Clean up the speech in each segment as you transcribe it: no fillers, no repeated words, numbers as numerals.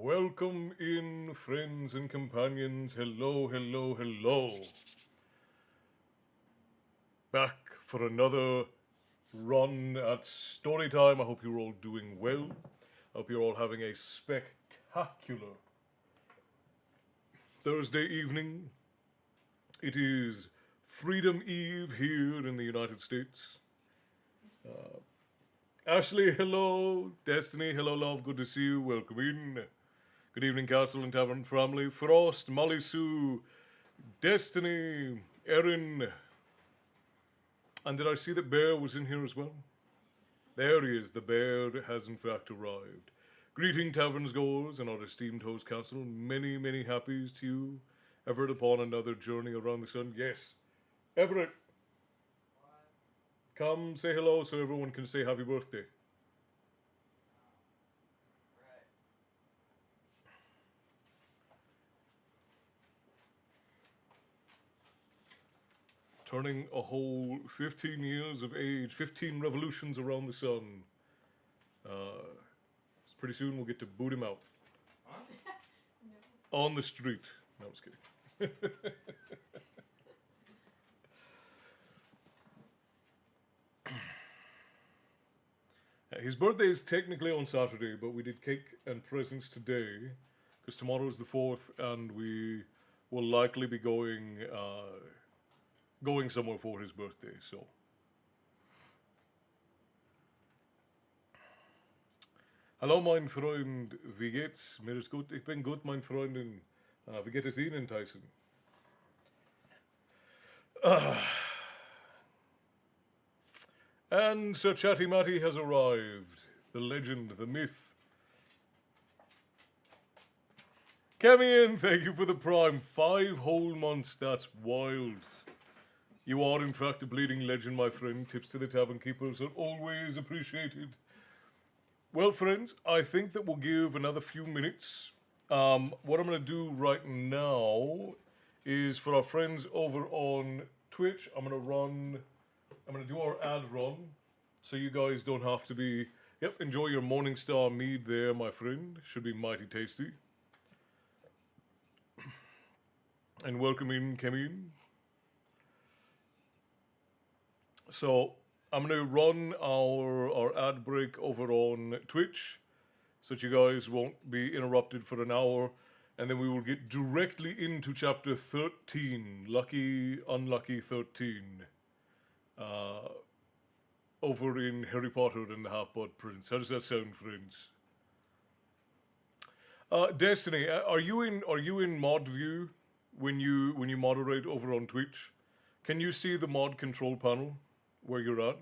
Welcome in, friends and companions. Hello, hello, hello. Back for another run at Storytime. I hope you're all doing well. I hope you're all having a spectacular Thursday evening. It is Freedom Eve here in the United States. Ashley, hello. Destiny, hello, love. Good to see you. Welcome in. Good evening, Castle and Tavern family. Frost, Molly Sue, Destiny, Erin. And did I see that Bear was in here as well? There he is. The bear has in fact arrived. Greeting, taverns goers, and our esteemed host, Castle. Many, many happies to you. Everett upon another journey around the sun. Yes. Everett, come say hello so everyone can say happy birthday. Turning a whole 15 years of age, 15 revolutions around the sun. Pretty soon we'll get to boot him out. On the street. No, I was kidding. His birthday is technically on Saturday, but we did cake and presents today, because tomorrow is the 4th, and we will likely be going somewhere for his birthday, so. Hallo mein Freund, wie geht's? Mir ist gut, ich bin gut, mein Freundin. Wie geht es Ihnen, Tyson? And Sir Chatty Matty has arrived. The legend, the myth. Camian, thank you for the prime. 5 whole months, that's wild. You are in fact a bleeding legend, my friend. Tips to the tavern keepers are always appreciated. Well, friends, I think that we'll give another few minutes. What I'm going to do right now is for our friends over on Twitch, I'm going to do our ad run, so you guys don't have to be, enjoy your Morningstar mead there, my friend. Should be mighty tasty. And welcome in, Kemin. So, I'm going to run our ad break over on Twitch, so that you guys won't be interrupted for an hour, and then we will get directly into chapter 13, Lucky, Unlucky 13, over in Harry Potter and the Half-Blood Prince. How does that sound, friends? Destiny, are you in mod view when you moderate over on Twitch? Can you see the mod control panel where you're at?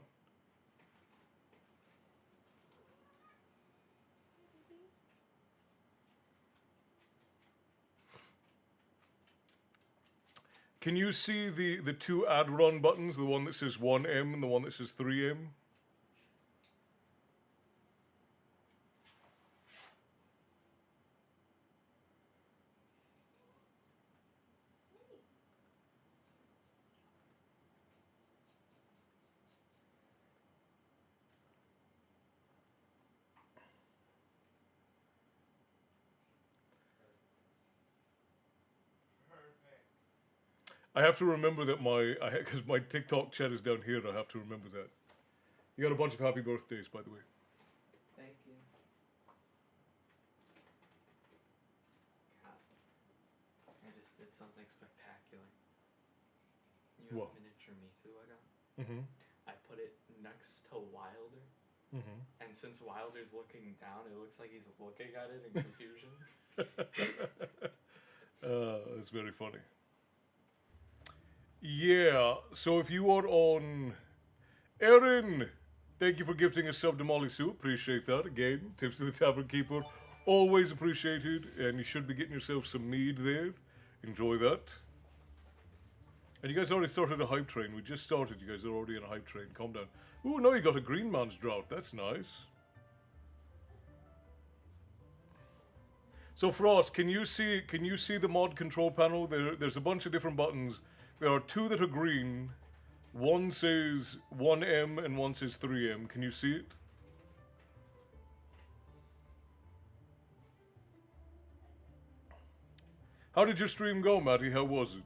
Can you see the two ad run buttons, the one that says 1M and the one that says 3M? I have to remember that because my TikTok chat is down here, I have to remember that. You got a bunch of happy birthdays, by the way. Thank you. Castle. I just did something spectacular. You know What? what miniature Miku I got? Mm-hmm. I put it next to Wilder, Mm-hmm. and since Wilder's looking down, it looks like he's looking at it in confusion. That's very funny. Yeah, so if you are on... Erin! Thank you for gifting a sub to Molly Sue. Appreciate that. Again, tips to the tavern keeper. Always appreciated. And you should be getting yourself some mead there. Enjoy that. And you guys already started a hype train. We just started. You guys are already in a hype train. Calm down. Ooh, no, you got a green man's drought. That's nice. So Frost, can you see the mod control panel? There's a bunch of different buttons. There are 2 that are green. One says 1M and one says 3M. Can you see it? How did your stream go, Matty? How was it?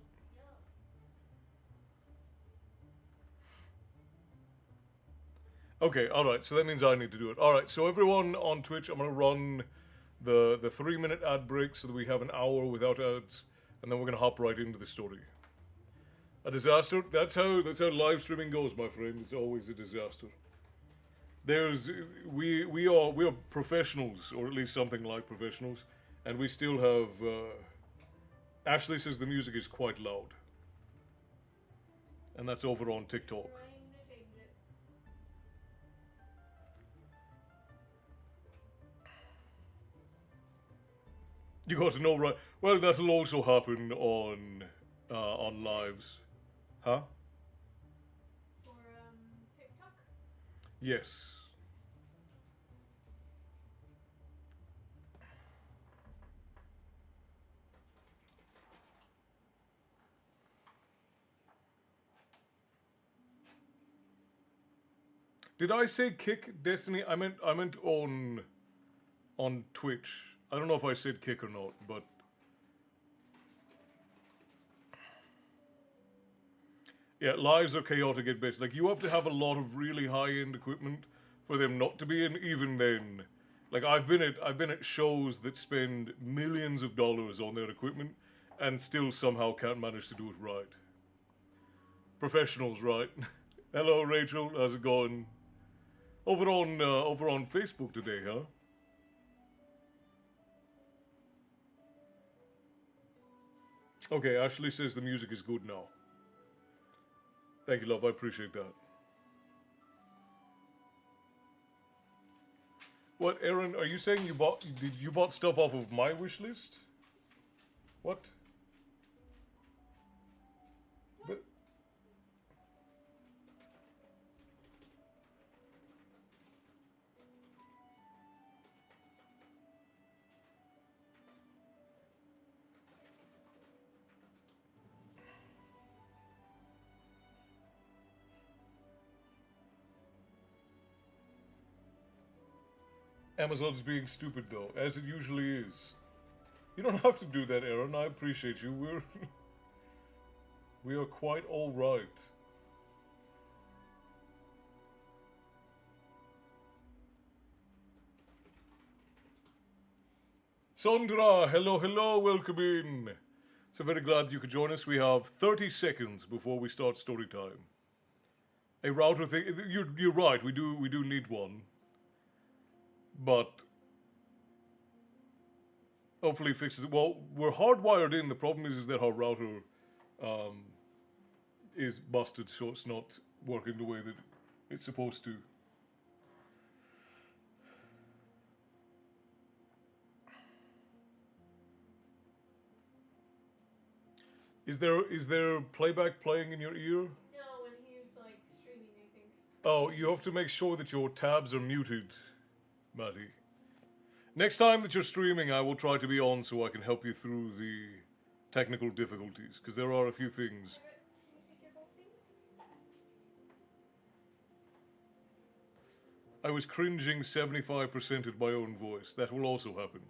Okay, alright, so that means I need to do it. Alright, so everyone on Twitch, I'm gonna run the 3-minute ad break so that we have an hour without ads, and then we're gonna hop right into the story. A disaster? That's how live streaming goes, my friend. It's always a disaster. We are professionals, or at least something like professionals, and we still have Ashley says the music is quite loud. And that's over on TikTok. You got to know, right? Well, that'll also happen on lives. Huh? For TikTok? Yes. Did I say kick Destiny? I meant on Twitch. I don't know if I said kick or not, but yeah, lives are chaotic at best. Like, you have to have a lot of really high-end equipment for them not to be in. Even then, like, I've been at shows that spend millions of dollars on their equipment and still somehow can't manage to do it right. Professionals, right? Hello, Rachel. How's it going? Over on Facebook today, huh? Okay, Ashley says the music is good now. Thank you, love. I appreciate that. What, Aaron? Are you saying you bought stuff off of my wish list? What? But Amazon's being stupid though, as it usually is. You don't have to do that, Aaron. I appreciate you. We are quite all right. Sondra, hello, welcome in. So very glad you could join us. We have 30 seconds before we start story time. A router thing. You're right. We do need one. But hopefully it fixes it. Well, we're hardwired in. The problem is that our router is busted, so it's not working the way that it's supposed to. Is there playback playing in your ear? No, when he's like streaming, I think. Oh, you have to make sure that your tabs are muted, Maddie. Next time that you're streaming, I will try to be on so I can help you through the technical difficulties, because there are a few things. I was cringing 75% at my own voice. That will also happen.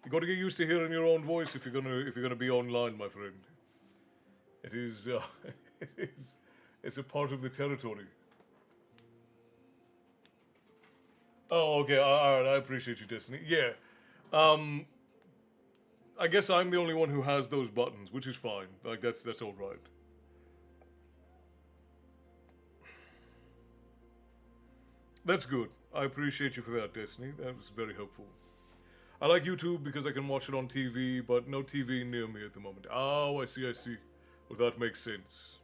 You got to get used to hearing your own voice if you're gonna be online, my friend. It is it's a part of the territory. Oh, okay. All right. I appreciate you, Destiny. Yeah. I guess I'm the only one who has those buttons, which is fine. Like that's all right. That's good. I appreciate you for that, Destiny. That was very helpful. I like YouTube because I can watch it on TV, but no TV near me at the moment. Oh, I see. Well, that makes sense.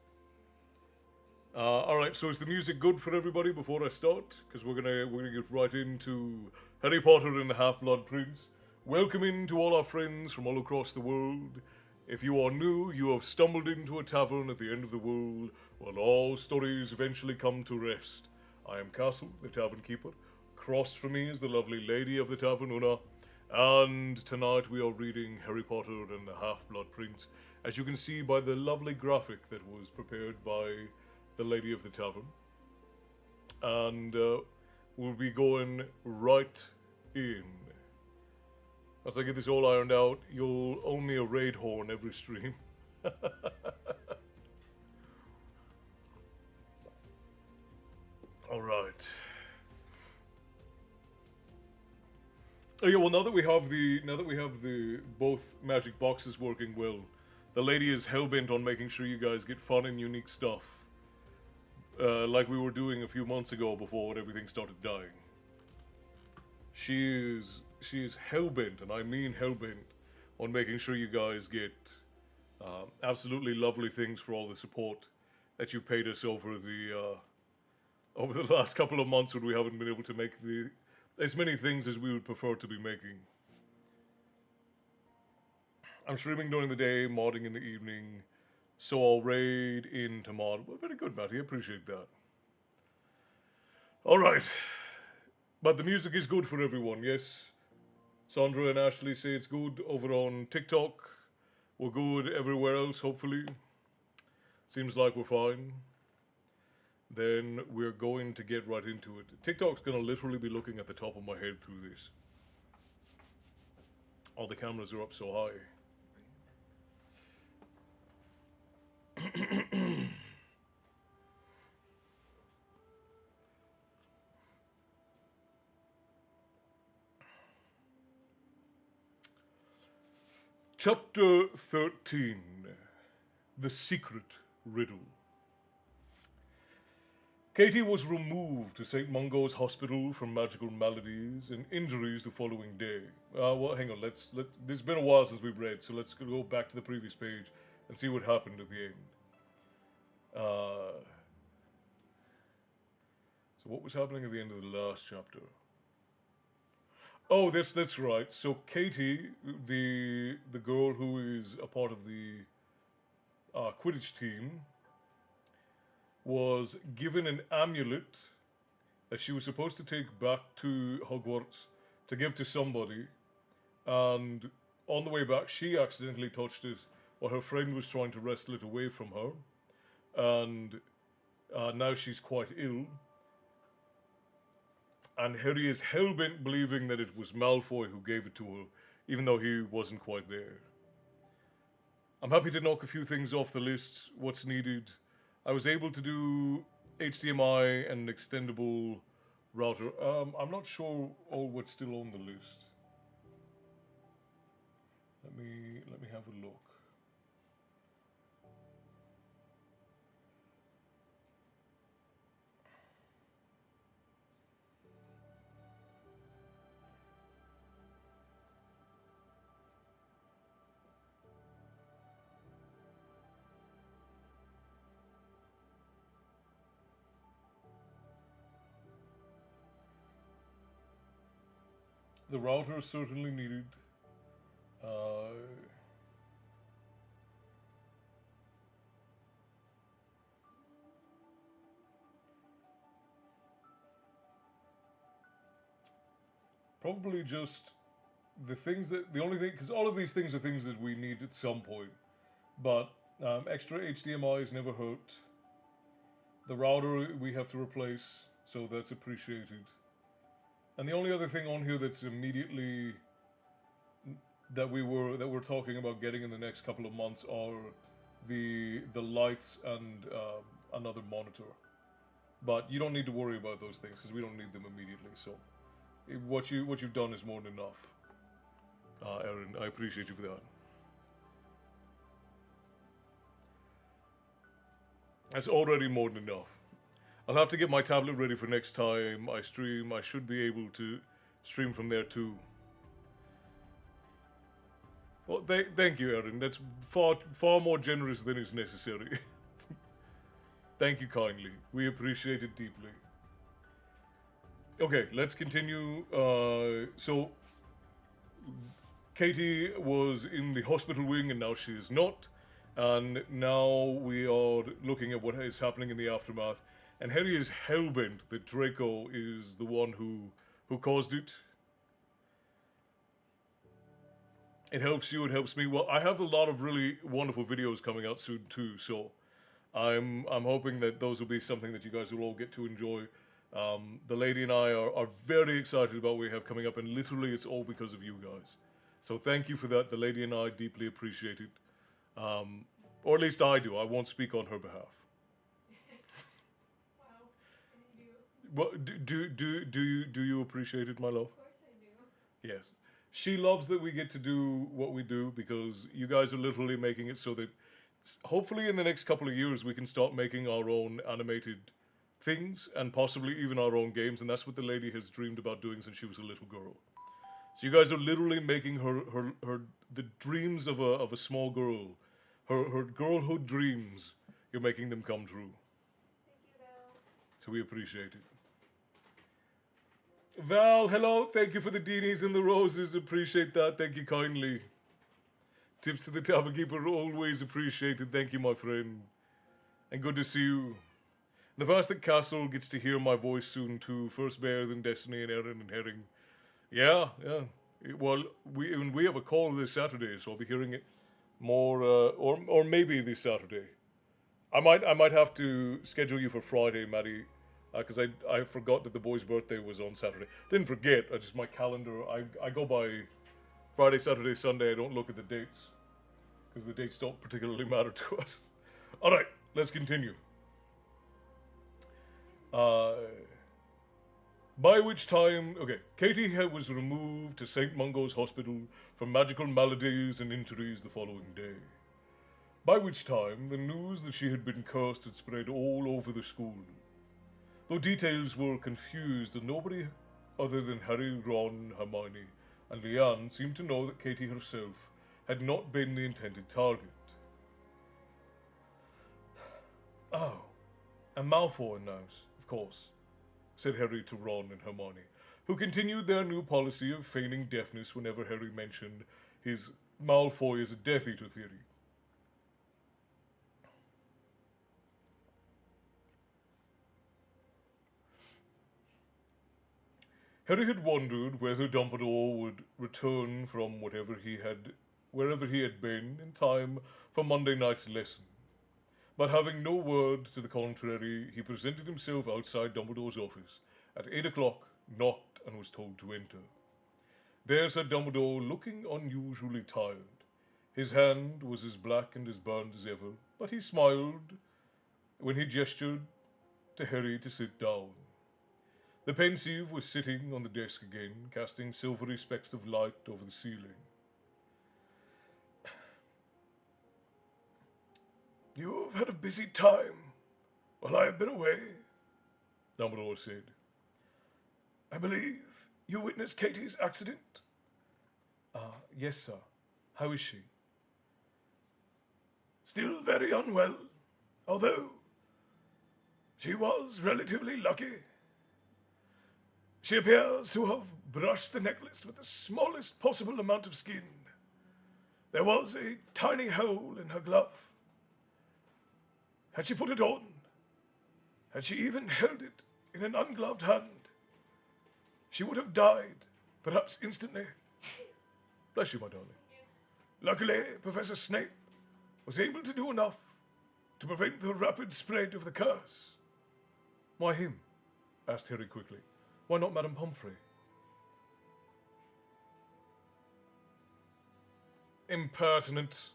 All right. So is the music good for everybody before I start? Because we're gonna get right into Harry Potter and the Half-Blood Prince. Welcome in to all our friends from all across the world. If you are new, you have stumbled into a tavern at the end of the world, where all stories eventually come to rest. I am Castle, the tavern keeper. Across from me is the lovely lady of the tavern, Una. And tonight we are reading Harry Potter and the Half-Blood Prince, as you can see by the lovely graphic that was prepared by the lady of the tavern. And we'll be going right in. Once I get this all ironed out, you'll owe me a raid horn every stream. All right. Oh yeah, well now that we have the both magic boxes working well, the lady is hellbent on making sure you guys get fun and unique stuff. Like we were doing a few months ago before everything started dying. She is hellbent, and I mean hellbent, on making sure you guys get absolutely lovely things for all the support that you've paid us over the last couple of months when we haven't been able to make as many things as we would prefer to be making. I'm streaming during the day, modding in the evening, so I'll raid into mod. Well, very good, Matty. I appreciate that. All right. But the music is good for everyone, yes? Sandra and Ashley say it's good over on TikTok. We're good everywhere else, hopefully. Seems like we're fine. Then we're going to get right into it. TikTok's going to literally be looking at the top of my head through this. All the cameras are up so high. Chapter 13. The Secret Riddle. Katie was removed to St. Mungo's Hospital from magical maladies and injuries the following day. Well, hang on, this has been a while since we've read, so let's go back to the previous page and see what happened at the end. So what was happening at the end of the last chapter? Oh, that's right. So Katie, the girl who is a part of the Quidditch team, was given an amulet that she was supposed to take back to Hogwarts to give to somebody, and on the way back she accidentally touched it while her friend was trying to wrestle it away from her, and now she's quite ill. And Harry is hellbent believing that it was Malfoy who gave it to her, even though he wasn't quite there. I'm happy to knock a few things off the list, what's needed. I was able to do HDMI and an extendable router. I'm not sure what's still on the list. Let me have a look. The router is certainly needed. Probably just the only thing, because all of these things are things that we need at some point, but extra HDMIs never hurt. The router we have to replace, so that's appreciated. And the only other thing on here that's immediately that we're talking about getting in the next couple of months are the lights and another monitor. But you don't need to worry about those things because we don't need them immediately. So what you've done is more than enough, Aaron. I appreciate you for that. That's already more than enough. I'll have to get my tablet ready for next time I stream. I should be able to stream from there too. Well, thank you, Aaron. That's far more generous than is necessary. Thank you kindly. We appreciate it deeply. Okay, let's continue. So, Katie was in the hospital wing and now she is not. And now we are looking at what is happening in the aftermath. And Harry is hellbent that Draco is the one who caused it. It helps you, it helps me. Well, I have a lot of really wonderful videos coming out soon too, so I'm hoping that those will be something that you guys will all get to enjoy. The lady and I are very excited about what we have coming up, and literally it's all because of you guys. So thank you for that. The lady and I deeply appreciate it. Or at least I do. I won't speak on her behalf. Wow. You do. What do you appreciate it, my love? Of course I do. Yes. She loves that we get to do what we do because you guys are literally making it so that hopefully in the next couple of years we can start making our own animated things and possibly even our own games, and that's what the lady has dreamed about doing since she was a little girl. So you guys are literally making her the dreams of a small girl, her girlhood dreams. You're making them come true. Thank you, Val. So we appreciate it. Val, hello. Thank you for the beanies and the roses. Appreciate that. Thank you kindly. Tips to the Tavern Keeper, always appreciated. Thank you, my friend. And good to see you. The Vastic Castle gets to hear my voice soon too. First Bear, then Destiny, and Erin and Herring. Yeah. Well, we have a call this Saturday, so I'll be hearing it more, or maybe this Saturday. I might have to schedule you for Friday, Maddie, because I forgot that the boy's birthday was on Saturday. Didn't forget. I just my calendar. I go by Friday, Saturday, Sunday. I don't look at the dates because the dates don't particularly matter to us. All right, let's continue. By which time, Katie was removed to St. Mungo's Hospital for magical maladies and injuries the following day. By which time, the news that she had been cursed had spread all over the school. Though details were confused, and nobody other than Harry, Ron, Hermione, and Leanne seemed to know that Katie herself had not been the intended target. Oh, and Malfoy knows, of course, said Harry to Ron and Hermione, who continued their new policy of feigning deafness whenever Harry mentioned his Malfoy is a Death Eater theory. Harry had wondered whether Dumbledore would return from wherever he had been in time for Monday night's lesson. But having no word to the contrary, he presented himself outside Dumbledore's office at 8 o'clock, knocked, and was told to enter. There sat Dumbledore, looking unusually tired. His hand was as black and as burned as ever, but he smiled when he gestured to Harry to sit down. The Pensieve was sitting on the desk again, casting silvery specks of light over the ceiling. "You've had a busy time while I have been away," Dumbledore said. "I believe you witnessed Katie's accident?" Yes, sir. How is she?" "Still very unwell, although she was relatively lucky. She appears to have brushed the necklace with the smallest possible amount of skin. There was a tiny hole in her glove. Had she put it on, had she even held it in an ungloved hand, she would have died, perhaps instantly. Bless you, my darling. Luckily, Professor Snape was able to do enough to prevent the rapid spread of the curse." "Why him?" asked Harry quickly. "Why not Madame Pomfrey?" "Impertinent,"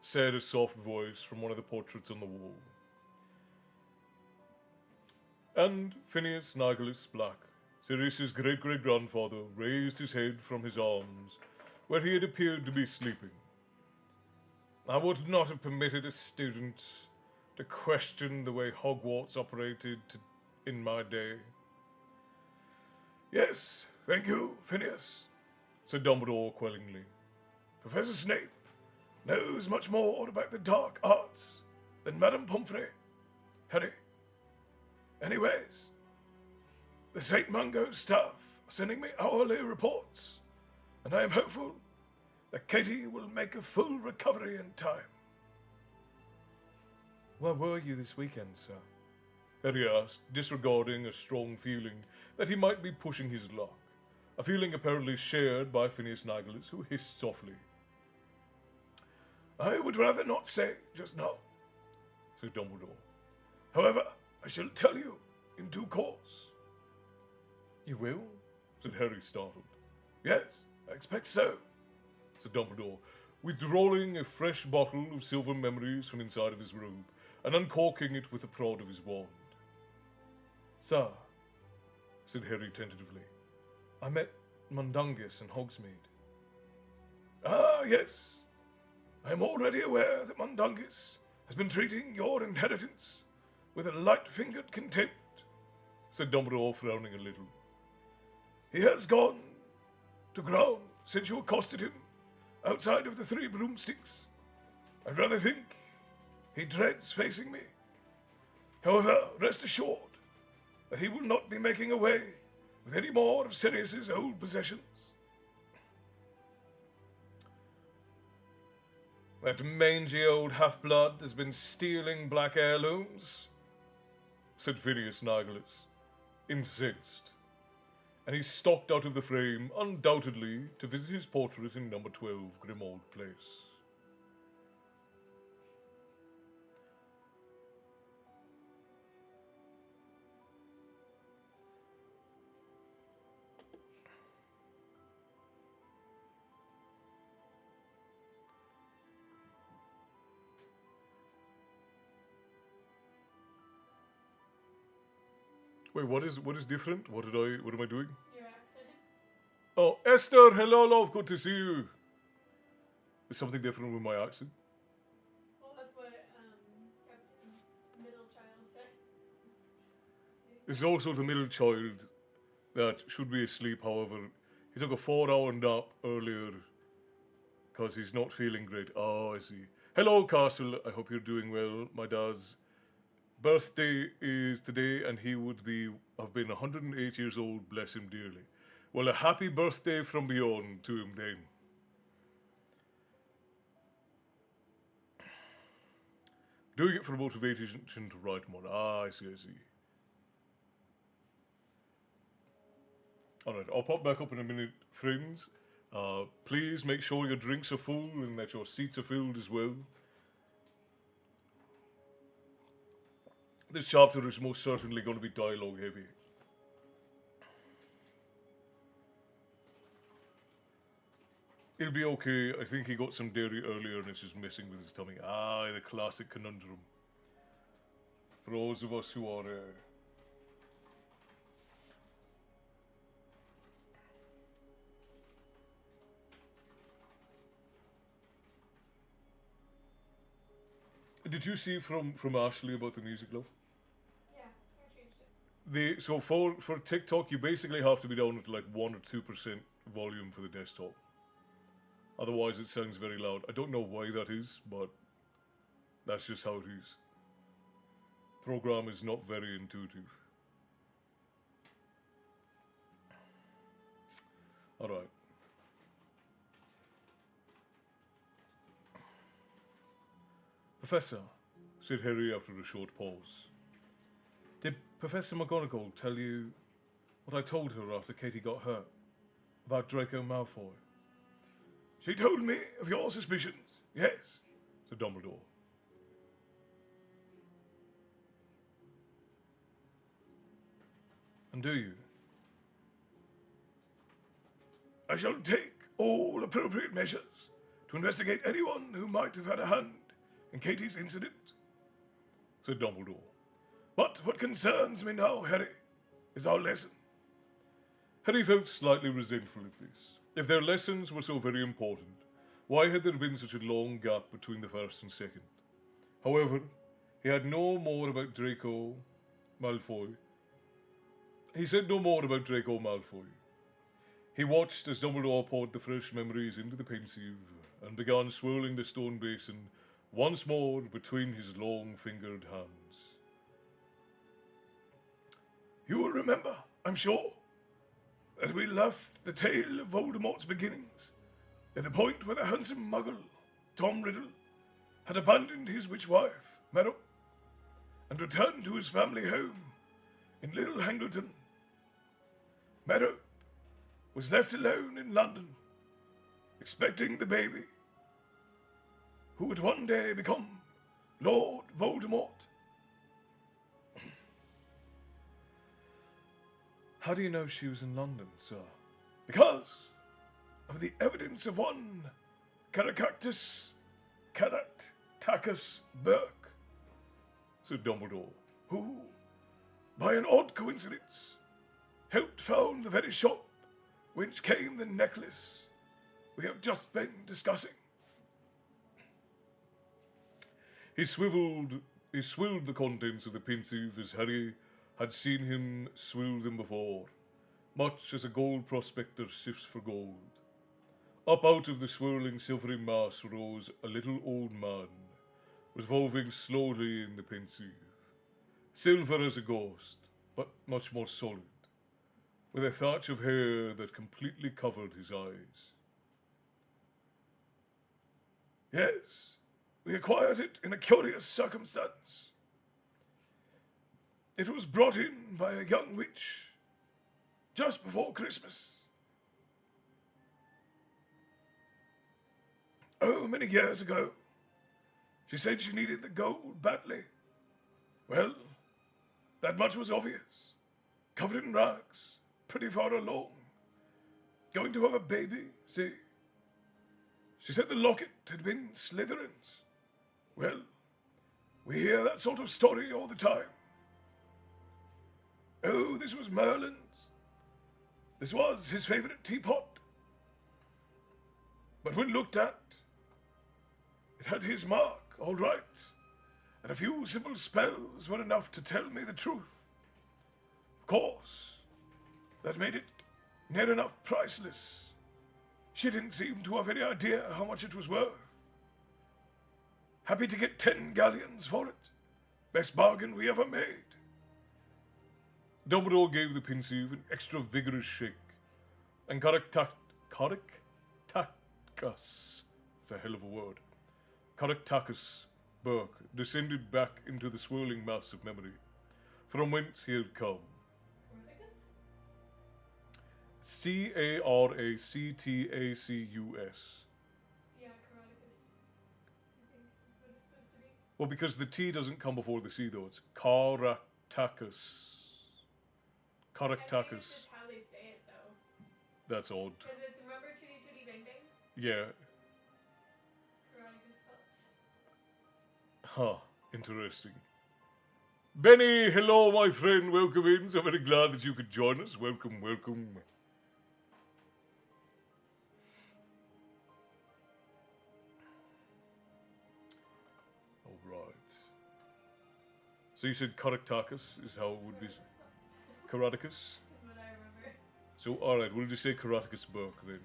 said a soft voice from one of the portraits on the wall. And Phineas Nicholas Black, Sirius's great-great-grandfather, raised his head from his arms, where he had appeared to be sleeping. "I would not have permitted a student to question the way Hogwarts operated in my day." "Yes, thank you, Phineas," said Dumbledore quellingly. "Professor Snape knows much more about the dark arts than Madame Pomfrey, Harry. Anyways, the St. Mungo staff are sending me hourly reports, and I am hopeful that Katie will make a full recovery in time." "Where were you this weekend, sir?" Harry asked, disregarding a strong feeling that he might be pushing his luck, a feeling apparently shared by Phineas Nicholas, who hissed softly. "I would rather not say just now," said Dumbledore. "However, I shall tell you in due course." "You will?" said Harry, startled. "Yes, I expect so," said Dumbledore, withdrawing a fresh bottle of silver memories from inside of his robe and uncorking it with a prod of his wand. Sir, said Harry tentatively, I met Mundungus in Hogsmeade. Ah, yes. I am already aware that Mundungus has been treating your inheritance with a light-fingered contempt, said Dumbledore, frowning a little. He has gone to ground since you accosted him outside of the Three Broomsticks. I'd rather think he dreads facing me. However, rest assured that he will not be making away with any more of Sirius's old possessions. That mangy old half-blood has been stealing black heirlooms, said Phineas Nigelus, incensed, and he stalked out of the frame, undoubtedly to visit his portrait in number 12 Grimmauld Place. Wait, what is different? What am I doing? Your accent. Oh, Esther, hello, love, good to see you. Is something different with my accent? Well, that's what Captain's middle child said. This is also the middle child that should be asleep, however. He took a 4-hour nap earlier because he's not feeling great. Oh, I see. Hello, Castle. I hope you're doing well. My dad's birthday is today, and he would have been 108 years old, bless him dearly. Well, a happy birthday from beyond to him then. Doing it for motivation to write more. Ah, I see. Alright, I'll pop back up in a minute, friends. Please make sure your drinks are full and that your seats are filled as well. This chapter is most certainly going to be dialogue heavy. He'll be okay. I think he got some dairy earlier and it's just messing with his tummy. Ah, the classic conundrum. For those of us who are... Did you see from Ashley about the music, love? Yeah, I changed it. So for TikTok, you basically have to be down at like 1 or 2% volume for the desktop. Otherwise, it sounds very loud. I don't know why that is, but that's just how it is. Program is not very intuitive. All right. Professor, said Harry after a short pause. Did Professor McGonagall tell you what I told her after Katie got hurt? About Draco Malfoy? She told me of your suspicions, yes, said Dumbledore. And do you? I shall take all appropriate measures to investigate anyone who might have had a hand in Katie's incident, said Dumbledore. But what concerns me now, Harry, is our lesson. Harry felt slightly resentful of this. If their lessons were so very important, why had there been such a long gap between the first and second? However, he had no more about Draco Malfoy. He said no more about Draco Malfoy. He watched as Dumbledore poured the fresh memories into the pensieve and began swirling the stone basin once more between his long-fingered hands. You will remember, I'm sure, that we left the tale of Voldemort's beginnings at the point where the handsome muggle, Tom Riddle, had abandoned his witch wife, Meryl, and returned to his family home in Little Hangleton. Meryl was left alone in London, expecting the baby, who would one day become Lord Voldemort. How do you know she was in London, sir? Because of the evidence of one Caractacus Burke, said Dumbledore, who, by an odd coincidence, helped found the very shop whence came the necklace we have just been discussing. He swilled the contents of the pensieve as Harry had seen him swill them before, much as a gold prospector sifts for gold. Up out of the swirling silvery mass rose a little old man, revolving slowly in the pensieve, silver as a ghost, but much more solid, with a thatch of hair that completely covered his eyes. Yes, we acquired it in a curious circumstance. It was brought in by a young witch just before Christmas. Oh, many years ago. She said she needed the gold badly. Well, that much was obvious. Covered in rags, pretty far along. Going to have a baby, see? She said the locket had been Slytherin's. Well, we hear that sort of story all the time. Oh, this was Merlin's. This was his favourite teapot. But when looked at, it had his mark, all right, and a few simple spells were enough to tell me the truth. Of course, that made it near enough priceless. She didn't seem to have any idea how much it was worth. Happy to get 10 galleons for it. Best bargain we ever made. Dumbledore gave the pensieve an extra vigorous shake, and Caractacus, that's a hell of a word, Caractacus Burke descended back into the swirling mass of memory, from whence he had come. Caractacus. Yeah, Caraticus. I think is what it's supposed to be. Well, because the T doesn't come before the C, though. It's Caractacus. I think it's Caractacus. just how they say it, though. That's odd. Because it's, remember Tootie Tootie Bang Bang? Yeah. Caraticus Peltz. Huh. Interesting. Benny, hello, my friend. Welcome in. So very glad that you could join us. Welcome, welcome. All right. So you said Caractacus is how it would be. Caraticus? Is what I remember. So, alright, we'll just say Caraticus Burke then.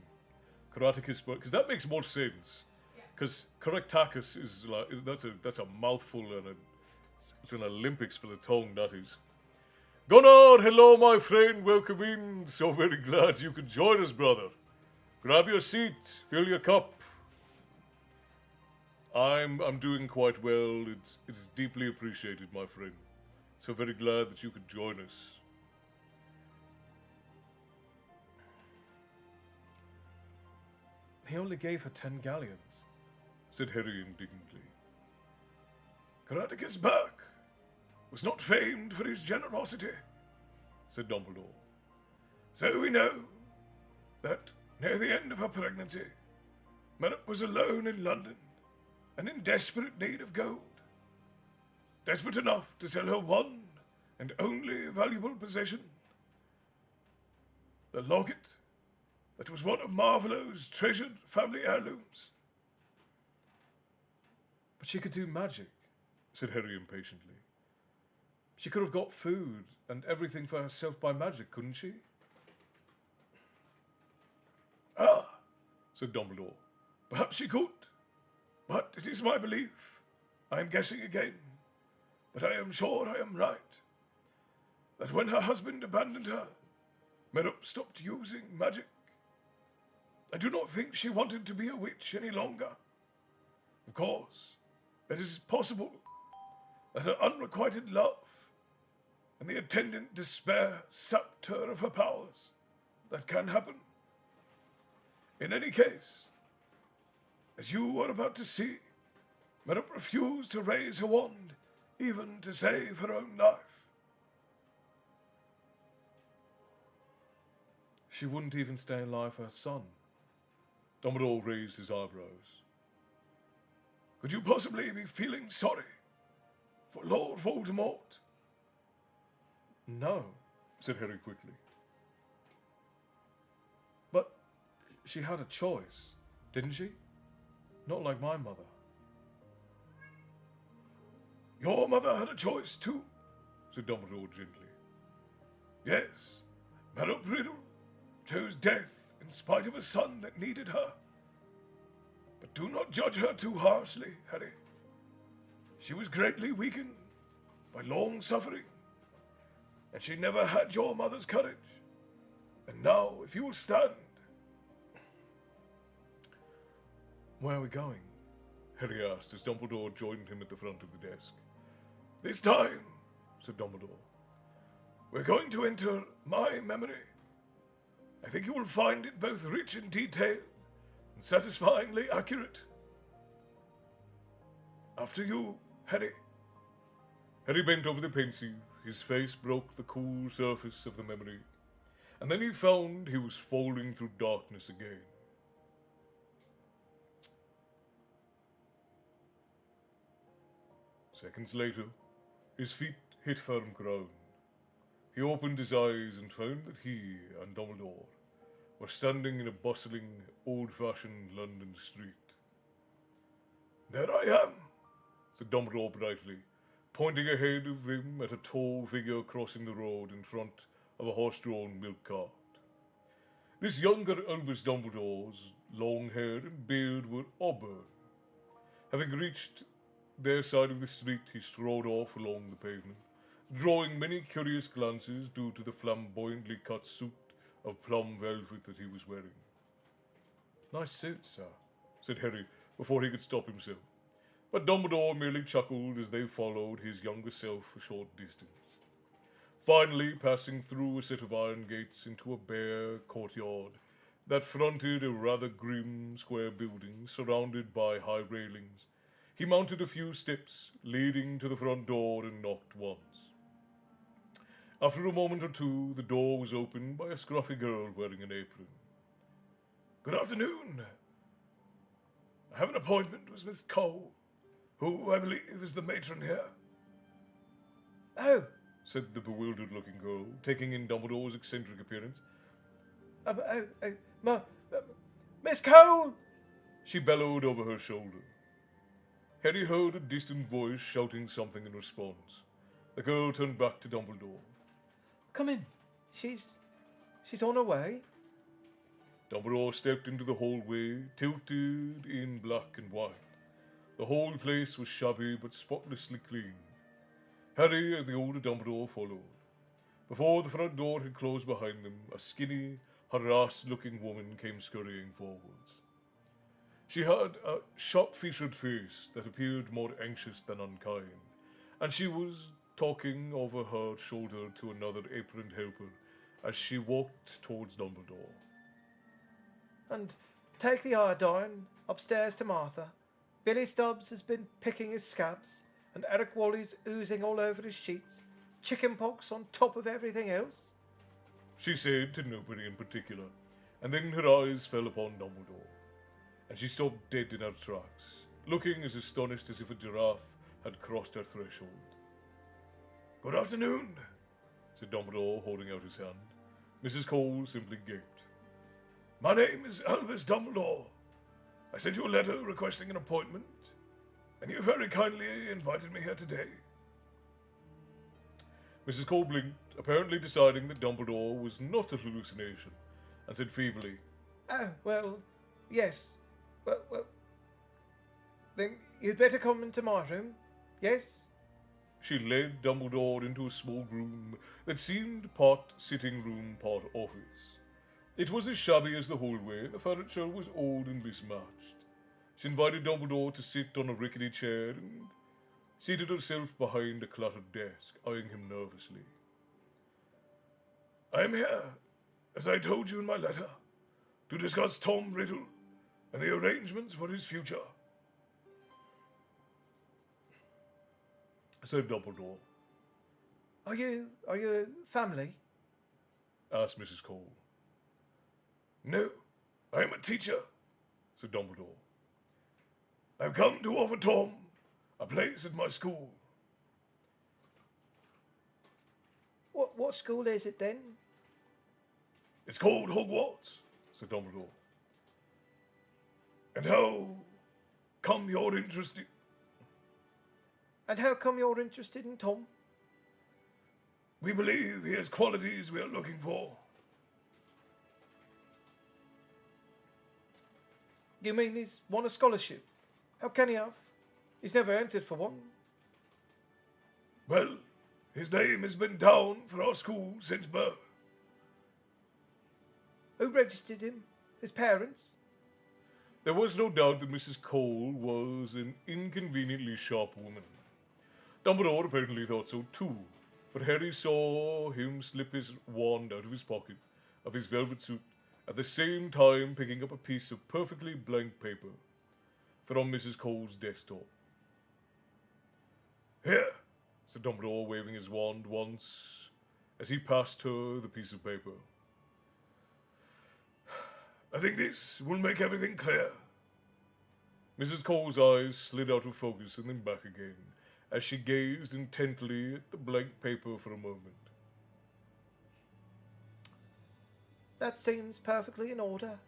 Caraticus Burke, because that makes more sense. Yeah. Because Caractacus is like, that's a mouthful and it's an Olympics for the tongue, that is. Gunnar, hello, my friend, welcome in. So very glad you could join us, brother. Grab your seat, fill your cup. I'm doing quite well. It's deeply appreciated, my friend. So very glad that you could join us. He only gave her 10 galleons, said Harry indignantly. Caraticus Burke was not famed for his generosity, said Dumbledore. So we know that near the end of her pregnancy, Merritt was alone in London and in desperate need of gold. Desperate enough to sell her one and only valuable possession, the locket that was one of Marvolo's treasured family heirlooms. But she could do magic, said Harry impatiently. She could have got food and everything for herself by magic, couldn't she? Ah, said Dumbledore. Perhaps she could. But it is my belief, I am guessing again, but I am sure I am right, that when her husband abandoned her, Merritt stopped using magic. I do not think she wanted to be a witch any longer. Of course, it is possible that her unrequited love and the attendant despair sapped her of her powers. That can happen. In any case, as you are about to see, Merritt refused to raise her wand, even to save her own life. She wouldn't even stay alive for her son, Dumbledore raised his eyebrows. Could you possibly be feeling sorry for Lord Voldemort? No, said Harry quickly. But she had a choice, didn't she? Not like my mother. Your mother had a choice too, said Dumbledore gently. Yes, Madame Riddle chose death in spite of a son that needed her. But do not judge her too harshly, Harry. She was greatly weakened by long suffering, and she never had your mother's courage. And now, if you will stand... Where are we going? Harry asked as Dumbledore joined him at the front of the desk. This time, said Dumbledore, we're going to enter my memory. I think you will find it both rich in detail and satisfyingly accurate. After you, Harry. Harry bent over the pensive. His face broke the cool surface of the memory, and then he found he was falling through darkness again. Seconds later, his feet hit firm ground. He opened his eyes and found that he and Dumbledore were standing in a bustling, old-fashioned London street. There I am, said Dumbledore brightly, pointing ahead of them at a tall figure crossing the road in front of a horse-drawn milk cart. This younger Albus Dumbledore's long hair and beard were auburn. Having reached their side of the street, he strode off along the pavement, drawing many curious glances due to the flamboyantly cut suit of plum velvet that he was wearing. Nice suit, sir, said Harry before he could stop himself. But Dumbledore merely chuckled as they followed his younger self a short distance. Finally, passing through a set of iron gates into a bare courtyard that fronted a rather grim square building surrounded by high railings, he mounted a few steps leading to the front door and knocked once. After a moment or two, the door was opened by a scruffy girl wearing an apron. Good afternoon. I have an appointment with Miss Cole, who I believe is the matron here. Oh, said the bewildered-looking girl, taking in Dumbledore's eccentric appearance. Miss Cole! She bellowed over her shoulder. Harry heard a distant voice shouting something in response. The girl turned back to Dumbledore. Come in. She's on her way. Dumbledore stepped into the hallway, tilted in black and white. The whole place was shabby but spotlessly clean. Harry and the older Dumbledore followed. Before the front door had closed behind them, a skinny, harassed-looking woman came scurrying forwards. She had a sharp-featured face that appeared more anxious than unkind, and she was talking over her shoulder to another aproned helper as she walked towards Dumbledore. And take the iodine upstairs to Martha. Billy Stubbs has been picking his scabs, and Eric Wally's oozing all over his sheets. Chicken pox on top of everything else, she said to nobody in particular, and then her eyes fell upon Dumbledore, and she stopped dead in her tracks, looking as astonished as if a giraffe had crossed her threshold. Good afternoon, said Dumbledore, holding out his hand. Mrs. Cole simply gaped. My name is Albus Dumbledore. I sent you a letter requesting an appointment, and you very kindly invited me here today. Mrs. Cole blinked, apparently deciding that Dumbledore was not a hallucination, and said feebly, Oh, well, yes. Well, then you'd better come into my room, yes? She led Dumbledore into a small room that seemed part sitting room, part office. It was as shabby as the hallway, the furniture was old and mismatched. She invited Dumbledore to sit on a rickety chair and seated herself behind a cluttered desk, eyeing him nervously. I am here, as I told you in my letter, to discuss Tom Riddle and the arrangements for his future, said Dumbledore. Are you family? Asked Mrs. Cole. No, I am a teacher, said Dumbledore. I've come to offer Tom a place at my school. What school is it then? It's called Hogwarts, said Dumbledore. And how come you're interested? And how come you're interested in Tom? We believe he has qualities we are looking for. You mean he's won a scholarship? How can he have? He's never entered for one. Well, his name has been down for our school since birth. Who registered him? His parents? There was no doubt that Mrs. Cole was an inconveniently sharp woman. Dumbledore apparently thought so too, for Harry saw him slip his wand out of his pocket of his velvet suit, at the same time picking up a piece of perfectly blank paper from Mrs. Cole's desktop. Here, said Dumbledore, waving his wand once as he passed her the piece of paper. I think this will make everything clear. Mrs. Cole's eyes slid out of focus and then back again, as she gazed intently at the blank paper for a moment. That seems perfectly in order,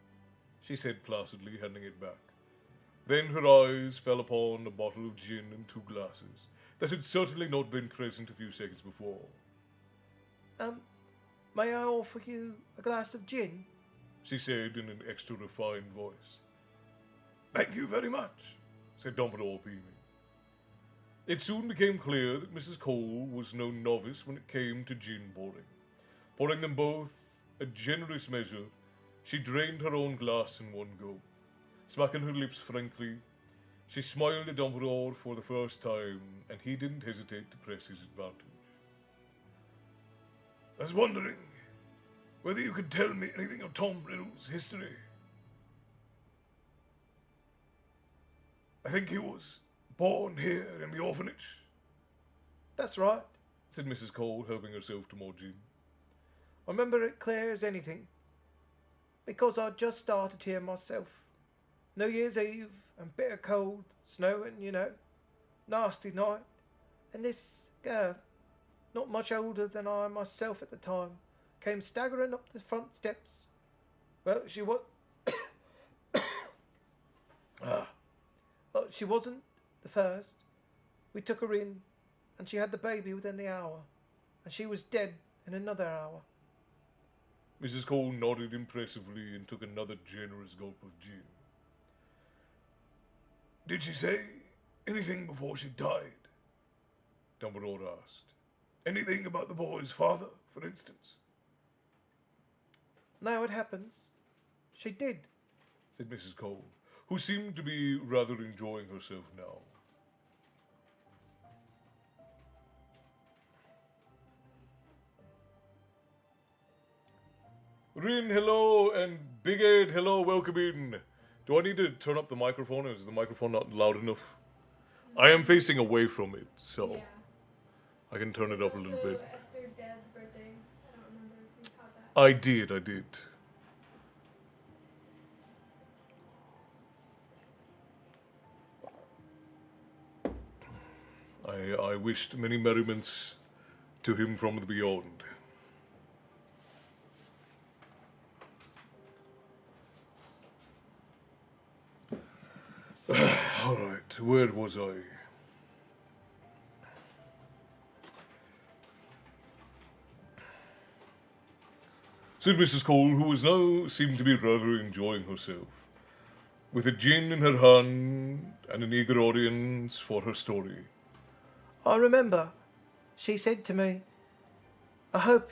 She said placidly, handing it back. Then her eyes fell upon a bottle of gin and 2 glasses that had certainly not been present a few seconds before. May I offer you a glass of gin? She said in an extra refined voice. Thank you very much, said Dumbledore, beaming. It soon became clear that Mrs. Cole was no novice when it came to gin pouring. Pouring them both a generous measure, she drained her own glass in one go. Smacking her lips frankly, she smiled at Dumbledore for the first time, and he didn't hesitate to press his advantage. I was wondering whether you could tell me anything of Tom Riddle's history. I think he was born here in the orphanage. That's right. Said Mrs. Cole, helping herself to more gin. I remember it clear as anything, because I'd just started here myself. New Year's Eve, and bitter cold, snowing, you know. Nasty night. And this girl, not much older than I myself at the time, came staggering up the front steps. Well, she was... Well, she wasn't the first. We took her in, and she had the baby within the hour, and she was dead in another hour. Mrs. Cole nodded impressively and took another generous gulp of gin. Did she say anything before she died? Dumbledore asked. Anything about the boy's father, for instance? Now it happens. She did. Said Mrs. Cole, who seemed to be rather enjoying herself now. Rin, hello, and Big Ed, hello, welcome in. Do I need to turn up the microphone, or is the microphone not loud enough? I am facing away from it, so Yeah. I can turn it up a little bit. Esther's dad's birthday. I don't remember if you caught that. I did. I wished many merriments to him from the beyond. All right, where was I? Said Mrs. Cole, who was now seemed to be rather enjoying herself, with a gin in her hand and an eager audience for her story. I remember. She said to me, I hope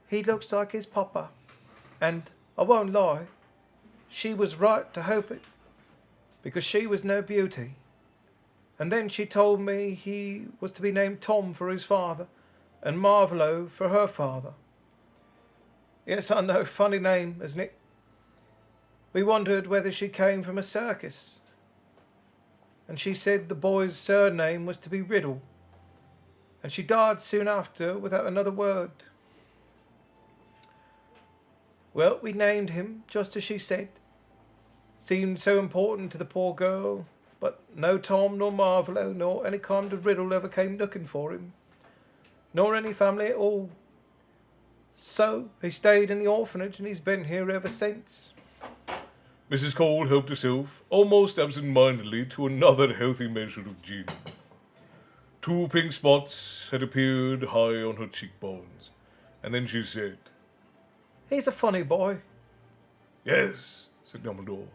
he looks like his papa. And I won't lie, she was right to hope it, because she was no beauty. And then she told me he was to be named Tom for his father, and Marvolo for her father. Yes, I know, funny name, isn't it? We wondered whether she came from a circus. And she said the boy's surname was to be Riddle. And she died soon after without another word. Well, we named him just as she said. seemed so important to the poor girl, but no Tom nor Marvolo nor any kind of riddle ever came looking for him, nor any family at all. So he stayed in the orphanage and he's been here ever since. Mrs. Cole helped herself, almost absent-mindedly, to another healthy measure of gin. 2 pink spots had appeared high on her cheekbones, and then she said, He's a funny boy. Yes, said Dumbledore.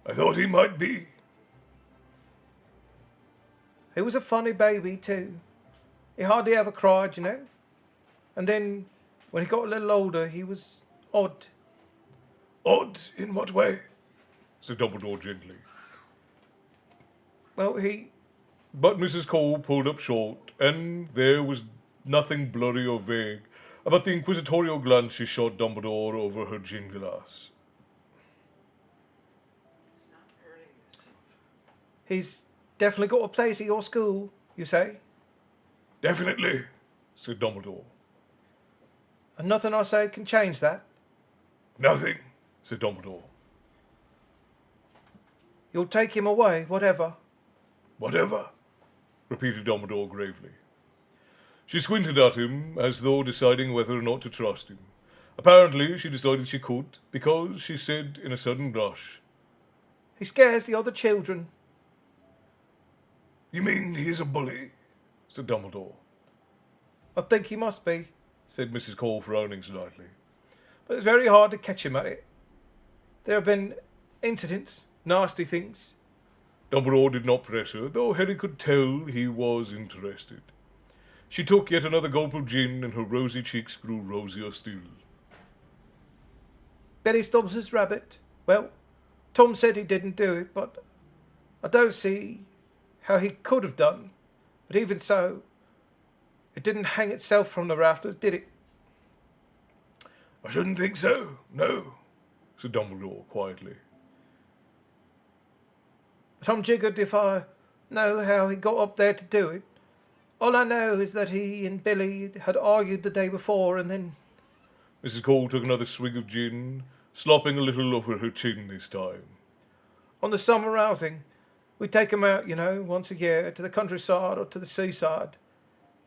I thought he might be. He was a funny baby too. He hardly ever cried, you know. And then, when he got a little older, he was odd. Odd in what way? Said Dumbledore gently. Well, But Mrs. Cole pulled up short, and there was nothing blurry or vague about the inquisitorial glance she shot Dumbledore over her gin glass. Stop hurting yourself. he's definitely got a place at your school, you say? Definitely, said Dumbledore. And nothing I say can change that. Nothing, said Dumbledore. You'll take him away, whatever. Whatever, repeated Dumbledore gravely. She squinted at him as though deciding whether or not to trust him. Apparently, she decided she could, because she said in a sudden rush, He scares the other children. You mean he's a bully? Said Dumbledore. I think he must be, Said Mrs. Cole, frowning slightly. but it's very hard to catch him at it. There have been incidents, nasty things. Dumbledore did not press her, though Harry could tell he was interested. She took yet another gulp of gin, and her rosy cheeks grew rosier still. Billy Stubbs' rabbit. Well, Tom said he didn't do it, but I don't see how he could have done. But even so, it didn't hang itself from the rafters, did it? I shouldn't think so, no, said Dumbledore quietly. But I'm jiggered if I know how he got up there to do it. All I know is that he and Billy had argued the day before, and then Mrs. Cole took another swig of gin, slopping a little over her chin this time. on the summer outing, we take 'em out, you know, once a year, to the countryside or to the seaside.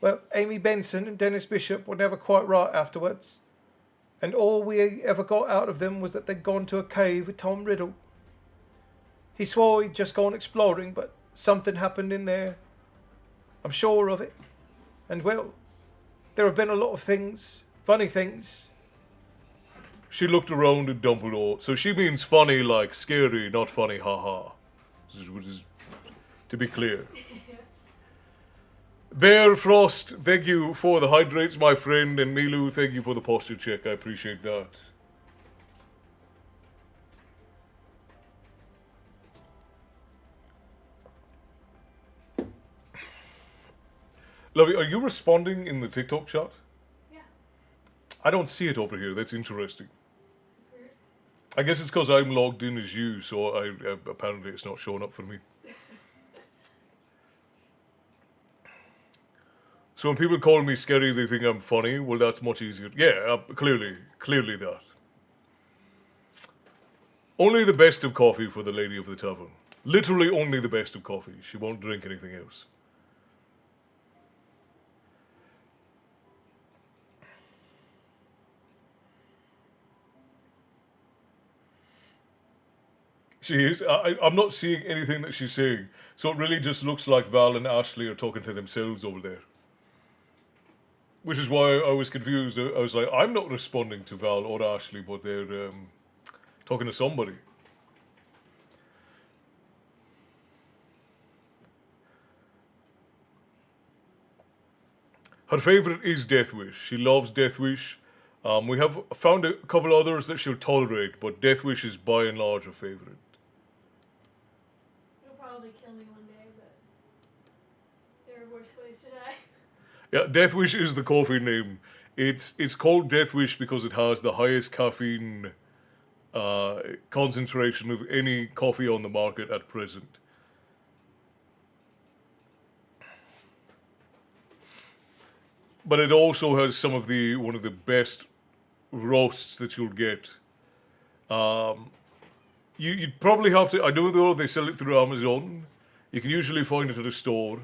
Well, Amy Benson and Dennis Bishop were never quite right afterwards, and all we ever got out of them was that they'd gone to a cave with Tom Riddle. He swore he'd just gone exploring, but something happened in there. I'm sure of it. And, well, there have been a lot of things, funny things. She looked around at Dumbledore. So she means funny like scary, not funny haha. Which is to be clear. Bear Frost, thank you for the hydrates, my friend, and Milu, thank you for the posture check. I appreciate that. Lovey, are you responding in the TikTok chat? Yeah, I don't see it over here. That's interesting. it's weird. I guess it's because I'm logged in as you, so apparently it's not showing up for me. So when people call me scary, they think I'm funny. Well, that's much easier. Yeah, clearly that. Only the best of coffee for the lady of the tavern. Literally only the best of coffee. She won't drink anything else. She is. I'm not seeing anything that she's saying. So it really just looks like Val and Ashley are talking to themselves over there. Which is why I was confused. I was like, I'm not responding to Val or Ashley, but they're talking to somebody. Her favourite is Death Wish. She loves Death Wish. We have found a couple others that she'll tolerate, but Death Wish is by and large her favourite. It'll probably kill me one day, but there are worse ways to die. Yeah, Death Wish is the coffee name. It's called Death Wish because it has the highest caffeine concentration of any coffee on the market at present. But it also has one of the best roasts that you'll get. You'd probably have to. I know though they sell it through Amazon. You can usually find it at a store.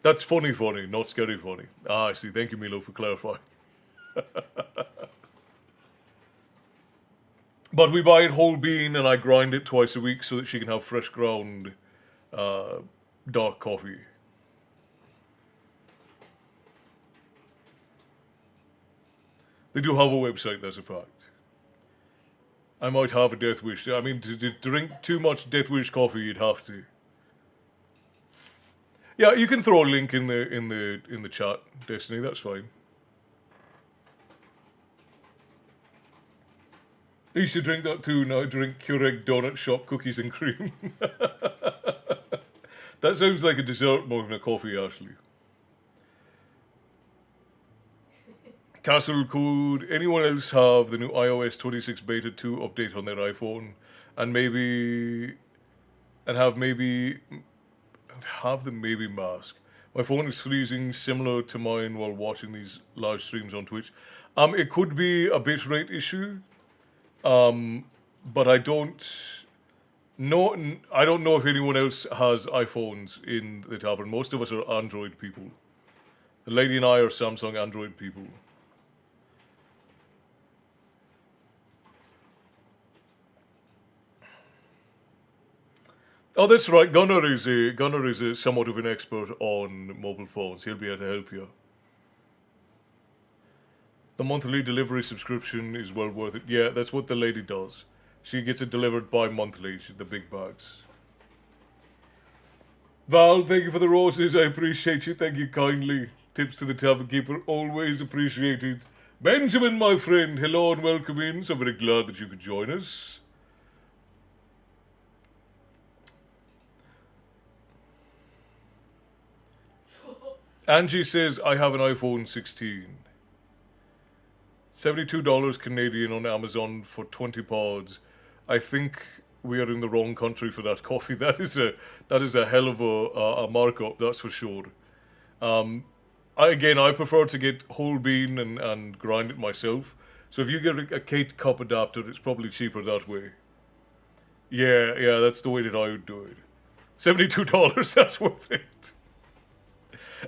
That's funny, not scary funny. Ah, I see. Thank you, Milo, for clarifying. But we buy it whole bean, and I grind it twice a week so that she can have fresh ground dark coffee. They do have a website, that's a fact. I might have a Death Wish. I mean, to drink too much Death Wish coffee, you'd have to. Yeah, you can throw a link in the chat, Destiny. That's fine. I used to drink that too. Now I drink Keurig Donut Shop cookies and cream. That sounds like a dessert more than a coffee, Ashley. Castle Code. Anyone else have the new iOS 26 Beta 2 update on their iPhone? And have them maybe mask. My phone is freezing, similar to mine while watching these live streams on Twitch. It could be a bitrate issue. But I don't know if anyone else has iPhones in the tavern. Most of us are Android people. The lady and I are Samsung Android people. Oh, that's right. Gunnar is a somewhat of an expert on mobile phones. He'll be able to help you. The monthly delivery subscription is well worth it. Yeah, that's what the lady does. She gets it delivered bi-monthly, the big bags. Val, thank you for the roses. I appreciate you. Thank you kindly. Tips to the tavern keeper, always appreciated. Benjamin, my friend, hello and welcome in. So very glad that you could join us. Angie says, I have an iPhone 16. $72 Canadian on Amazon for 20 pods. I think we are in the wrong country for that coffee. That is a hell of a markup, that's for sure. I prefer to get whole bean and grind it myself. So if you get a Kate cup adapter, it's probably cheaper that way. Yeah, that's the way that I would do it. $72, that's worth it.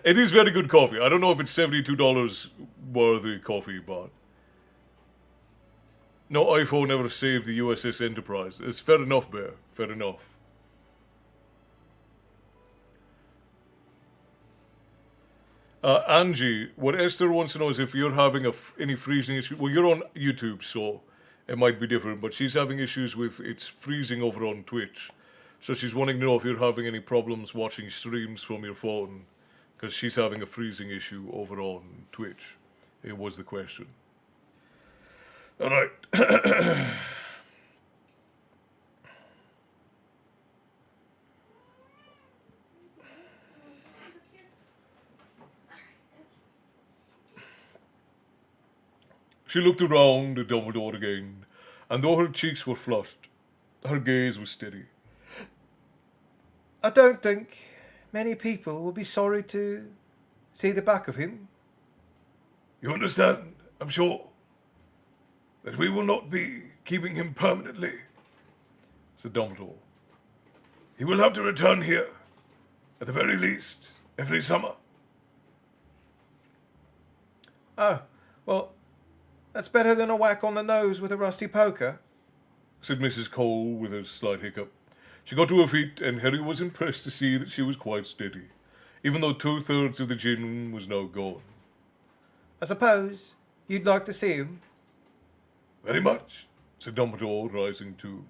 It is very good coffee. I don't know if it's $72 worthy coffee, but no iPhone ever saved the USS Enterprise. It's fair enough, Bear. Fair enough. Angie, what Esther wants to know is if you're having any freezing issues. Well, you're on YouTube, so it might be different, but she's having issues with it's freezing over on Twitch. So she's wanting to know if you're having any problems watching streams from your phone, because she's having a freezing issue over on Twitch. It was the question. All right. She looked around at Dumbledore again, and though her cheeks were flushed, her gaze was steady. I don't think many people will be sorry to see the back of him. You understand, I'm sure, that we will not be keeping him permanently, said Dumbledore. He will have to return here, at the very least, every summer. Oh, well, that's better than a whack on the nose with a rusty poker, said Mrs. Cole with a slight hiccup. She got to her feet, and Harry was impressed to see that she was quite steady, even though 2/3 of the gin was now gone. I suppose you'd like to see him? Very much, said Dumbledore, rising too.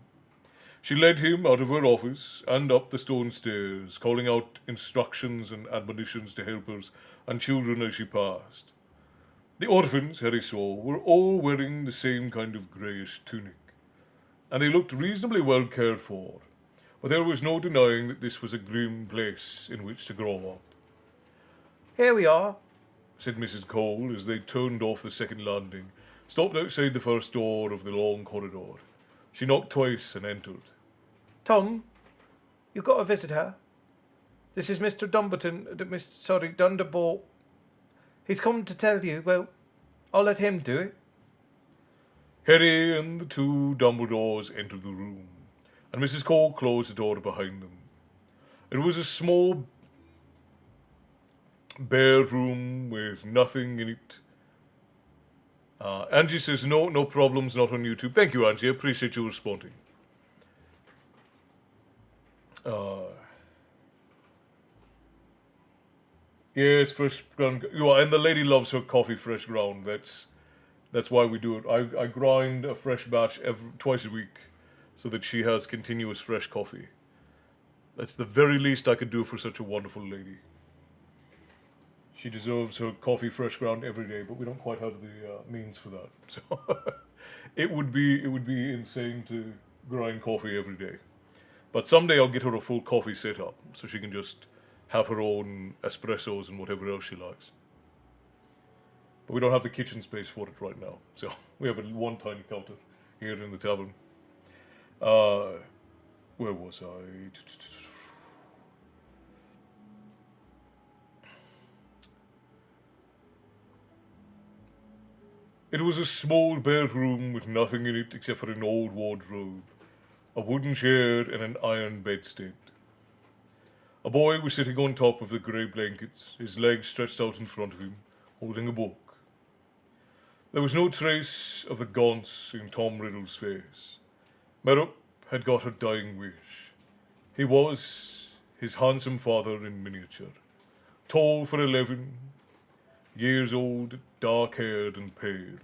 She led him out of her office and up the stone stairs, calling out instructions and admonitions to helpers and children as she passed. The orphans, Harry saw, were all wearing the same kind of greyish tunic, and they looked reasonably well cared for, but there was no denying that this was a grim place in which to grow up. Here we are, said Mrs. Cole as they turned off the second landing, stopped outside the first door of the long corridor. She knocked twice and entered. Tom, you've got a visitor. This is Mr. Dumbledore. He's come to tell you, well, I'll let him do it. Harry and the two Dumbledores entered the room. and Mrs. Cole closed the door behind them. It was a small, bare room with nothing in it. Angie says, no problems, not on YouTube. Thank you, Angie. I appreciate you responding. Yes, fresh ground. And the lady loves her coffee fresh ground. That's why we do it. I grind a fresh batch twice a week so that she has continuous fresh coffee. That's the very least I could do for such a wonderful lady. She deserves her coffee fresh ground every day, but we don't quite have the means for that. So it would be insane to grind coffee every day. But someday I'll get her a full coffee setup so she can just have her own espressos and whatever else she likes. But we don't have the kitchen space for it right now. So we have one tiny counter here in the tavern. Where was I? It was a small bare room with nothing in it except for an old wardrobe, a wooden chair, and an iron bedstead. A boy was sitting on top of the grey blankets, his legs stretched out in front of him, holding a book. There was no trace of the gaunce in Tom Riddle's face. Merup had got her dying wish. He was his handsome father in miniature, tall for 11 years old, dark-haired and pale.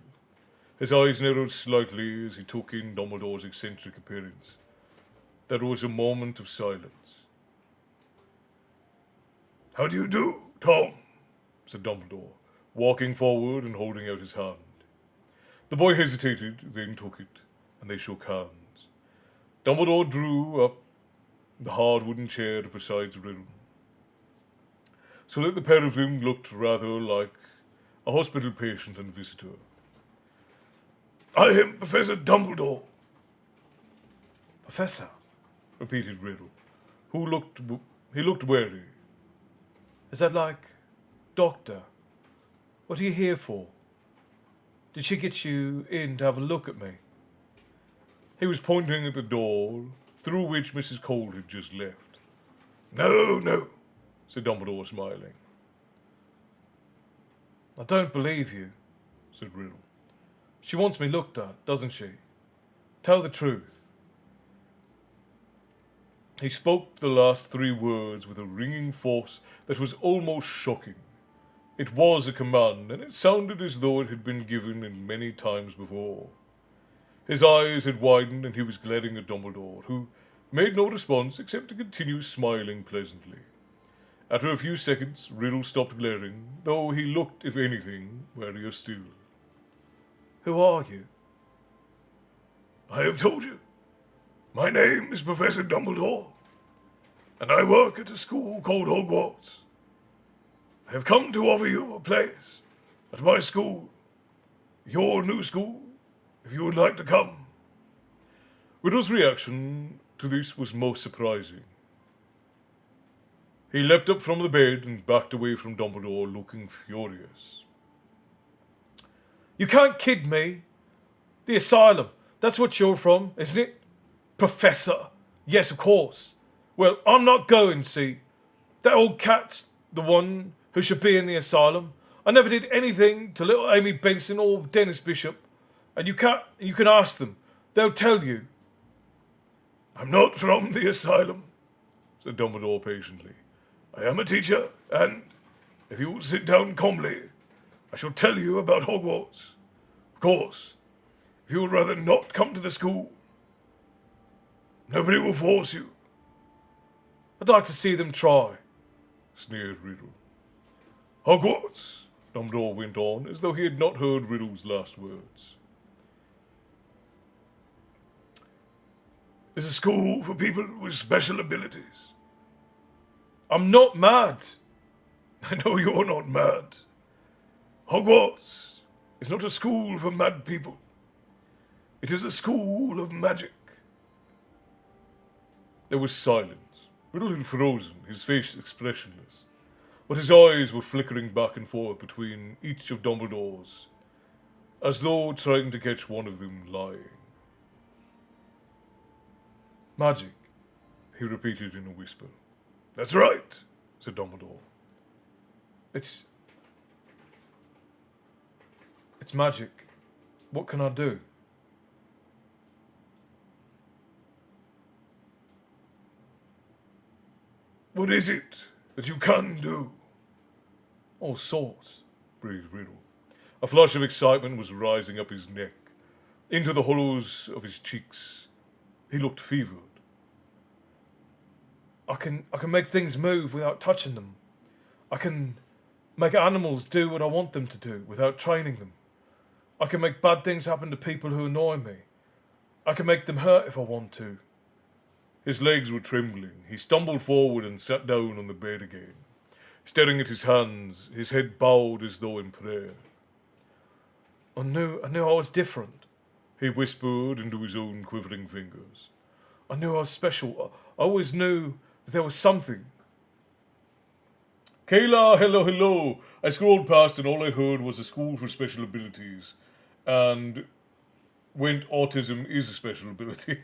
His eyes narrowed slightly as he took in Dumbledore's eccentric appearance. There was a moment of silence. "How do you do, Tom?" said Dumbledore, walking forward and holding out his hand. The boy hesitated, then took it, and they shook hands. Dumbledore drew up the hard wooden chair beside Riddle, so that the pair of them looked rather like a hospital patient and visitor. "I am Professor Dumbledore." Professor? repeated Riddle, who looked wary. Is that like doctor? What are you here for? Did she get you in to have a look at me? He was pointing at the door, through which Mrs. Cole had just left. No, said Dumbledore, smiling. I don't believe you, said Riddle. She wants me looked at, doesn't she? Tell the truth. He spoke the last 3 words with a ringing force that was almost shocking. It was a command, and it sounded as though it had been given in many times before. His eyes had widened, and he was glaring at Dumbledore, who made no response except to continue smiling pleasantly. After a few seconds, Riddle stopped glaring, though he looked, if anything, warier still. Who are you? I have told you. My name is Professor Dumbledore, and I work at a school called Hogwarts. I have come to offer you a place at my school, your new school, if you would like to come. Riddle's reaction to this was most surprising. He leapt up from the bed and backed away from Dumbledore, looking furious. You can't kid me. The asylum, that's what you're from, isn't it? Professor. Yes, of course. Well, I'm not going, see. That old cat's the one who should be in the asylum. I never did anything to little Amy Benson or Dennis Bishop. And you can ask them. They'll tell you. I'm not from the asylum, said Dumbledore patiently. I am a teacher, and if you will sit down calmly, I shall tell you about Hogwarts. Of course, if you would rather not come to the school, nobody will force you. I'd like to see them try, sneered Riddle. Hogwarts, Dumbledore went on, as though he had not heard Riddle's last words, is a school for people with special abilities. I'm not mad. I know you're not mad. Hogwarts is not a school for mad people. It is a school of magic. There was silence. Riddle had frozen, his face expressionless, but his eyes were flickering back and forth between each of Dumbledore's, as though trying to catch one of them lying. Magic, he repeated in a whisper. That's right, said Dumbledore. It's magic. What can I do? What is it that you can do? All sorts, breathed Riddle. A flush of excitement was rising up his neck, into the hollows of his cheeks. He looked fevered. I can make things move without touching them. I can make animals do what I want them to do without training them. I can make bad things happen to people who annoy me. I can make them hurt if I want to. His legs were trembling. He stumbled forward and sat down on the bed again, staring at his hands, his head bowed as though in prayer. I knew I was different, he whispered into his own quivering fingers. I knew I was special. I always knew that there was something. Kayla, hello, hello. I scrolled past and all I heard was a school for special abilities. And went autism is a special ability.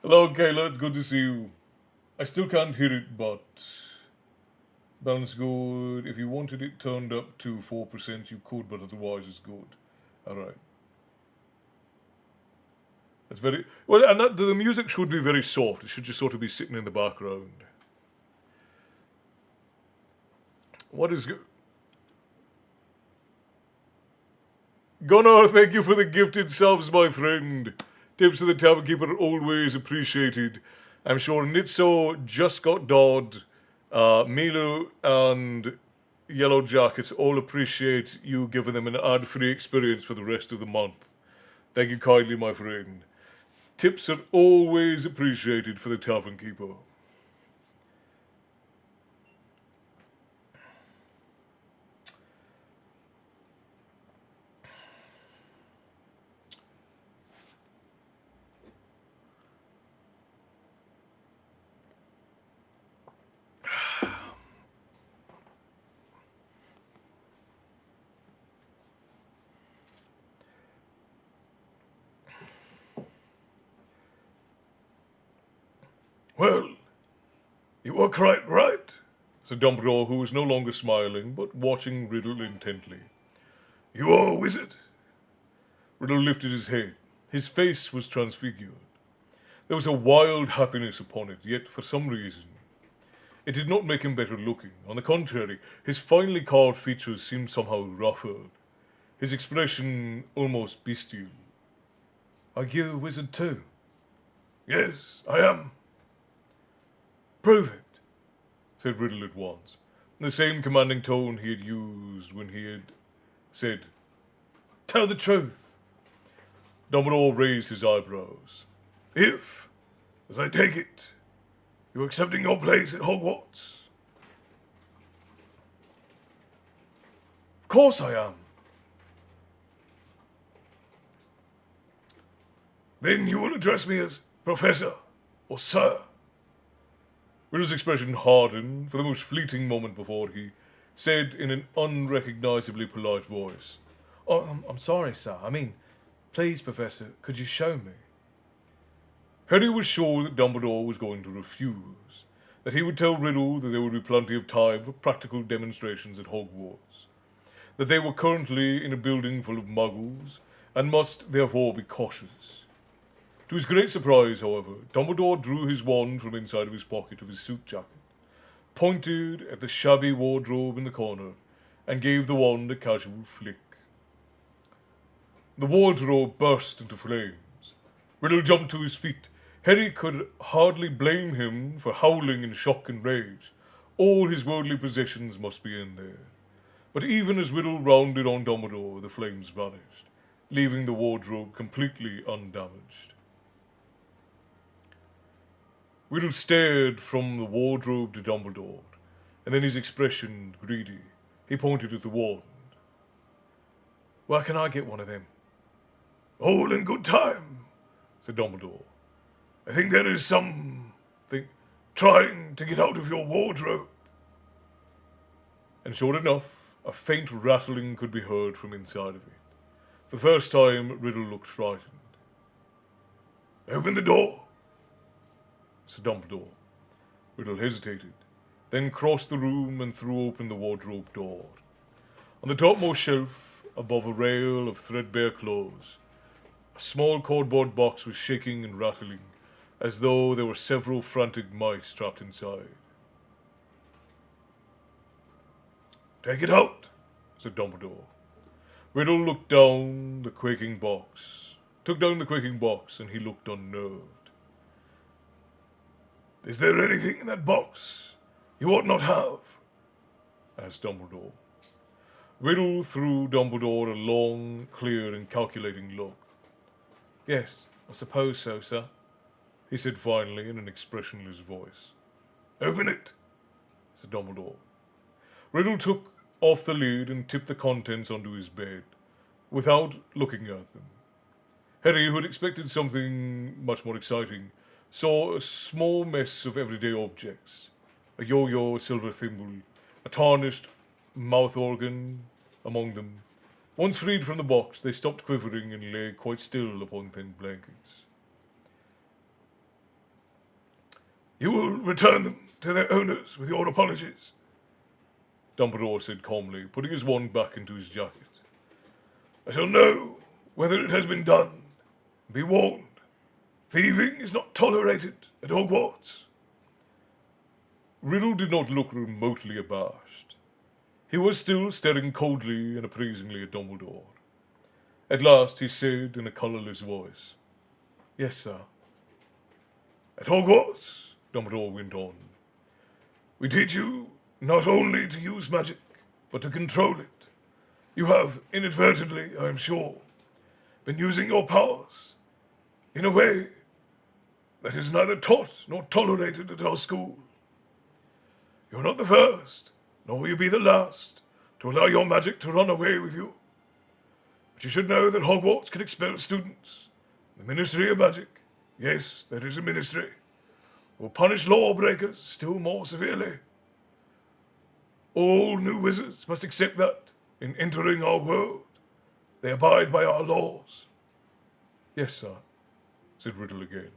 Hello, Kayla. It's good to see you. I still can't hear it, but balance good. If you wanted it turned up to 4%, you could, but otherwise it's good. All right. That's very well, and the music should be very soft. It should just sort of be sitting in the background. What is Gunnar, thank you for the gifted subs, my friend. Tips of the Tavern Keeper are always appreciated. I'm sure Nitso just got Dodd, Milo and Yellow Jackets all appreciate you giving them an ad-free experience for the rest of the month. Thank you kindly, my friend. Tips are always appreciated for the Tavern Keeper. Well, you were quite right, said Dumbledore, who was no longer smiling, but watching Riddle intently. You are a wizard. Riddle lifted his head. His face was transfigured. There was a wild happiness upon it, yet for some reason it did not make him better looking. On the contrary, his finely carved features seemed somehow ruffled, his expression almost bestial. Are you a wizard too? Yes, I am. Prove it, said Riddle at once, in the same commanding tone he had used when he had said, Tell the truth. Dumbledore raised his eyebrows. If, as I take it, you're accepting your place at Hogwarts. Of course I am. Then you will address me as Professor or Sir. Riddle's expression hardened for the most fleeting moment before he said in an unrecognisably polite voice, Oh, I'm sorry, sir. I mean, please, Professor, could you show me? Harry was sure that Dumbledore was going to refuse, that he would tell Riddle that there would be plenty of time for practical demonstrations at Hogwarts, that they were currently in a building full of muggles, and must therefore be cautious. To his great surprise, however, Dumbledore drew his wand from inside of his pocket of his suit jacket, pointed at the shabby wardrobe in the corner, and gave the wand a casual flick. The wardrobe burst into flames. Riddle jumped to his feet. Harry could hardly blame him for howling in shock and rage. All his worldly possessions must be in there. But even as Riddle rounded on Dumbledore, the flames vanished, leaving the wardrobe completely undamaged. Riddle stared from the wardrobe to Dumbledore, and then his expression greedy. He pointed at the wand. Where can I get one of them? All in good time, said Dumbledore. I think there is something trying to get out of your wardrobe. And sure enough, a faint rattling could be heard from inside of it. For the first time, Riddle looked frightened. Open the door, said Dumbledore. Riddle hesitated, then crossed the room and threw open the wardrobe door. On the topmost shelf, above a rail of threadbare clothes, a small cardboard box was shaking and rattling, as though there were several frantic mice trapped inside. Take it out, said Dumbledore. Riddle looked down the quaking box, took down the quaking box, and he looked unnerved. Is there anything in that box you ought not have? Asked Dumbledore. Riddle threw Dumbledore a long, clear, and calculating look. Yes, I suppose so, sir, he said finally in an expressionless voice. Open it, said Dumbledore. Riddle took off the lid and tipped the contents onto his bed, without looking at them. Harry, who had expected something much more exciting, saw a small mess of everyday objects. A yo-yo, a silver thimble, a tarnished mouth organ among them. Once freed from the box, they stopped quivering and lay quite still upon thin blankets. You will return them to their owners with your apologies, Dumbledore said calmly, putting his wand back into his jacket. I shall know whether it has been done. Be warned, thieving is not tolerated at Hogwarts. Riddle did not look remotely abashed. He was still staring coldly and appraisingly at Dumbledore. At last he said in a colourless voice, Yes, sir. At Hogwarts, Dumbledore went on, we teach you not only to use magic, but to control it. You have inadvertently, I am sure, been using your powers in a way that is neither taught nor tolerated at our school. You're not the first, nor will you be the last, to allow your magic to run away with you. But you should know that Hogwarts can expel students. The Ministry of Magic, yes, there is a ministry, will punish lawbreakers still more severely. All new wizards must accept that, in entering our world, they abide by our laws. Yes, sir, said Riddle again.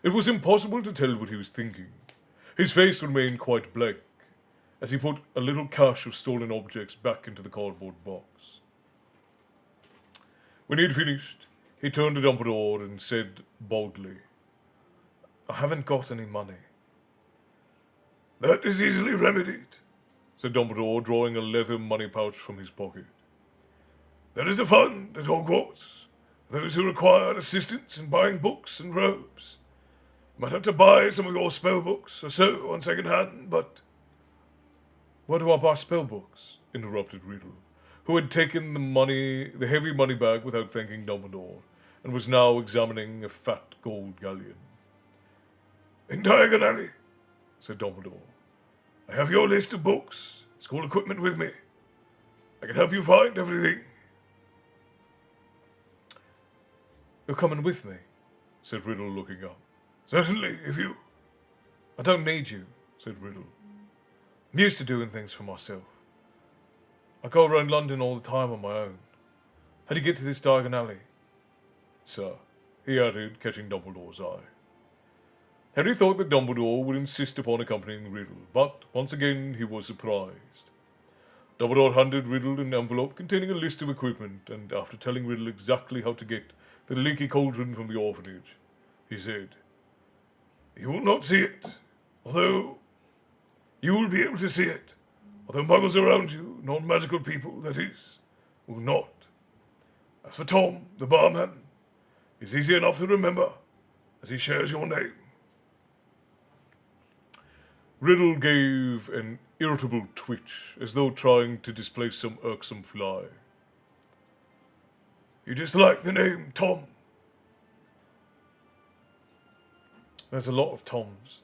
It was impossible to tell what he was thinking. His face remained quite blank, as he put a little cache of stolen objects back into the cardboard box. When he had finished, he turned to Dumbledore and said boldly, I haven't got any money. That is easily remedied, said Dumbledore, drawing a leather money pouch from his pocket. There is a fund at Hogwarts for those who require assistance in buying books and robes. You might have to buy some of your spell books or so on second hand, but... Why do I buy spell books? Interrupted Riddle, who had taken the heavy money bag without thanking Dumbledore, and was now examining a fat gold galleon. In Diagon Alley, said Dumbledore. I have your list of books, school equipment with me. I can help you find everything. You're coming with me, said Riddle, looking up. Certainly, if you... I don't need you, said Riddle. I'm used to doing things for myself. I go around London all the time on my own. How do you get to this Diagon Alley? Sir, he added, catching Dumbledore's eye. Harry thought that Dumbledore would insist upon accompanying Riddle, but once again he was surprised. Dumbledore handed Riddle an envelope containing a list of equipment, and after telling Riddle exactly how to get the leaky cauldron from the orphanage, he said, You will not see it, although you will be able to see it, although muggles around you, non-magical people, that is, will not. As for Tom, the barman, he's easy enough to remember, as he shares your name. Riddle gave an irritable twitch, as though trying to displace some irksome fly. You dislike the name Tom? There's a lot of Toms,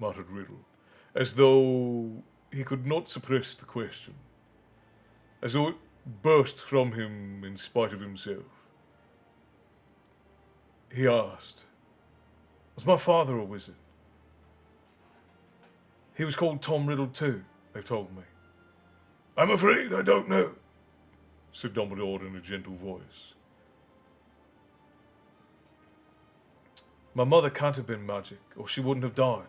muttered Riddle, as though he could not suppress the question, as though it burst from him in spite of himself. He asked, Was my father a wizard? He was called Tom Riddle too, they've told me. I'm afraid I don't know, said Dumbledore in a gentle voice. My mother can't have been magic, or she wouldn't have died,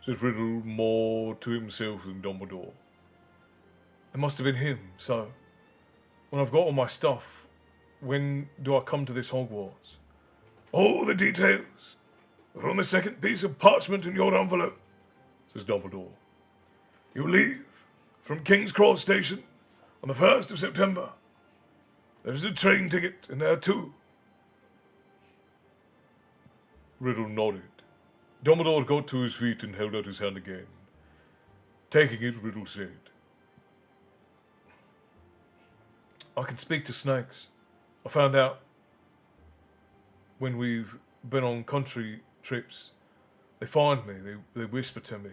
said Riddle more to himself than Dumbledore. It must have been him, so when I've got all my stuff, when do I come to this Hogwarts? All the details are on the second piece of parchment in your envelope, says Dumbledore. You leave from King's Cross Station on the 1st of September. There's a train ticket in there too. Riddle nodded. Dumbledore got to his feet and held out his hand again. Taking it, Riddle said, I can speak to snakes. I found out when we've been on country trips, they find me, they whisper to me.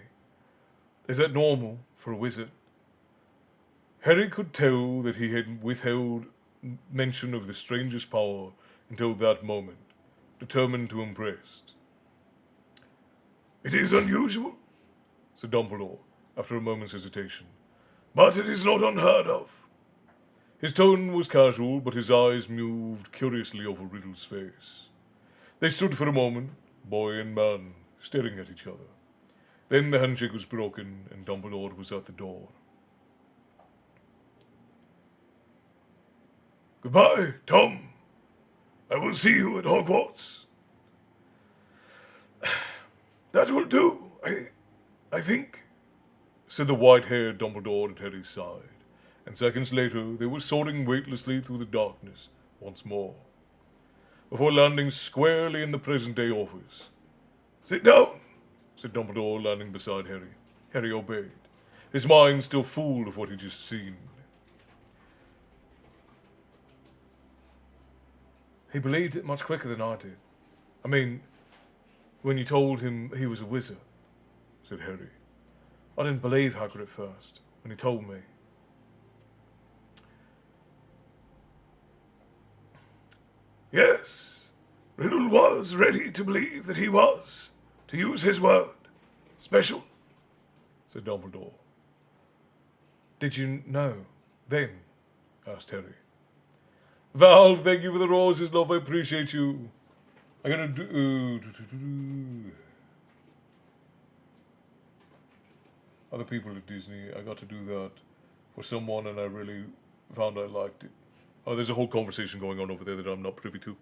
Is that normal for a wizard? Harry could tell that he had withheld mention of the stranger's power until that moment, determined to impress. It is unusual, said Dumbledore, after a moment's hesitation, but it is not unheard of. His tone was casual, but his eyes moved curiously over Riddle's face. They stood for a moment, boy and man, staring at each other. Then the handshake was broken, and Dumbledore was at the door. Goodbye, Tom. I will see you at Hogwarts. That will do, I think, said the white-haired Dumbledore at Harry's side, and seconds later they were soaring weightlessly through the darkness once more, before landing squarely in the present-day office. Sit down, said Dumbledore, landing beside Harry. Harry obeyed, his mind still full of what he'd just seen. He believed it much quicker than I did. I mean, when you told him he was a wizard, said Harry. I didn't believe Hagrid at first, when he told me. Yes, Riddle was ready to believe that he was, to use his word, special, said Dumbledore. Did you know then? Asked Harry. Val, thank you for the roses, love. I appreciate you. I gotta do. Other people at Disney, I got to do that for someone, and I really found I liked it. Oh, there's a whole conversation going on over there that I'm not privy to.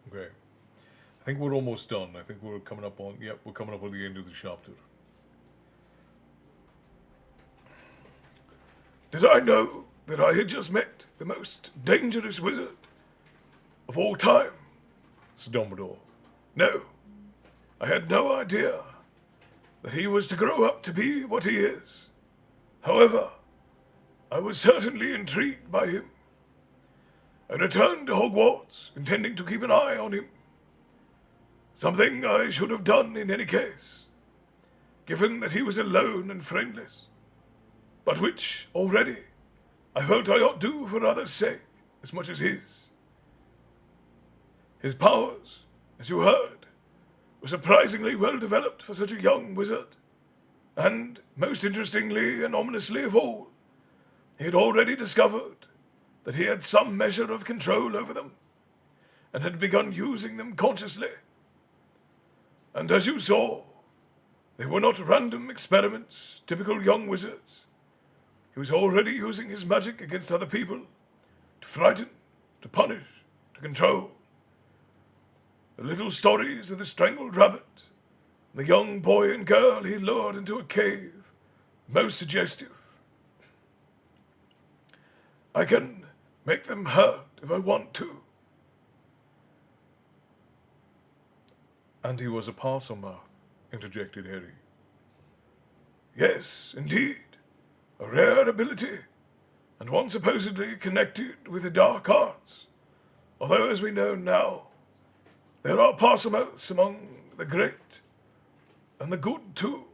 Okay. I think we're almost done. I think we're coming up on, we're coming up on the end of the chapter. Did I know that I had just met the most dangerous wizard of all time? Said Dumbledore. No, I had no idea that he was to grow up to be what he is. However, I was certainly intrigued by him. I returned to Hogwarts, intending to keep an eye on him. Something I should have done in any case, given that he was alone and friendless, but which, already, I felt I ought do for others' sake as much as his. His powers, as you heard, were surprisingly well developed for such a young wizard, and, most interestingly and ominously of all, he had already discovered that he had some measure of control over them, and had begun using them consciously. And as you saw, they were not random experiments, typical young wizards. He was already using his magic against other people, to frighten, to punish, to control. The little stories of the strangled rabbit, and the young boy and girl he lured into a cave, most suggestive. I can make them hurt if I want to. And he was a parselmouth, interjected Harry. Yes, indeed. A rare ability, and one supposedly connected with the dark arts. Although, as we know now, there are parselmouths among the great, and the good too.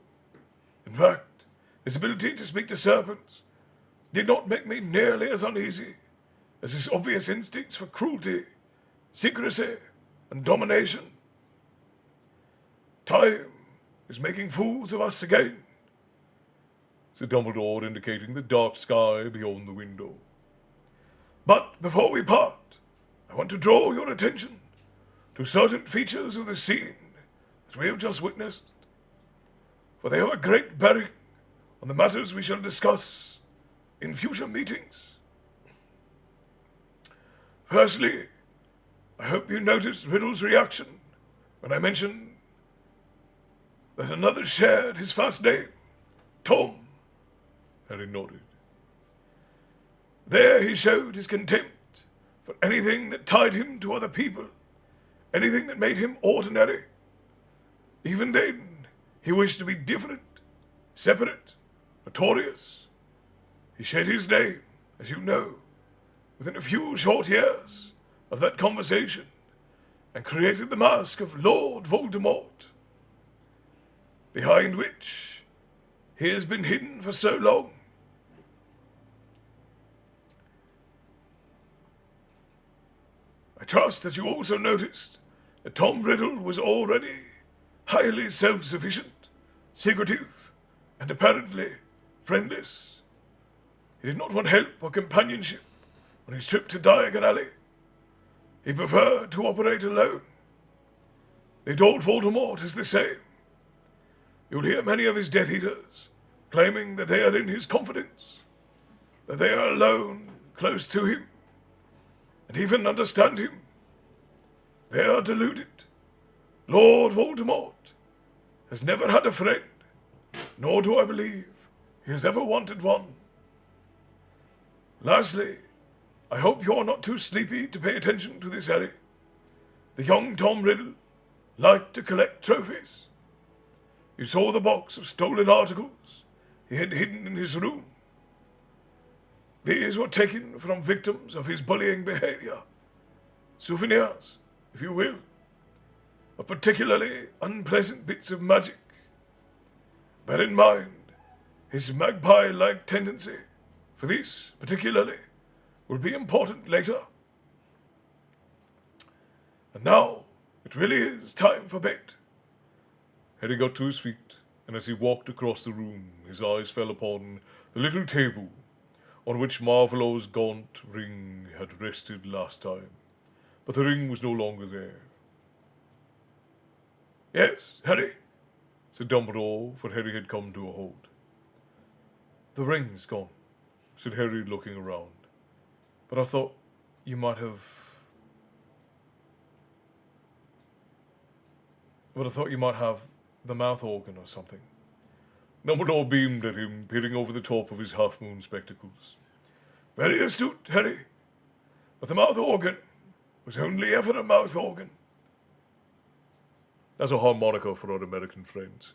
In fact, his ability to speak to serpents did not make me nearly as uneasy as his obvious instincts for cruelty, secrecy, and domination. time is making fools of us again," said Dumbledore, indicating the dark sky beyond the window. "But before we part, I want to draw your attention to certain features of the scene that we have just witnessed, for they have a great bearing on the matters we shall discuss in future meetings. Firstly, I hope you noticed Riddle's reaction when I mentioned that another shared his first name, Tom." Harry nodded. "There he showed his contempt for anything that tied him to other people, anything that made him ordinary. Even then, he wished to be different, separate, notorious. He shed his name, as you know, within a few short years of that conversation, and created the mask of Lord Voldemort, behind which he has been hidden for so long. I trust that you also noticed that Tom Riddle was already highly self-sufficient, secretive, and apparently friendless. He did not want help or companionship on his trip to Diagon Alley. He preferred to operate alone. They told Voldemort is the same. You'll hear many of his Death Eaters claiming that they are in his confidence, that they are alone, close to him, and even understand him. They are deluded. Lord Voldemort has never had a friend, nor do I believe he has ever wanted one. Lastly, I hope you are not too sleepy to pay attention to this, Harry. The young Tom Riddle liked to collect trophies. You saw the box of stolen articles he had hidden in his room. These were taken from victims of his bullying behavior. Souvenirs, if you will, of particularly unpleasant bits of magic. Bear in mind his magpie-like tendency for this, particularly, will be important later. And now, it really is time for bed." Harry got to his feet, and as he walked across the room, his eyes fell upon the little table on which Marvolo's gaunt ring had rested last time. But the ring was no longer there. "Yes, Harry," said Dumbledore, for Harry had come to a halt. "The ring's gone," said Harry, looking around. "But I thought you might have... the mouth organ or something." Dumbledore beamed at him, peering over the top of his half-moon spectacles. "Very astute, Harry. But the mouth organ was only ever a mouth organ." That's a harmonica for our American friends.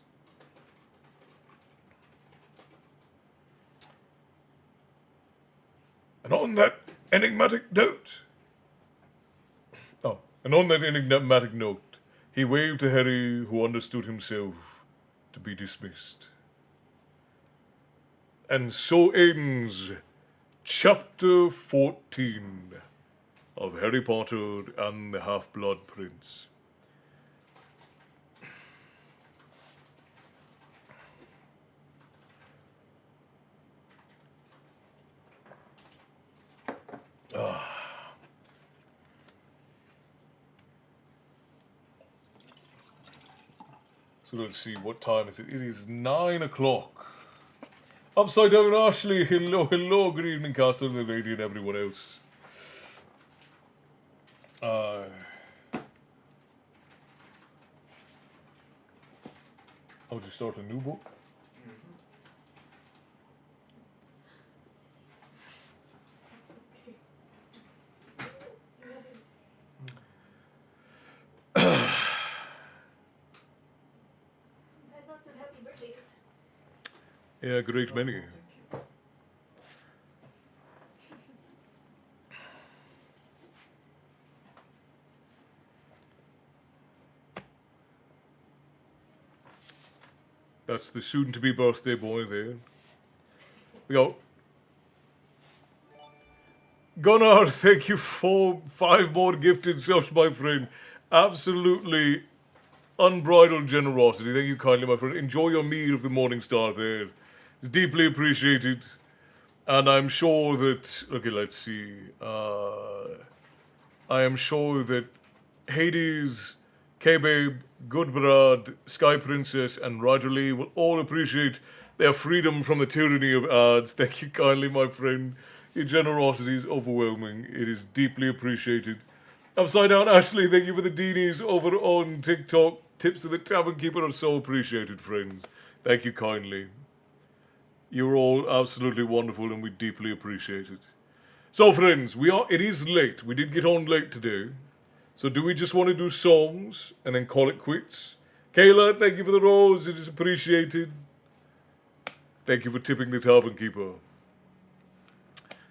And on that enigmatic note, he waved to Harry, who understood himself to be dismissed. And so ends Chapter 14 of Harry Potter and the Half-Blood Prince. So let's see, what time is it? It is 9 o'clock. Upside Down Ashley, hello, good evening, Castle, the lady, and everyone else. I'll just start a new book. Lots of happy birthdays. Yeah, a great many. That's the soon-to-be birthday boy there. We go. Gunnar, thank you for 5 more gifted subs, my friend. Absolutely unbridled generosity. Thank you kindly, my friend. Enjoy your meal of the morning star there. It's deeply appreciated. And I'm sure that... Okay, let's see. I am sure that Hades, K-Babe, Goodbrad, Sky Princess, and Ryderly will all appreciate their freedom from the tyranny of ads. Thank you kindly, my friend. Your generosity is overwhelming. It is deeply appreciated. Upside Down Ashley, thank you for the Deenies over on TikTok. Tips to the Tavern Keeper are so appreciated, friends. Thank you kindly. You're all absolutely wonderful and we deeply appreciate it. So, friends, it is late. We did get on late today. So do we just want to do songs and then call it quits? Kayla, thank you for the rose. It is appreciated. Thank you for tipping the Tavern Keeper.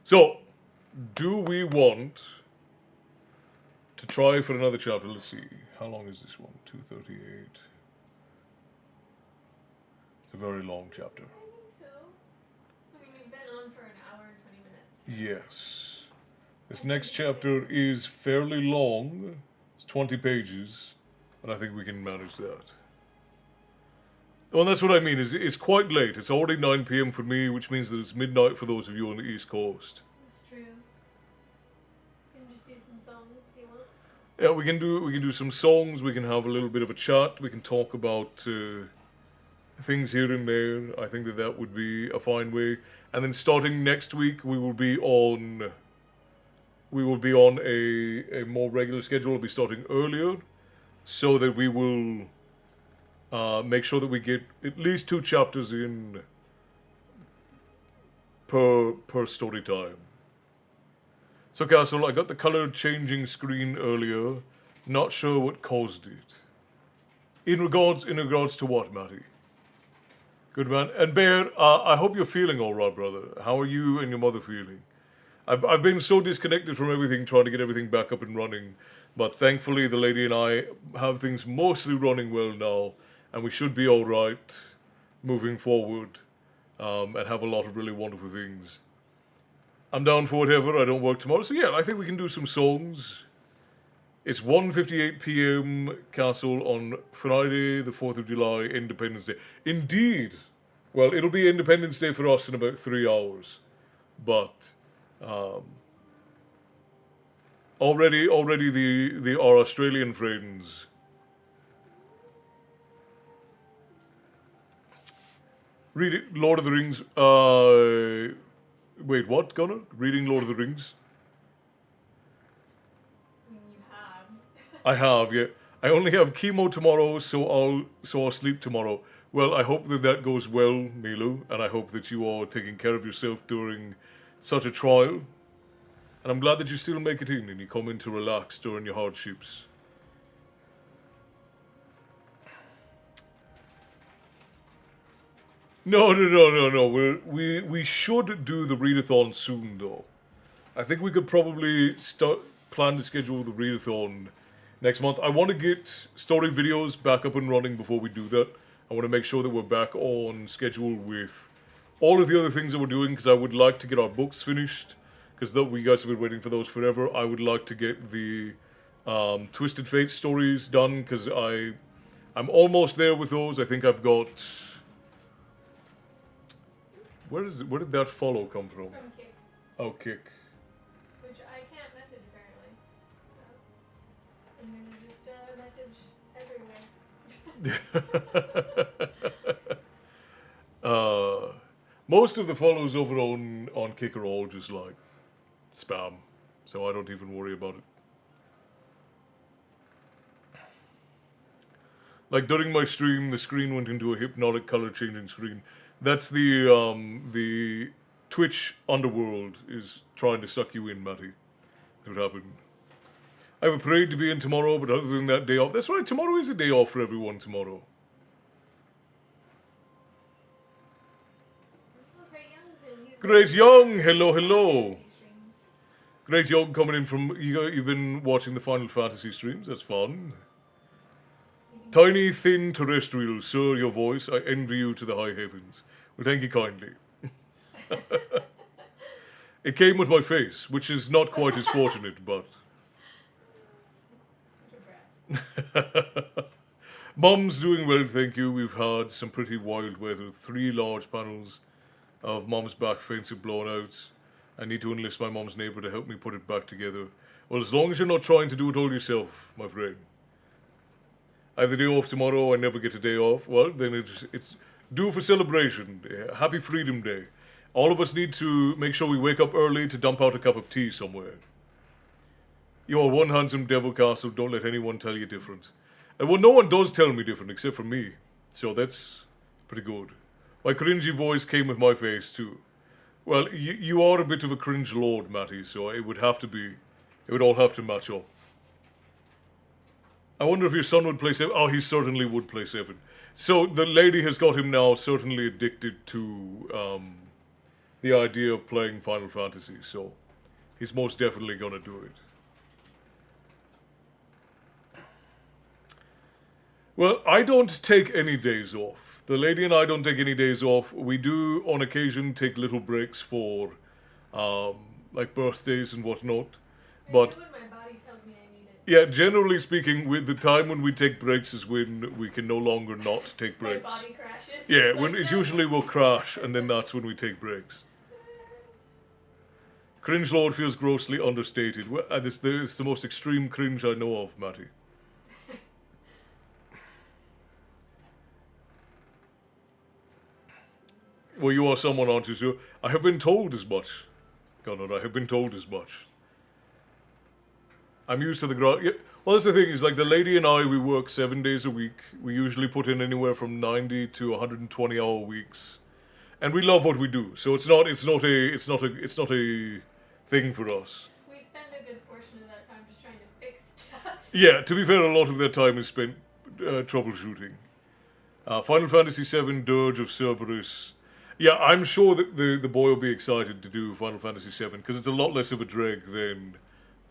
So, do we want to try for another chapter? Let's see. How long is this one? 2:38. It's a very long chapter. I think so. I mean, we've been on for an hour and 20 minutes. Yes. This next chapter is fairly long. It's 20 pages. But I think we can manage that. Well, that's what I mean. It's quite late. It's already 9 p.m. for me, which means that it's midnight for those of you on the East Coast. That's true. We can just do some songs if you want. Yeah, we can do some songs. We can have a little bit of a chat. We can talk about things here and there. I think that would be a fine way. And then starting next week, we will be on a more regular schedule. We'll be starting earlier, so that we will make sure that we get at least 2 chapters in per story time. So, Castle, I got the color changing screen earlier. Not sure what caused it. In regards to what, Matty? Good man. And Bear, I hope you're feeling all right, brother. How are you and your mother feeling? I've been so disconnected from everything, trying to get everything back up and running. But thankfully, the lady and I have things mostly running well now. And we should be all right moving forward and have a lot of really wonderful things. I'm down for whatever. I don't work tomorrow. So yeah, I think we can do some songs. It's 1:58 p.m. Castle on Friday, the 4th of July, Independence Day. Indeed. Well, it'll be Independence Day for us in about 3 hours. But already our Australian friends... Reading Lord of the Rings. Wait, what, Gunnar? Reading Lord of the Rings? I mean, you have. I have, yeah. I only have chemo tomorrow, so I'll sleep tomorrow. Well, I hope that goes well, Milu, and I hope that you are taking care of yourself during such a trial. And I'm glad that you still make it in and you come in to relax during your hardships. No. We should do the readathon soon, though. I think we could probably plan to schedule the readathon next month. I want to get story videos back up and running before we do that. I want to make sure that we're back on schedule with all of the other things that we're doing, because I would like to get our books finished, because we guys have been waiting for those forever. I would like to get the Twisted Fate stories done, because I'm almost there with those. I think I've got... Where did that follow come from? From Kick, Oh, Kick. which I can't message apparently. So I'm gonna just message everywhere. Most of the follows over on Kick are all just like spam, so I don't even worry about it. Like during my stream, the screen went into a hypnotic color changing screen. That's the Twitch underworld is trying to suck you in, Matty. That's what happened. I have a parade to be in tomorrow, but other than that, day off. That's right, tomorrow is a day off for everyone tomorrow. Oh, Great Young's in. He's Great Young, hello. Fantasy streams. Great Young coming in from... You've been watching the Final Fantasy streams, that's fun. Tiny, thin, terrestrial, sir, your voice, I envy you to the high heavens. Well, thank you kindly. It came with my face, which is not quite as fortunate, but... Such a brat. Mum's doing well, thank you. We've had some pretty wild weather. 3 large panels of Mum's back fence have blown out. I need to enlist my mum's neighbour to help me put it back together. Well, as long as you're not trying to do it all yourself, my friend. I have the day off tomorrow, I never get a day off. Well, then it's due for celebration. Happy Freedom Day. All of us need to make sure we wake up early to dump out a cup of tea somewhere. You are one handsome devil castle, don't let anyone tell you different. And well, no one does tell me different except for me. So that's pretty good. My cringy voice came with my face too. Well, you are a bit of a cringe lord, Matty, so it would all have to match up. I wonder if your son would play 7. Oh, he certainly would play 7. So the lady has got him now certainly addicted to the idea of playing Final Fantasy, so he's most definitely going to do it. Well, I don't take any days off. The lady and I don't take any days off. We do, on occasion, take little breaks for, like, birthdays and whatnot. But I do when my body tells me I need it. yeah, generally speaking, with the time when we take breaks is when we can no longer not take breaks. My body crashes. Yeah, It's when like, it's no. usually we'll crash, and then that's when we take breaks. Cringe Lord feels grossly understated. Well, it's the most extreme cringe I know of, Matty. Well, you are someone, aren't you, sir? I have been told as much. Connor, I have been told as much. I'm used to the Yeah. Well, that's the thing, is like the lady and I, we work 7 days a week. We usually put in anywhere from 90 to 120 hour weeks. And we love what we do. So it's not a thing for us. We spend a good portion of that time just trying to fix stuff. Yeah, to be fair, a lot of their time is spent troubleshooting. Final Fantasy VII Dirge of Cerberus. Yeah, I'm sure that the boy will be excited to do Final Fantasy VII, because it's a lot less of a drag than,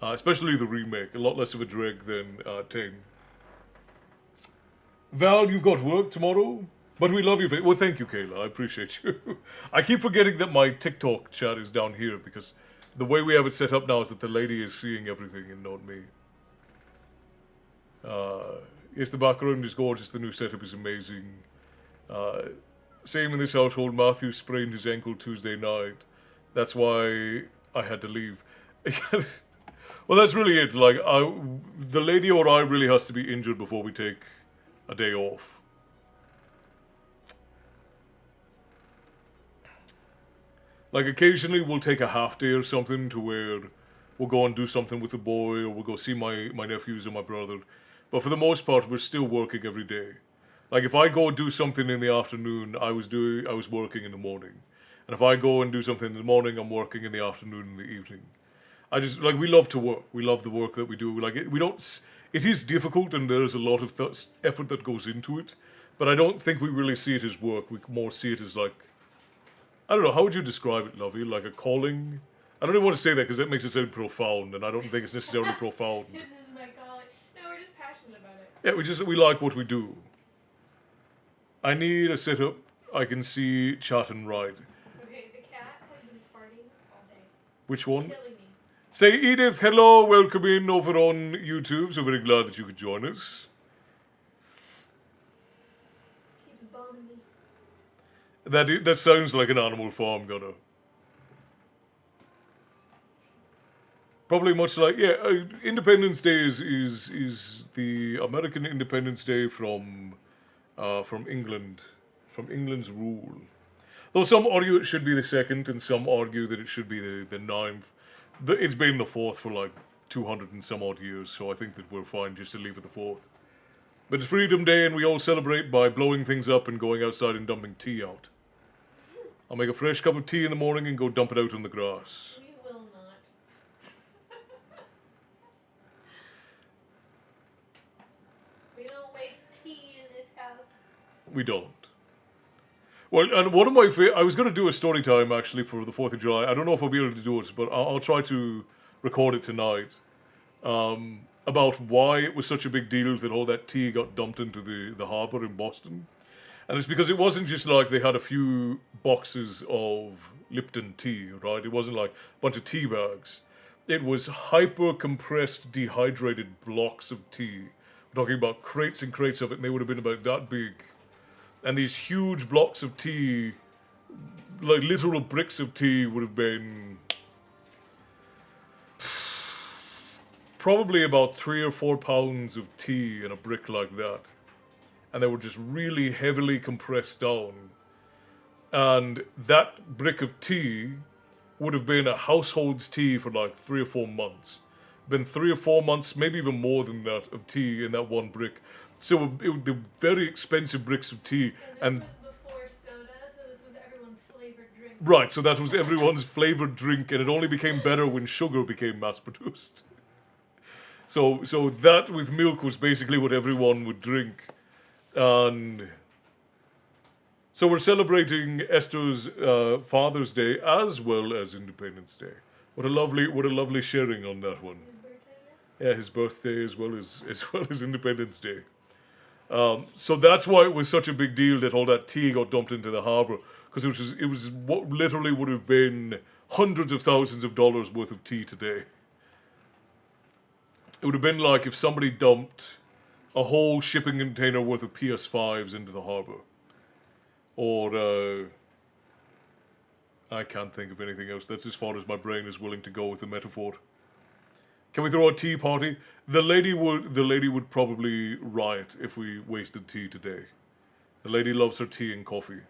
especially the remake, a lot less of a drag than 10. Val, you've got work tomorrow? But we love you. Well, thank you, Kayla. I appreciate you. I keep forgetting that my TikTok chat is down here, because the way we have it set up now is that the lady is seeing everything and not me. Yes, the background is gorgeous. The new setup is amazing. Same in this household. Matthew sprained his ankle Tuesday night. That's why I had to leave. Well, that's really it. Like, the lady or I really has to be injured before we take a day off. Like, occasionally we'll take a half day or something to where we'll go and do something with the boy, or we'll go see my nephews or my brother. But for the most part, we're still working every day. Like, if I go do something in the afternoon, I was working in the morning. And if I go and do something in the morning, I'm working in the afternoon and the evening. We love to work. We love the work that we do. It is difficult, and there's a lot of effort that goes into it. But I don't think we really see it as work. We more see it as, like, I don't know, how would you describe it, Lovey? Like a calling? I don't even want to say that because that makes it sound profound, and I don't think it's necessarily profound. This is my calling. No, we're just passionate about it. Yeah, we like what we do. I need a setup I can see, chat, and write. Okay, the cat has been farting all day. Which one? Killing me. Say, Edith, hello, welcome in over on YouTube. So very glad that you could join us. Keeps bombing me. That sounds like an Animal Farm, Gunner. Probably much like, Independence Day is the American Independence Day from England, from England's rule. Though some argue it should be the 2nd, and some argue that it should be the 9th. It's been the 4th for like 200 and some odd years, so I think that we're fine just to leave it the 4th. But it's Freedom Day, and we all celebrate by blowing things up and going outside and dumping tea out. I'll make a fresh cup of tea in the morning and go dump it out on the grass. We will not. We don't waste tea in this house. We don't. Well, and one of my I was going to do a story time actually for the 4th of July. I don't know if I'll be able to do it, but I'll try to record it tonight. About why it was such a big deal that all that tea got dumped into the harbour in Boston. And it's because it wasn't just like they had a few boxes of Lipton tea, right? It wasn't like a bunch of tea bags. It was hyper-compressed, dehydrated blocks of tea We're talking about crates and crates of it, and they would have been about that big. And these huge blocks of tea, like literal bricks of tea, would have been probably about 3 or 4 pounds of tea in a brick like that. And they were just really heavily compressed down. And that brick of tea would have been a household's tea for like 3 or 4 months. Been 3 or 4 months, maybe even more than that, of tea in that one brick. So it would be very expensive bricks of tea. And this was before soda, so this was everyone's flavored drink. Right, so that was everyone's flavored drink, and it only became better when sugar became mass produced. So that with milk was basically what everyone would drink. And so we're celebrating Esther's Father's Day as well as Independence Day. What a lovely sharing on that one. His birthday, Yeah, his birthday as well as Independence Day. So that's why it was such a big deal that all that tea got dumped into the harbour, because it was what literally would have been hundreds of thousands of dollars worth of tea today. It would have been like if somebody dumped a whole shipping container worth of PS5s into the harbour. Or, I can't think of anything else. That's as far as my brain is willing to go with the metaphor. Can we throw a tea party? The lady would probably riot if we wasted tea today. The lady loves her tea and coffee.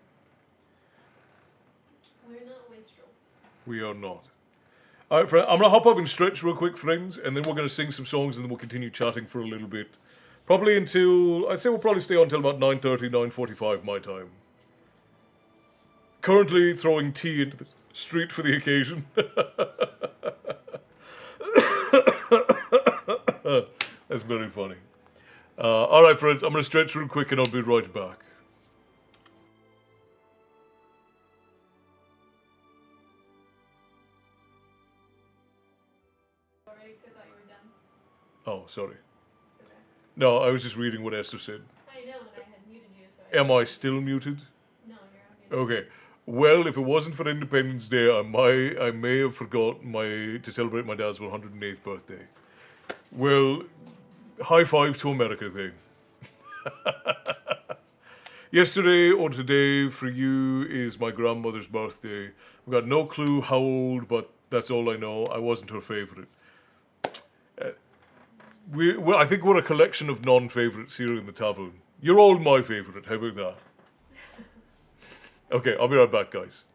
We're not wastrels. We are not. All right, friend, I'm going to hop up and stretch real quick, friends, and then we're going to sing some songs, and then we'll continue chatting for a little bit. Probably until, I'd say we'll probably stay on until about 9:30, 9:45 my time. Currently throwing tea into the street for the occasion. That's very funny. All right, friends, I'm going to stretch real quick, and I'll be right back. Alright, I thought you were done. Oh, sorry. Okay. No, I was just reading what Esther said. I know, and I had muted you, so Am I still muted? No, you're unmuted. Okay. Well, if it wasn't for Independence Day, I may have forgot to celebrate my dad's 108th birthday. Well, high five to America then. Yesterday or today for you is my grandmother's birthday. I've got no clue how old, but that's all I know. I wasn't her favorite. I think we're a collection of non-favorites here in the tavern. You're all my favorite. How about that? Okay, I'll be right back, guys.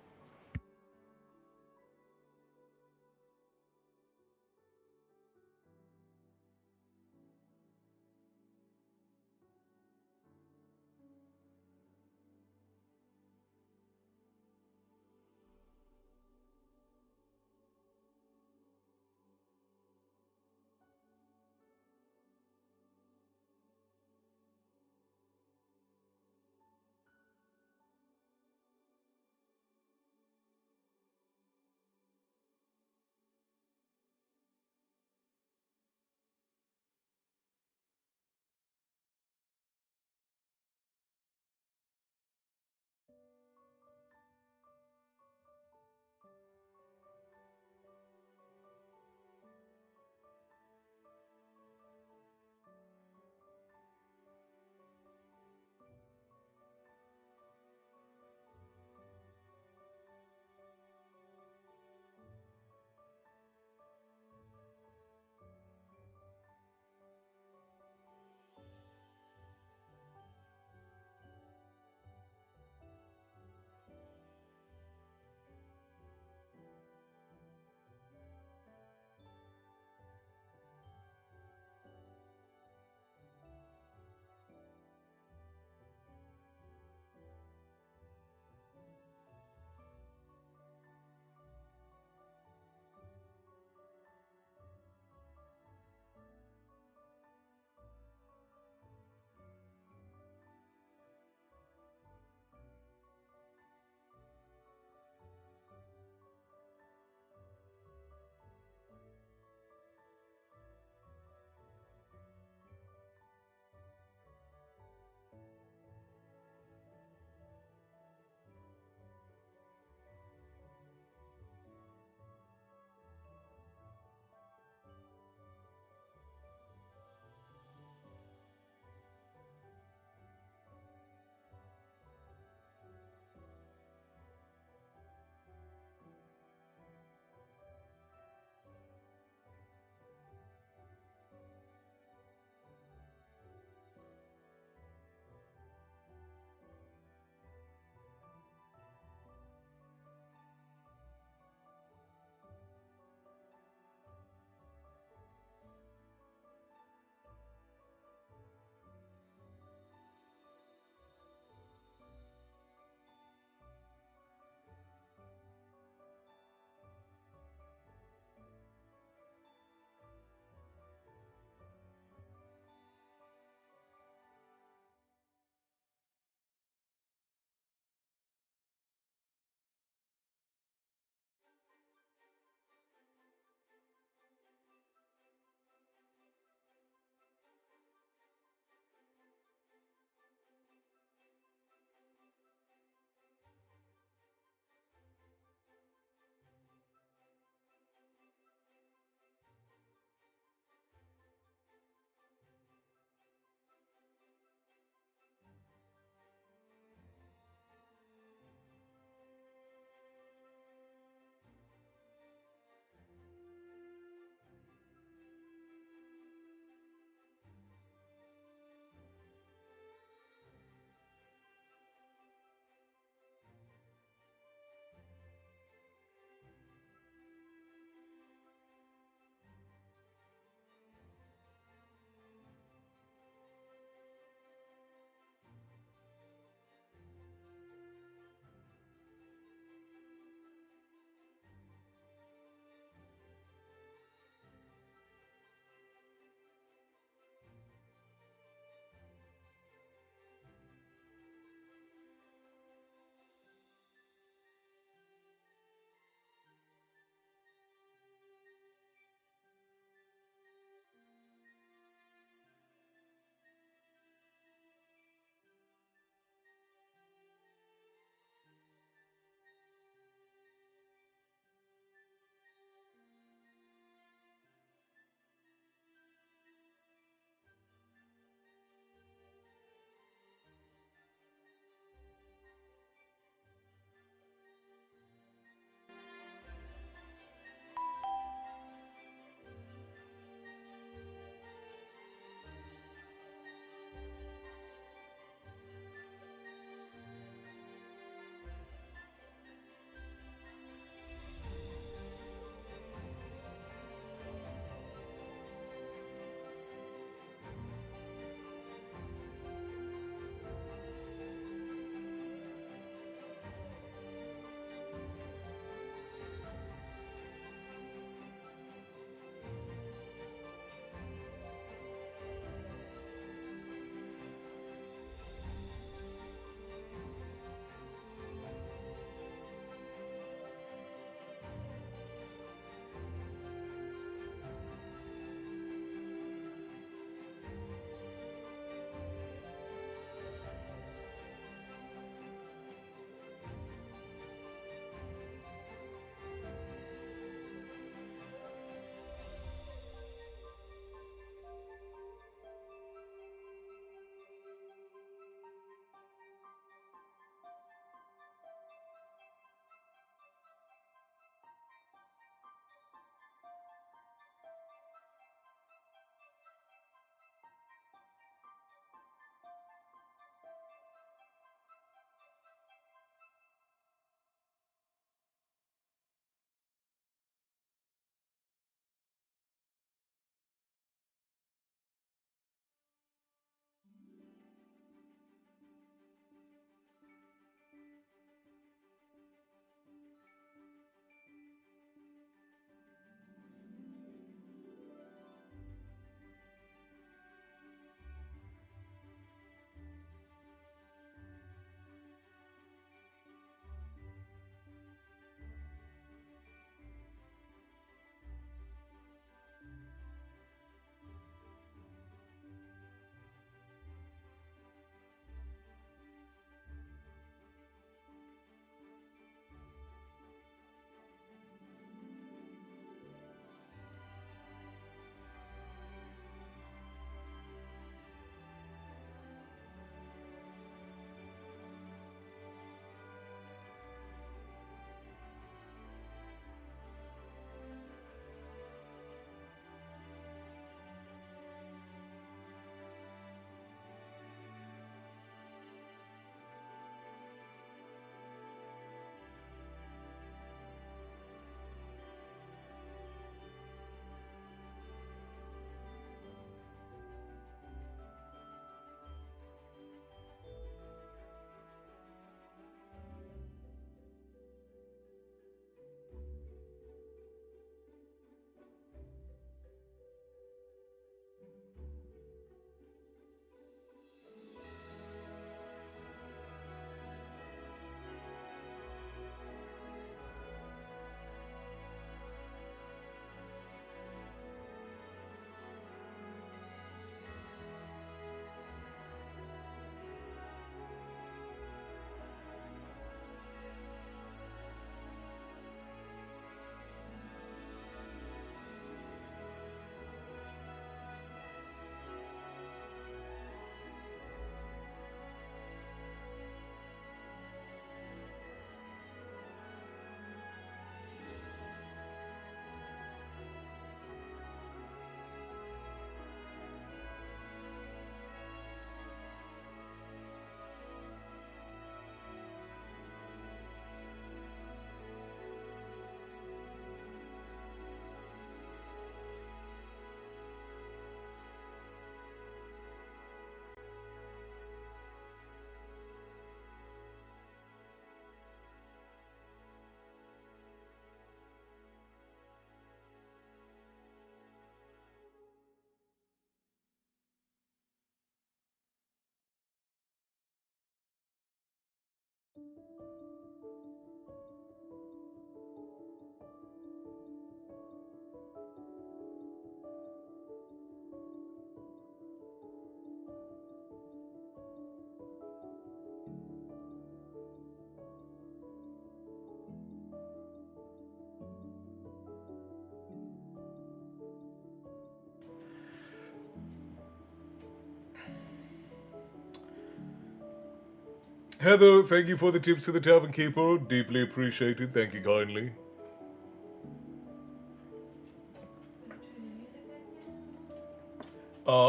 Heather, thank you for the tips to the tavern keeper. Deeply appreciated. Thank you kindly.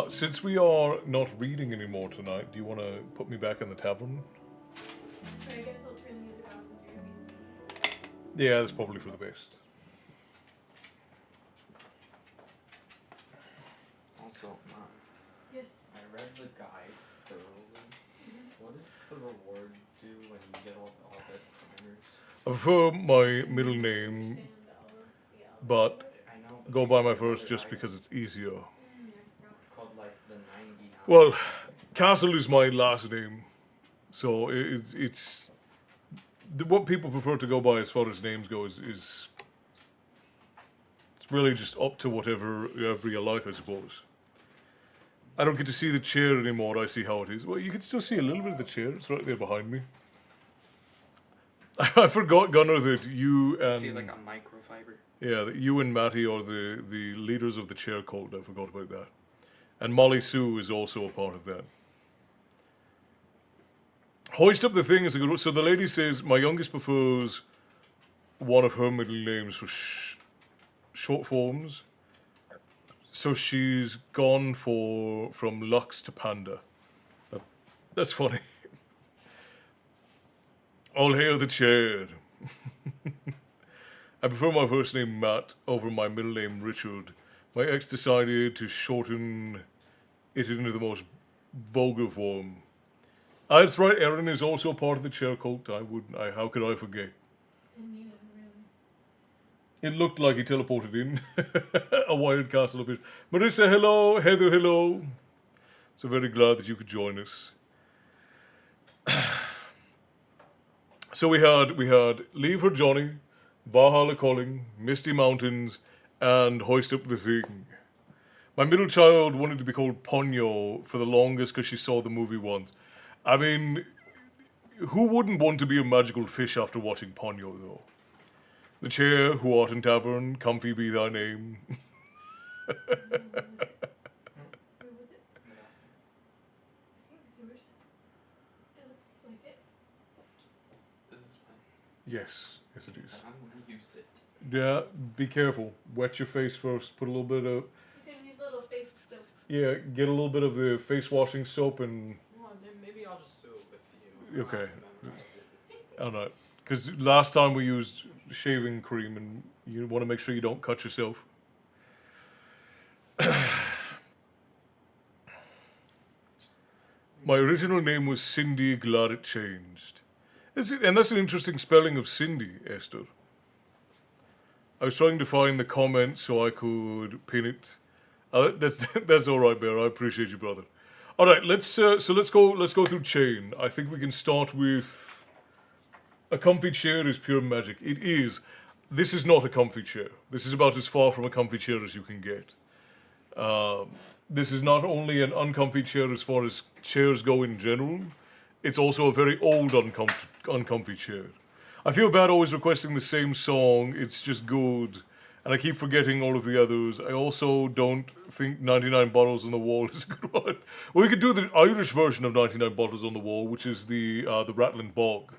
Since we are not reading anymore tonight, do you want to put me back in the tavern? I guess I'll turn the music off since you're gonna be sleeping. Yeah, that's probably for the best. Also, Mom, Yes. I read the guide thoroughly. What does the reward do when you get all the parameters? I prefer my middle name, Understand all of the but I know. But go by my there's first another just item because it's easier. I forgot. called like the 99. Well, Castle is my last name, so it's what people prefer to go by as far as names go is it's really just up to whatever you like, I suppose. I don't get to see the chair anymore. I see how it is. Well, you can still see a little bit of the chair. It's right there behind me. I forgot, Gunnar, that you and See like a microfiber. yeah, that you and Matty are the leaders of the chair cult. I forgot about that. And Molly Sue is also a part of that. Hoist up the thing as a good. So the lady says my youngest prefers one of her middle names for short forms. So she's gone from Lux to Panda. That's funny. All hail the chair. I prefer my first name Matt over my middle name Richard. My ex decided to shorten it into the most vulgar form. That's right, Erin is also part of the chair cult. How could I forget? And you know, really. It looked like he teleported in. A wild castle of it. Marissa, hello. Heather, hello. So very glad that you could join us. So we had Leave Her Johnny, Valhalla Calling, Misty Mountains, and Hoist Up the Thing. My middle child wanted to be called Ponyo for the longest because she saw the movie once. I mean, who wouldn't want to be a magical fish after watching Ponyo, though? The chair, who art in tavern, comfy be thy name. Where was it? I think it's yours. It looks like it. This is fine. Yes, yes it is. And I'm gonna use it. Yeah, be careful. Wet your face first. Put a little bit of, You can use little face soap. yeah, get a little bit of the face washing soap and, Well, maybe I'll just do it with you. Okay. I'll have to memorize it. I don't know. Because last time we used shaving cream and you want to make sure you don't cut yourself. My original name was Cindy, glad it changed. And that's an interesting spelling of Cindy, Esther. I was trying to find the comment so I could pin it. That's all right, Bear. I appreciate you, brother. All right, let's go through chain. I think we can start with a comfy chair is pure magic. It is. This is not a comfy chair. This is about as far from a comfy chair as you can get. This is not only an uncomfy chair as far as chairs go in general, it's also a very old uncomfy chair. I feel bad always requesting the same song, it's just good, and I keep forgetting all of the others. I also don't think 99 Bottles on the Wall is a good one. Well, we could do the Irish version of 99 Bottles on the Wall, which is the Rattling Bog.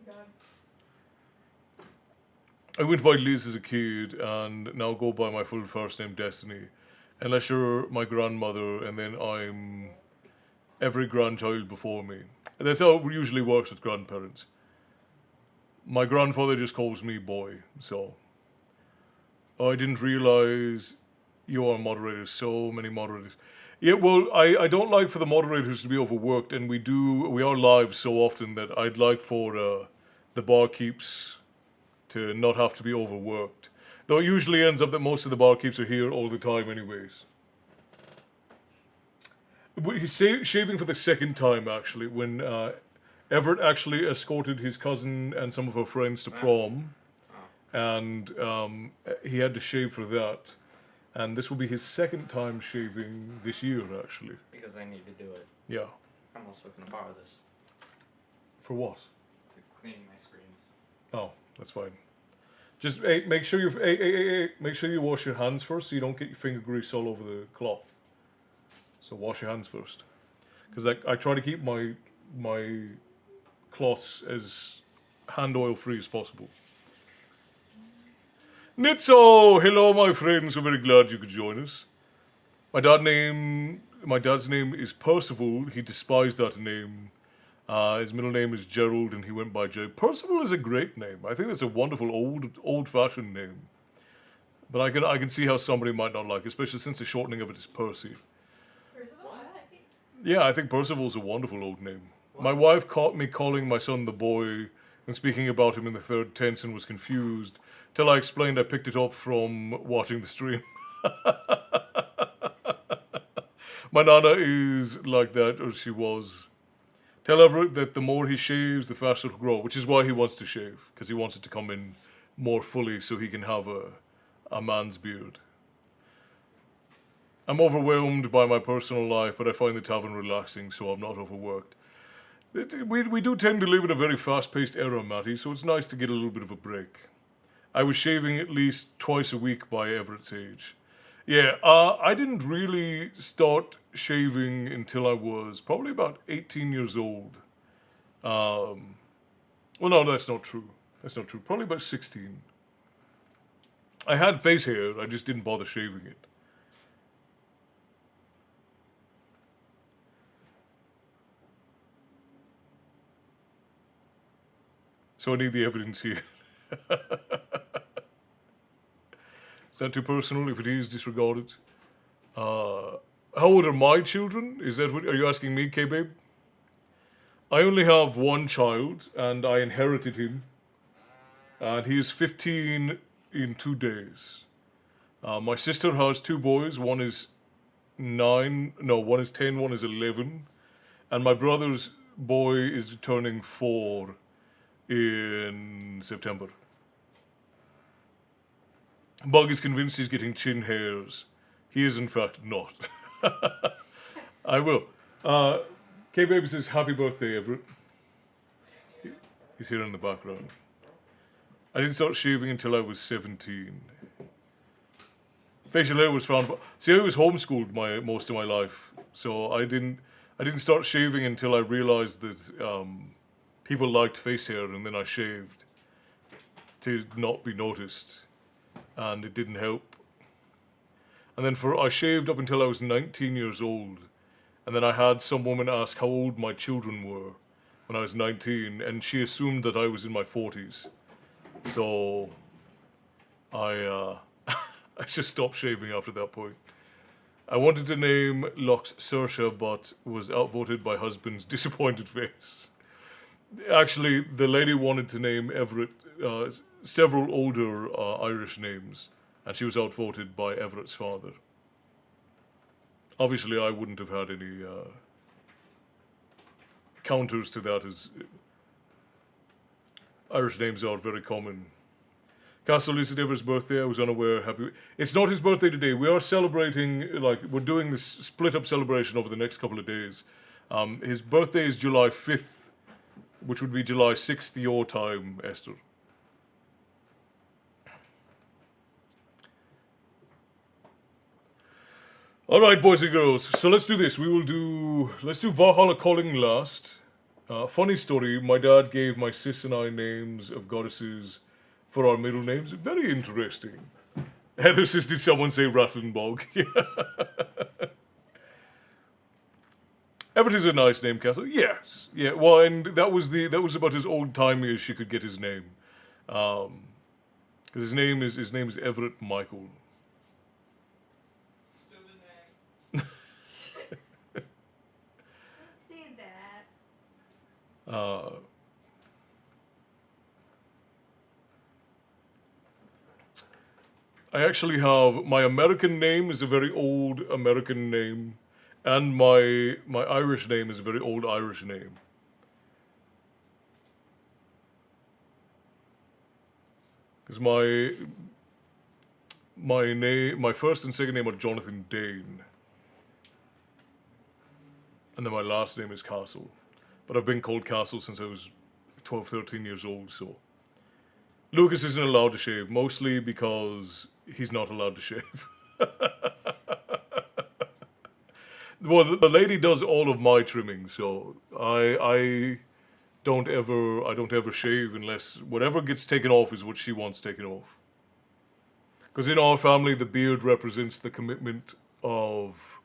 God. I went by Liz as a kid, and now go by my full first name, Destiny. Unless you're my grandmother, and then I'm every grandchild before me. That's how it usually works with grandparents. My grandfather just calls me boy, so. I didn't realize you are moderators, so many moderators. Yeah, well, I don't like for the moderators to be overworked, and we are live so often that I'd like for the barkeeps to not have to be overworked. Though it usually ends up that most of the barkeeps are here all the time anyways. He's shaving for the second time, actually, when Everett actually escorted his cousin and some of her friends to prom. And he had to shave for that. And this will be his second time shaving this year, actually. Because I need to do it. Yeah. I'm also gonna borrow this For what? to clean my screens. Oh, that's fine. Just make sure make sure you wash your hands first, so you don't get your finger grease all over the cloth. So wash your hands first, because I try to keep my my cloths as hand oil free as possible. Nitso! Hello, my friends. I'm very glad you could join us. My dad's name is Percival. He despised that name. His middle name is Gerald, and he went by Jay. Percival is a great name. I think that's a wonderful old-fashioned name. But I can see how somebody might not like it, especially since the shortening of it is Percy. Percival? I like it. Yeah, I think Percival's a wonderful old name. My wife caught me calling my son the boy and speaking about him in the third tense and was confused till I explained I picked it up from watching the stream. My nana is like that, or she was. Tell Everett that the more he shaves, the faster it'll grow, which is why he wants to shave, because he wants it to come in more fully so he can have a man's beard. I'm overwhelmed by my personal life, but I find the tavern relaxing, so I'm not overworked. We do tend to live in a very fast-paced era, Matty, so it's nice to get a little bit of a break. I was shaving at least twice a week by Everett's age. Yeah, I didn't really start shaving until I was probably about 18 years old. Well, no, that's not true. That's not true. Probably about 16. I had face hair, I just didn't bother shaving it. So I need the evidence here. Is that too personal? If it is, disregard it. How old are my children? Is that what are you asking me, K-Babe? I only have one child, and I inherited him. And he is 15 in 2 days. My sister has 2 boys. One is 9. No, one is 10. One is 11. And my brother's boy is turning 4 in September. Bug is convinced he's getting chin hairs. He is, in fact, not. I will. K-Baby says, happy birthday, Everett. He's here in the background. I didn't start shaving until I was 17. Facial hair was found. See, I was homeschooled most of my life, so I didn't start shaving until I realized that people liked face hair, and then I shaved to not be noticed, and it didn't help. And then I shaved up until I was 19 years old, and then I had some woman ask how old my children were when I was 19, and she assumed that I was in my 40s. So I just stopped shaving after that point. I wanted to name Lux Saoirse, but was outvoted by husband's disappointed face. Actually, the lady wanted to name Everett several older Irish names, and she was outvoted by Everett's father. Obviously, I wouldn't have had any counters to that, as Irish names are very common. Castle, is it Everett's birthday? I was unaware. It's not his birthday today. We are celebrating, we're doing this split-up celebration over the next couple of days. His birthday is July 5th, which would be July 6th your time, Esther. All right, boys and girls. So let's do this. Let's do Valhalla Calling last. Funny story. My dad gave my sis and I names of goddesses for our middle names. Very interesting. Heather says, did someone say Rattlenbog? Everett is a nice name, Castle. Yes. Yeah. Well, and that was about as old timey as she could get his name. Because his name is Everett Michael. Say that. I actually have my American name is a very old American name, and my Irish name is a very old Irish name. Because my first and second name are Jonathan Dane, and then my last name is Castle. But I've been called Castle since I was 12, 13 years old, so. Lucas isn't allowed to shave, mostly because he's not allowed to shave. Well, the lady does all of my trimming, so I don't ever shave unless whatever gets taken off is what she wants taken off. Because in our family, the beard represents the commitment of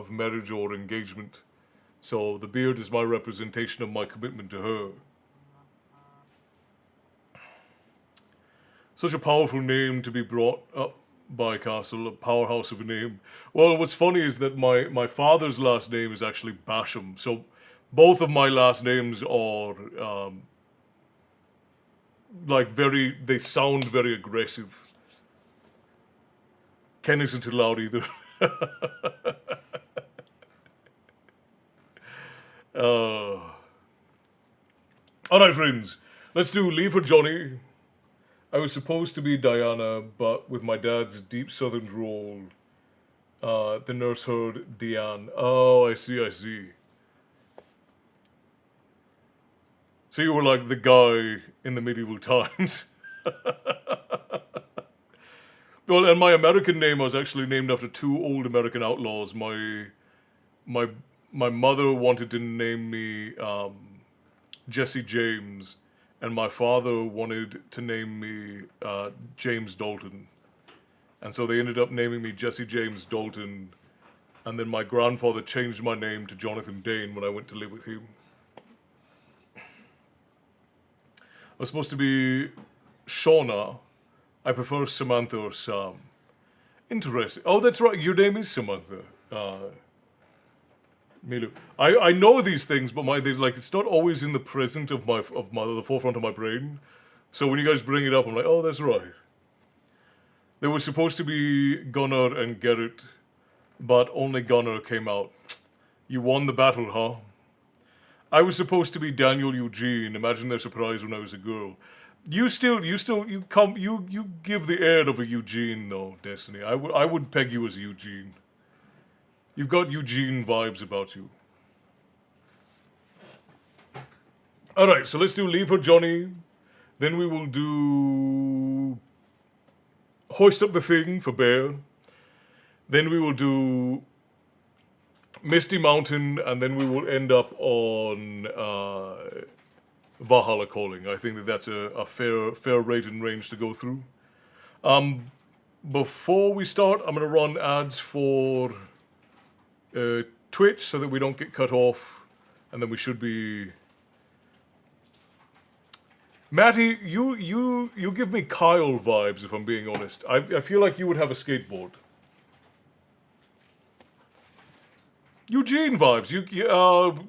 marriage or engagement. So the beard is my representation of my commitment to her. Such a powerful name to be brought up by Castle, a powerhouse of a name. Well, what's funny is that my father's last name is actually Basham. So both of my last names are they sound very aggressive. Ken isn't too loud either. Alright, friends. Let's do Leave for Johnny. I was supposed to be Diana, but with my dad's deep southern drawl, the nurse heard Diane. Oh, I see. So you were like the guy in the medieval times. Well, and my American name was actually named after two old American outlaws. My mother wanted to name me Jesse James, and my father wanted to name me James Dalton. And so they ended up naming me Jesse James Dalton, and then my grandfather changed my name to Jonathan Dane when I went to live with him. I was supposed to be Shauna. I prefer Samantha or Sam. Interesting. Oh, that's right. Your name is Samantha. Milu. I know these things, but it's not always in the present of the forefront of my brain. So when you guys bring it up, I'm like, oh, that's right. There was supposed to be Gunnar and Gerrit, but only Gunnar came out. You won the battle, huh? I was supposed to be Daniel Eugene. Imagine their surprise when I was a girl. You give the air of a Eugene, though, Destiny. I would peg you as Eugene. You've got Eugene vibes about you. Alright, so let's do Leave for Johnny. Then we will do Hoist Up the Thing for Bear. Then we will do Misty Mountain, and then we will end up on Valhalla Calling. I think that's a fair rate and range to go through. Before we start, I'm going to run ads for Twitch so that we don't get cut off, and then we should be... Matty, you give me Kyle vibes, if I'm being honest. I feel like you would have a skateboard. Eugene vibes.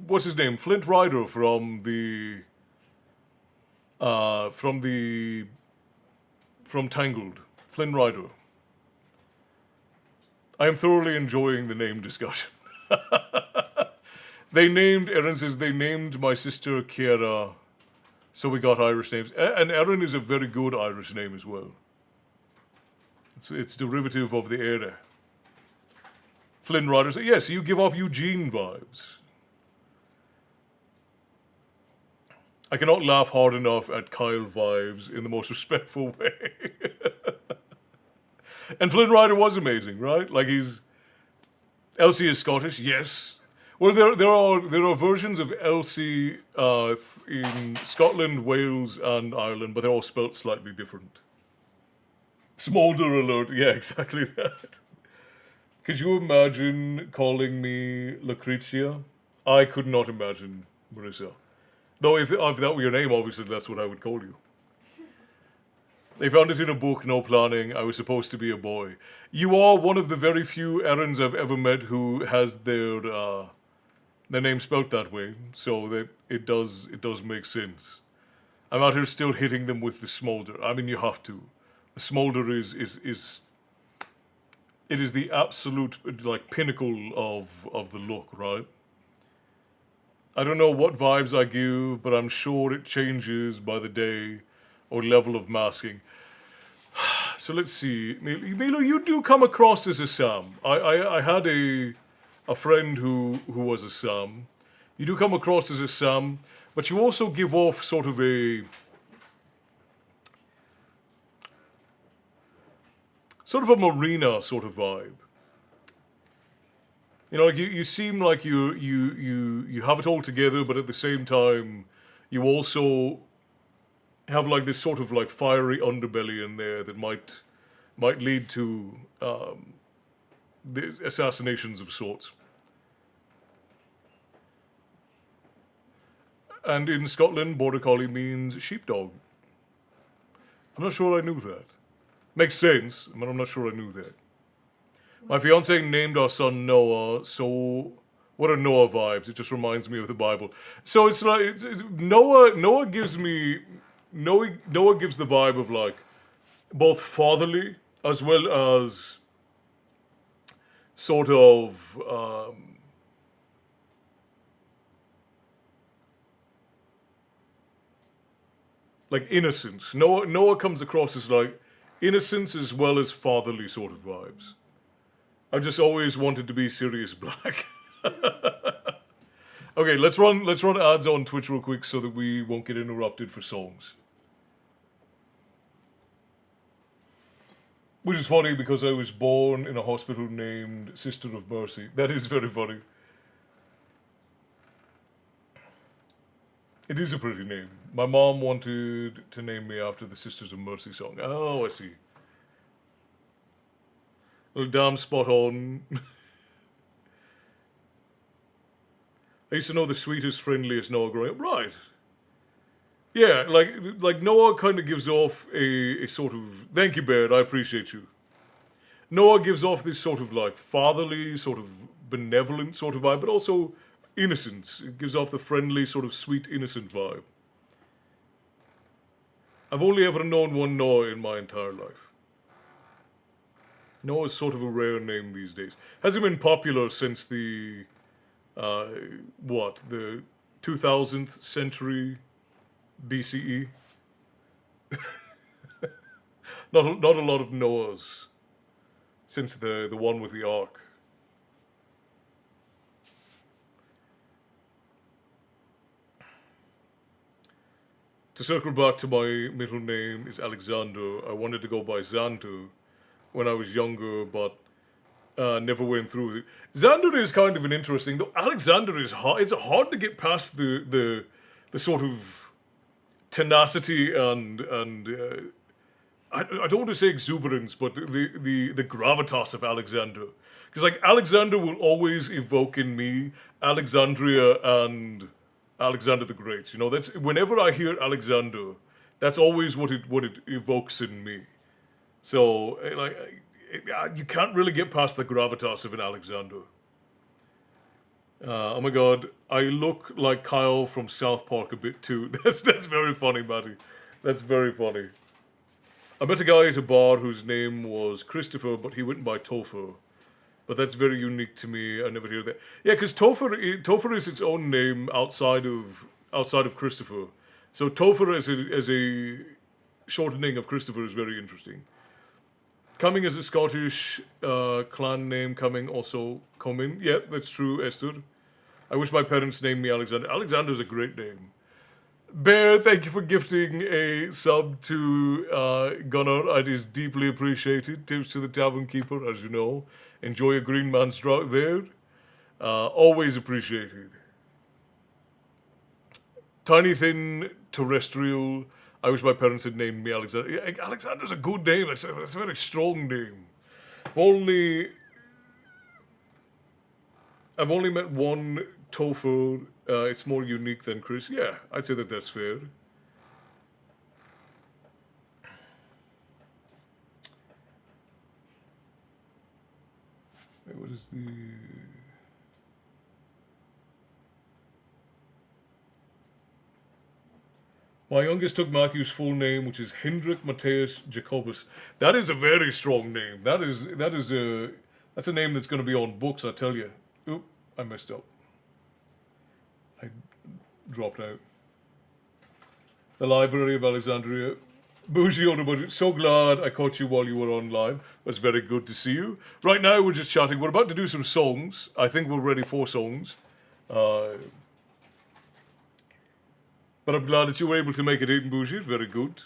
What's his name? Flint Rider from Tangled. Flynn Rider. I am thoroughly enjoying the name discussion. Aaron says, they named my sister Kiera, so we got Irish names. And Erin is a very good Irish name as well. It's derivative of the era. Flynn Rider says, yes, you give off Eugene vibes. I cannot laugh hard enough at Kyle vibes in the most respectful way. And Flynn Rider was amazing, right? Like Elsie is Scottish, yes. Well, there are versions of Elsie in Scotland, Wales, and Ireland, but they're all spelt slightly different. Smolder alert, yeah, exactly that. Could you imagine calling me Lucrezia? I could not imagine, Marissa. Though if that were your name, obviously that's what I would call you. They found it in a book, no planning. I was supposed to be a boy. You are one of the very few Erins I've ever met who has their name spelt that way, so that it does make sense. I'm out here still hitting them with the smolder. I mean, you have to. The smolder is the absolute pinnacle of the look, right? I don't know what vibes I give, but I'm sure it changes by the day or level of masking. So let's see. Milo, you do come across as a Sam. I had a friend who was a Sam. You do come across as a Sam, but you also give off sort of a Marina sort of vibe. You know, like you seem like you have it all together, but at the same time, you also have like this sort of like fiery underbelly in there that might lead to the assassinations of sorts. And in Scotland, border collie means sheepdog. I'm not sure I knew that. Makes sense, but I'm not sure I knew that. My fiance named our son Noah, so what are Noah vibes? It just reminds me of the Bible. So it's like Noah gives me Noah gives the vibe of like both fatherly as well as sort of like innocence. Noah comes across as like innocence as well as fatherly sort of vibes. I just always wanted to be Sirius Black. Okay, let's run ads on Twitch real quick so that we won't get interrupted for songs. Which is funny because I was born in a hospital named Sister of Mercy. That is very funny. It is a pretty name. My mom wanted to name me after the Sisters of Mercy song. Oh, I see. Well, damn spot on. I used to know the sweetest, friendliest Noah growing up. Right. Yeah, like Noah kind of gives off a sort of... Thank you, Baird, I appreciate you. Noah gives off this sort of like fatherly, sort of benevolent sort of vibe, but also innocence. It gives off the friendly, sort of sweet, innocent vibe. I've only ever known one Noah in my entire life. Noah's sort of a rare name these days. Hasn't been popular since the, the 2000th century BCE? not a lot of Noahs since the one with the ark. To circle back to my middle name is Alexander. I wanted to go by Xander when I was younger, but never went through with it. Xander is kind of an interesting, though Alexander is hard. It's hard to get past the sort of tenacity and I don't want to say exuberance, but the gravitas of Alexander. Because like Alexander will always evoke in me Alexandria and Alexander the Great. You know, that's whenever I hear Alexander, that's always what it evokes in me. So, like, you can't really get past the gravitas of an Alexander. Oh my god, I look like Kyle from South Park a bit too. That's very funny, Matty. That's very funny. I met a guy at a bar whose name was Christopher, but he went by Topher. But that's very unique to me. I never hear that. Yeah, because Topher is its own name outside of Christopher. So Topher as a shortening of Christopher is very interesting. Coming as a Scottish clan name, coming also Coming. Yeah, that's true, Esther. I wish my parents named me Alexander. Alexander's a great name. Bear, thank you for gifting a sub to Gunnar. It is deeply appreciated. Tips to the Tavern Keeper, as you know. Enjoy a green man's drought there. Always appreciated. Tiny Thin Terrestrial. I wish my parents had named me Alexander. Yeah, Alexander's a good name. That's a very strong name. I've only met one Topher. It's more unique than Chris. Yeah, I'd say that's fair. Wait, what is the... My youngest took Matthew's full name, which is Hendrik Matthias Jacobus. That is a very strong name. That's a name that's going to be on books, I tell you. Oop, I messed up. I dropped out. The Library of Alexandria. Bougie on the budget. So glad I caught you while you were online. It was very good to see you. Right now we're just chatting. We're about to do some songs. I think we're ready for songs. But I'm glad that you were able to make it in, Bougie. Very good.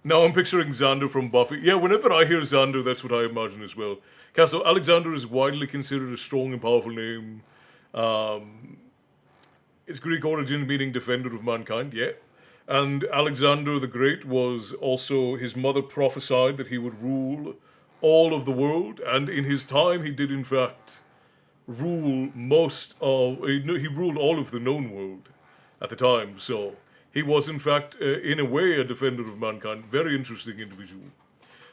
Now I'm picturing Xander from Buffy. Yeah, whenever I hear Xander, that's what I imagine as well. Castle Alexander is widely considered a strong and powerful name. Its Greek origin meaning defender of mankind, yeah. And Alexander the Great was also, his mother prophesied that he would rule all of the world, and in his time he did in fact rule he ruled all of the known world at the time, so he was in fact, in a way, a defender of mankind. Very interesting individual.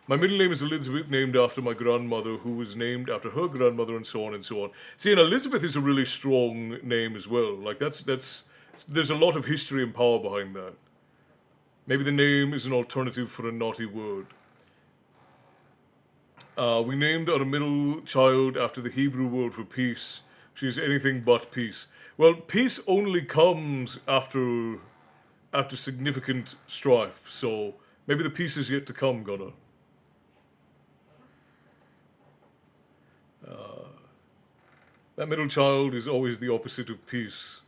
My middle name is Elizabeth, named after my grandmother, who was named after her grandmother, and so on and so on. See, and Elizabeth is a really strong name as well. Like, there's a lot of history and power behind that. Maybe the name is an alternative for a naughty word. We named our middle child after the Hebrew word for peace. She is anything but peace. Well, peace only comes after significant strife, so maybe the peace is yet to come, Gunnar. That middle child is always the opposite of peace.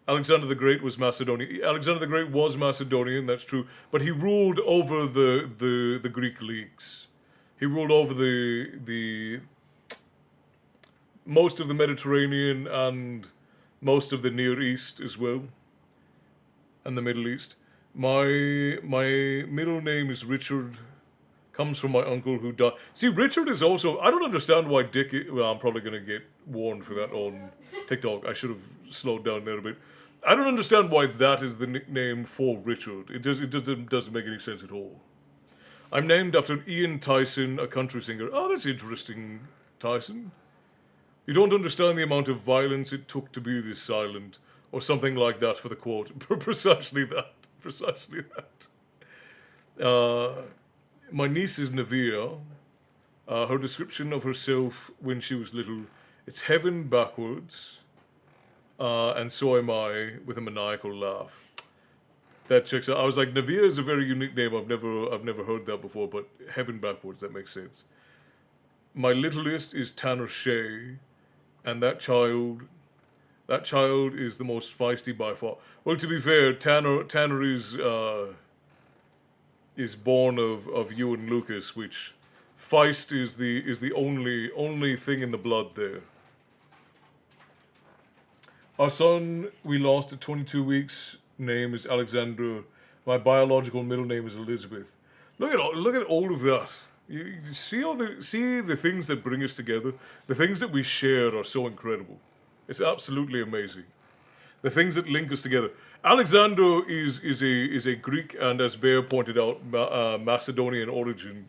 Alexander the Great was Macedonian. Alexander the Great was Macedonian, that's true, but he ruled over the Greek leagues. He ruled over the most of the Mediterranean and most of the Near East as well, and the Middle East. My middle name is Richard. Comes from my uncle who died. See, Richard is also... I don't understand why Dick... Well, I'm probably going to get warned for that on TikTok. I should have slowed down there a bit. I don't understand why that is the nickname for Richard. It doesn't make any sense at all. I'm named after Ian Tyson, a country singer. Oh, that's interesting, Tyson. You don't understand the amount of violence it took to be this silent, or something like that for the quote. Precisely that. Precisely that. My niece is Navia. Her description of herself when she was little, it's heaven backwards, and so am I, with a maniacal laugh. That checks out. I was like, Navia is a very unique name. I've never heard that before, but heaven backwards, that makes sense. My littlest is Tanner Shea, and that child is the most feisty by far. Well, to be fair, Tanner is born of you and Lucas, which feist is the only thing in the blood there. Our son we lost at 22 weeks. Name is Alexander. My biological middle name is Elizabeth. Look at all of that. You see the things that bring us together. The things that we share are so incredible. It's absolutely amazing. The things that link us together. Alexander is a Greek and, as Bear pointed out, Macedonian origin.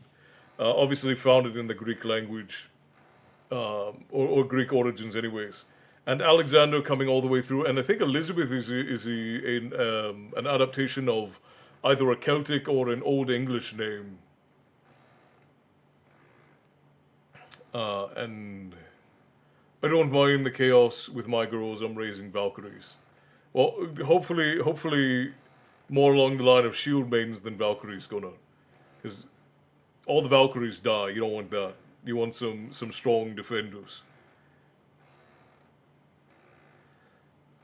Obviously founded in the Greek language, or Greek origins, anyways. And Alexander coming all the way through, and I think Elizabeth is an adaptation of either a Celtic or an Old English name. And I don't mind the chaos with my girls. I'm raising Valkyries. Well, hopefully more along the line of shield maidens than Valkyries, Gunnar. Because all the Valkyries die. You don't want that. You want some strong defenders.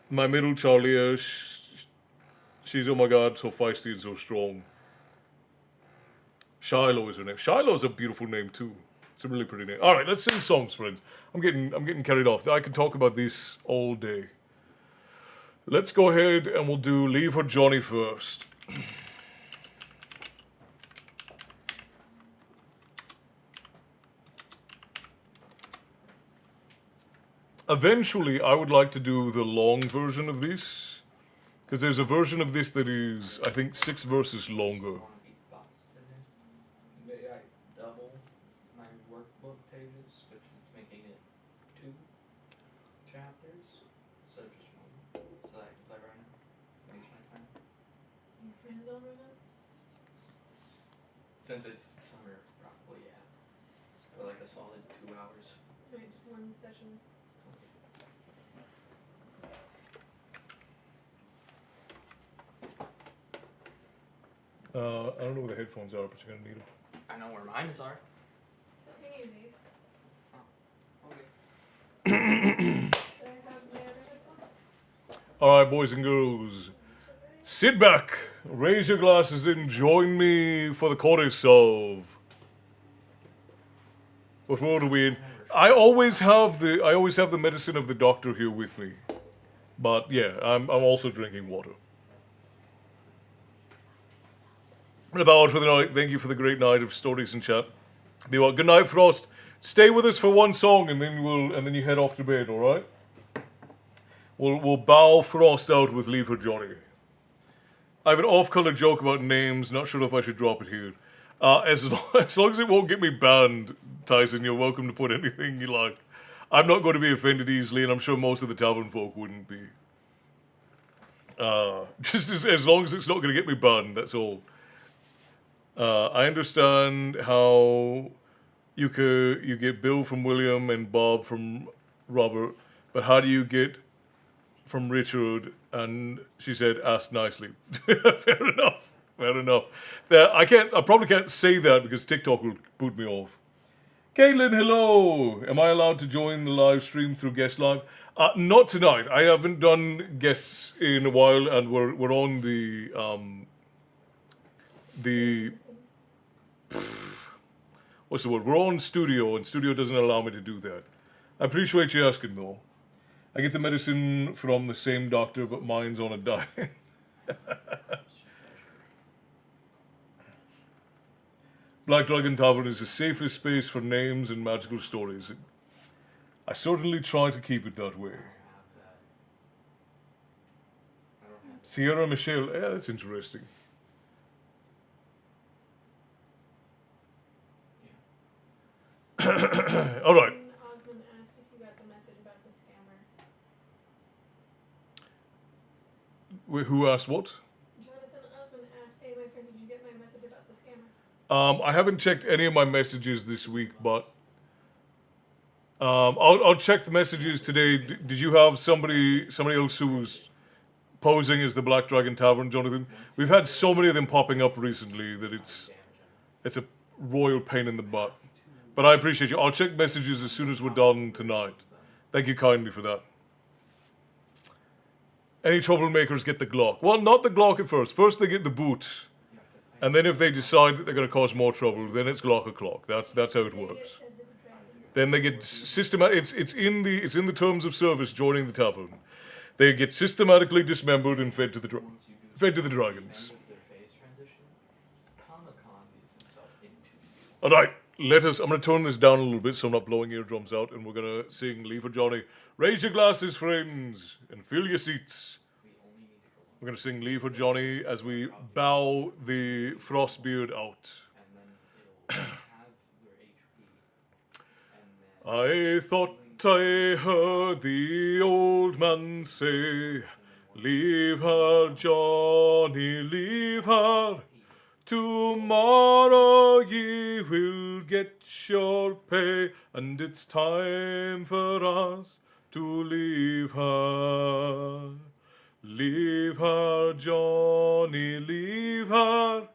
My middle Charlia, she's, oh my god, so feisty and so strong. Shiloh is her name. Shiloh's a beautiful name too. It's a really pretty name. All right, let's sing songs, friends. I'm getting carried off. I could talk about this all day. Let's go ahead and we'll do Leave Her Johnny first. Eventually, I would like to do the long version of this, because there's a version of this that is, I think, 6 verses longer. Maybe I double my workbook pages, which is making it 2 chapters instead of just 1, so that I can play right now. Waste my time. Your friends over that? Since it's summer, probably, yeah. For like a solid 2 hours. Maybe just one session. I don't know where the headphones are, but you're gonna need them. I know where mine are. You can use these. Okay. Do I have my other headphones? All right, boys and girls, sit back, raise your glasses and join me for the chorus of. What world are we in? I always have the medicine of the doctor here with me, but yeah, I'm also drinking water. About for the night. Thank you for the great night of stories and chat. Be well. Good night, Frost. Stay with us for one song, and then you head off to bed. All right. We'll bow Frost out with Leave Her Johnny. I have an off-color joke about names. Not sure if I should drop it here. As long as it won't get me banned, Tyson, you're welcome to put anything you like. I'm not going to be offended easily, and I'm sure most of the tavern folk wouldn't be. Just as long as it's not going to get me banned, that's all. I understand how you get Bill from William and Bob from Robert, but how do you get from Richard? And she said, "Ask nicely." Fair enough. Fair enough. I probably can't say that because TikTok will boot me off. Caitlin, hello. Am I allowed to join the live stream through Guest Live? Not tonight. I haven't done guests in a while, and we're on the what's the word? We're on Studio, and Studio doesn't allow me to do that. I appreciate you asking, though. I get the medicine from the same doctor, but mine's on a diet. Black Dragon Tavern is the safest space for names and magical stories. I certainly try to keep it that way. Sierra Michelle, yeah, that's interesting. All right. Osmond asked if you got the message about the scammer. Who asked what? Jonathan Osmond asked, "Hey, my friend, did you get my message about the scammer?" I haven't checked any of my messages this week, but I'll check the messages today. Did you have somebody else who was posing as the Black Dragon Tavern, Jonathan? We've had so many of them popping up recently that it's a royal pain in the butt. But I appreciate you. I'll check messages as soon as we're done tonight. Thank you kindly for that. Any troublemakers get the Glock? Well, not the Glock at first. First they get the boot. And then if they decide that they're going to cause more trouble, then it's Glock o'clock. That's how it works. Then they get systematic. It's in the terms of service joining the tavern. They get systematically dismembered and fed to the dragons. All right, I'm going to turn this down a little bit so I'm not blowing eardrums out, and we're going to sing Leave Her Johnny. Raise your glasses, friends, and fill your seats. We're going to sing Leave Her Johnny as we bow the Frostbeard out. I thought I heard the old man say, "Leave her, Johnny, leave her. Tomorrow ye will get your pay, and it's time for us to leave her. Leave her, Johnny, leave her.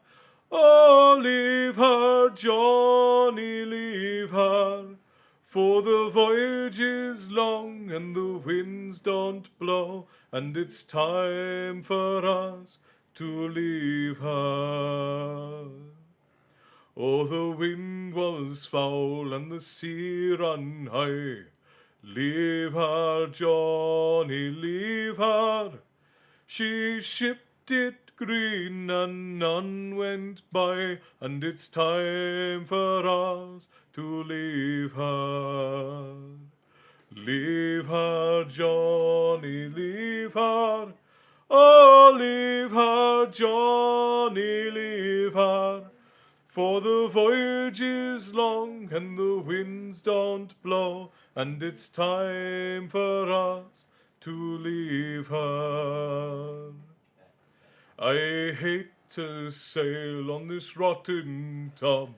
Oh, leave her, Johnny, leave her. For the voyage is long and the winds don't blow, and it's time for us to leave her. Oh, the wind was foul and the sea ran high. Leave her, Johnny, leave her. She shipped it green and none went by, and it's time for us to leave her. Leave her, Johnny, leave her. Oh, leave her, Johnny, leave her. For the voyage is long and the winds don't blow, and it's time for us to leave her. I hate to sail on this rotten tub.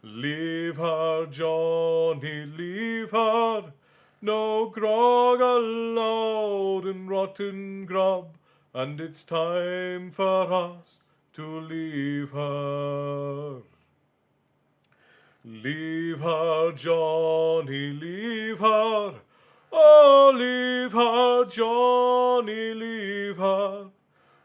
Leave her, Johnny, leave her. No grog allowed in rotten grub, and it's time for us to leave her. Leave her, Johnny, leave her. Oh, leave her, Johnny, leave her.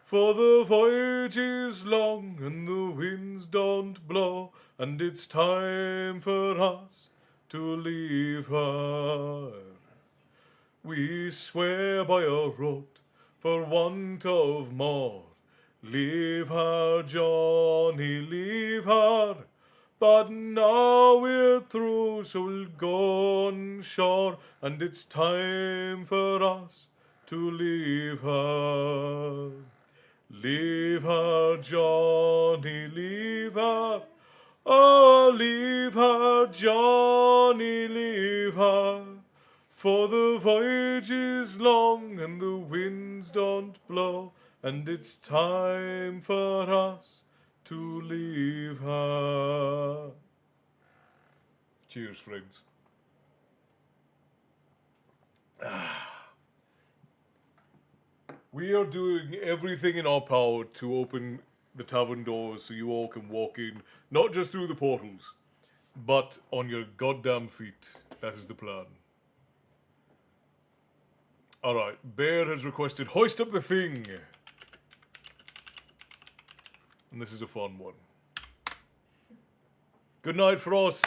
For the voyage is long and the winds don't blow, and it's time for us to leave her. We swear by our oath, for want of more. Leave her, Johnny, leave her. But now we're through, so we'll go on shore, and it's time for us to leave her. Leave her, Johnny, leave her. Oh, leave her, Johnny, leave her. For the voyage is long and the winds don't blow, and it's time for us to leave her. Cheers, friends. We are doing everything in our power to open the tavern doors so you all can walk in, not just through the portals, but on your goddamn feet. That is the plan. Alright, Bear has requested Hoist Up the Thing. And this is a fun one. Good night, Frost.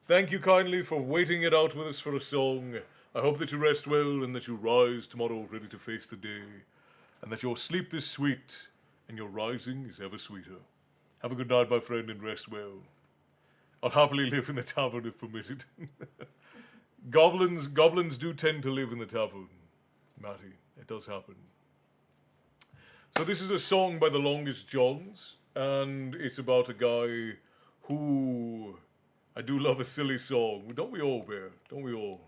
Thank you kindly for waiting it out with us for a song. I hope that you rest well and that you rise tomorrow ready to face the day. And that your sleep is sweet and your rising is ever sweeter. Have a good night, my friend, and rest well. I'll happily live in the tavern if permitted. Goblins do tend to live in the tavern, Matty. It does happen. So this is a song by the Longest Johns, and it's about a guy who... I do love a silly song. Don't we all, Bear? Don't we all?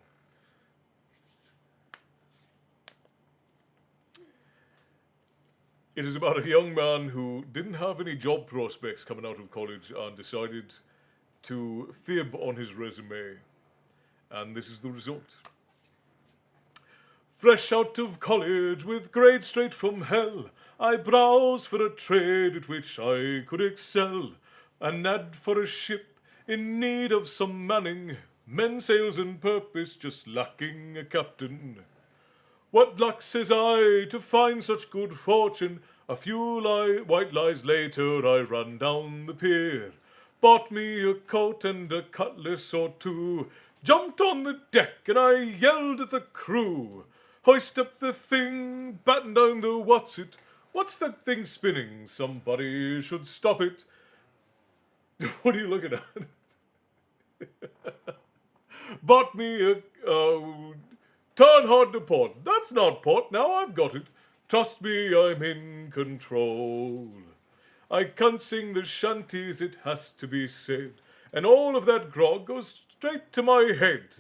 It is about a young man who didn't have any job prospects coming out of college and decided to fib on his resume. And this is the result. Fresh out of college with grades straight from hell, I browsed for a trade at which I could excel. An ad for a ship in need of some manning, men, sails, and purpose, just lacking a captain. What luck, says I, to find such good fortune. A few white lies later, I ran down the pier, bought me a coat and a cutlass or two, jumped on the deck and I yelled at the crew. Hoist up the thing, batten down the what's-it. What's that thing spinning? Somebody should stop it. What are you looking at? Bought me a... turn hard to port. That's not port, now I've got it. Trust me, I'm in control. I can't sing the shanties, it has to be said, and all of that grog goes straight to my head.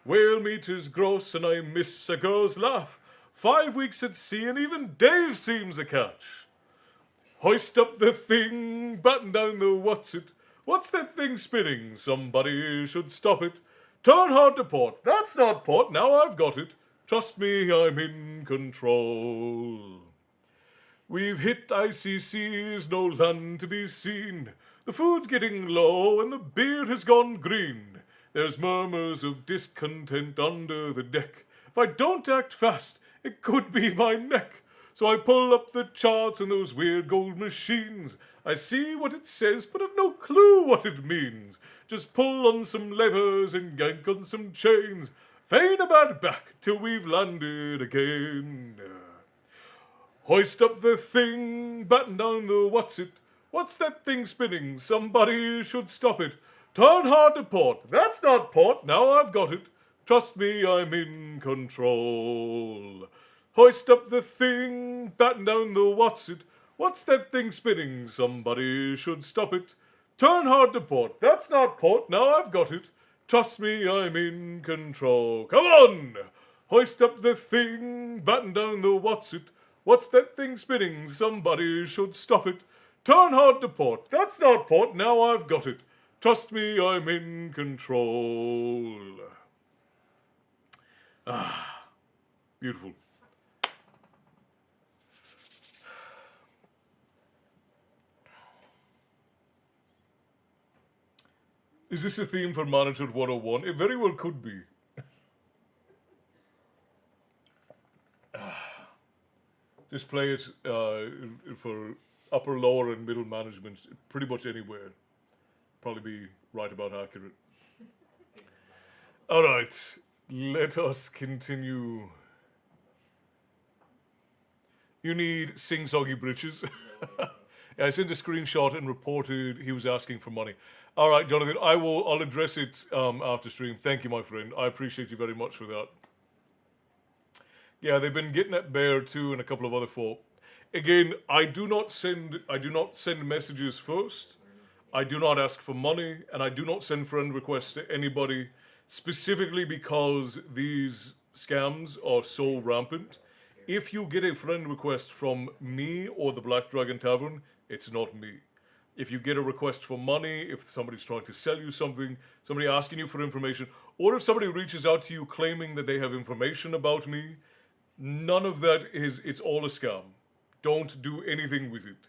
Whale meat is gross and I miss a girl's laugh. 5 weeks at sea and even Dave seems a catch. Hoist up the thing, batten down the what's-it. What's that thing spinning? Somebody should stop it. Turn hard to port. That's not port, now I've got it. Trust me, I'm in control. We've hit icy seas, no land to be seen. The food's getting low and the beer has gone green. There's murmurs of discontent under the deck. If I don't act fast, it could be my neck. So I pull up the charts and those weird gold machines. I see what it says, but I've no clue what it means. Just pull on some levers and yank on some chains. Feign a bad back till we've landed again. Hoist up the thing, batten down the what's-it. What's that thing spinning? Somebody should stop it. Turn hard to port. That's not port, now I've got it. Trust me, I'm in control. Hoist up the thing, batten down the what's-it. What's that thing spinning? Somebody should stop it. Turn hard to port. That's not port, now I've got it. Trust me, I'm in control. Come on! Hoist up the thing, batten down the what's-it. What's that thing spinning? Somebody should stop it. Turn hard to port. That's not port, now I've got it. Trust me, I'm in control. Ah, beautiful. Is this a theme for Manager 101? It very well could be. Just play it for upper, lower, and middle management, pretty much anywhere. Probably be right about accurate. All right, let us continue. You need sing-soggy britches. Yeah, I sent a screenshot and reported he was asking for money. All right, Jonathan, I'll address it after stream. Thank you, my friend. I appreciate you very much for that. Yeah, they've been getting at Bear too and a couple of other folk. Again, I do not send messages first. I do not ask for money, and I do not send friend requests to anybody, specifically because these scams are so rampant. If you get a friend request from me or the Black Dragon Tavern, it's not me. If you get a request for money, if somebody's trying to sell you something, somebody asking you for information, or if somebody reaches out to you claiming that they have information about me, none of that it's all a scam. Don't do anything with it.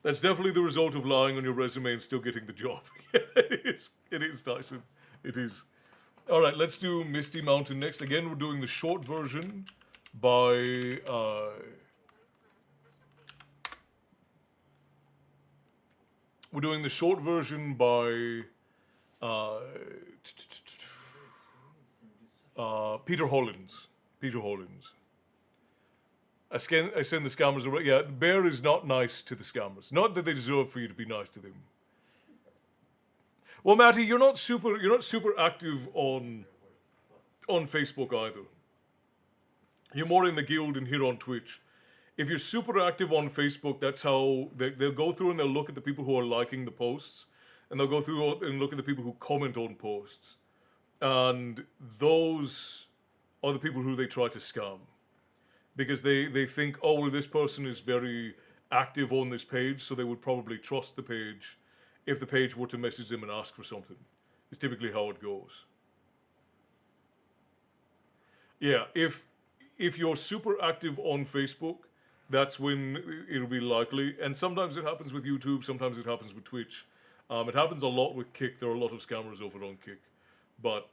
That's definitely the result of lying on your resume and still getting the job. It is, Tyson. It is. All right, let's do Misty Mountain next. Again, we're doing the short version by... we're doing the short version by Peter Hollins. Peter Hollins. I send the scammers away. Yeah, Bear is not nice to the scammers. Not that they deserve for you to be nice to them. Well, Matty, you're not super active on Facebook either. You're more in the guild and here on Twitch. If you're super active on Facebook, that's how they'll go through and they'll look at the people who are liking the posts, and they'll go through and look at the people who comment on posts, and those are the people who they try to scam. Because they think, oh, well, this person is very active on this page, so they would probably trust the page if the page were to message them and ask for something. It's typically how it goes. Yeah, if you're super active on Facebook, that's when it'll be likely. And sometimes it happens with YouTube, sometimes it happens with Twitch. It happens a lot with Kick. There are a lot of scammers over on Kick. But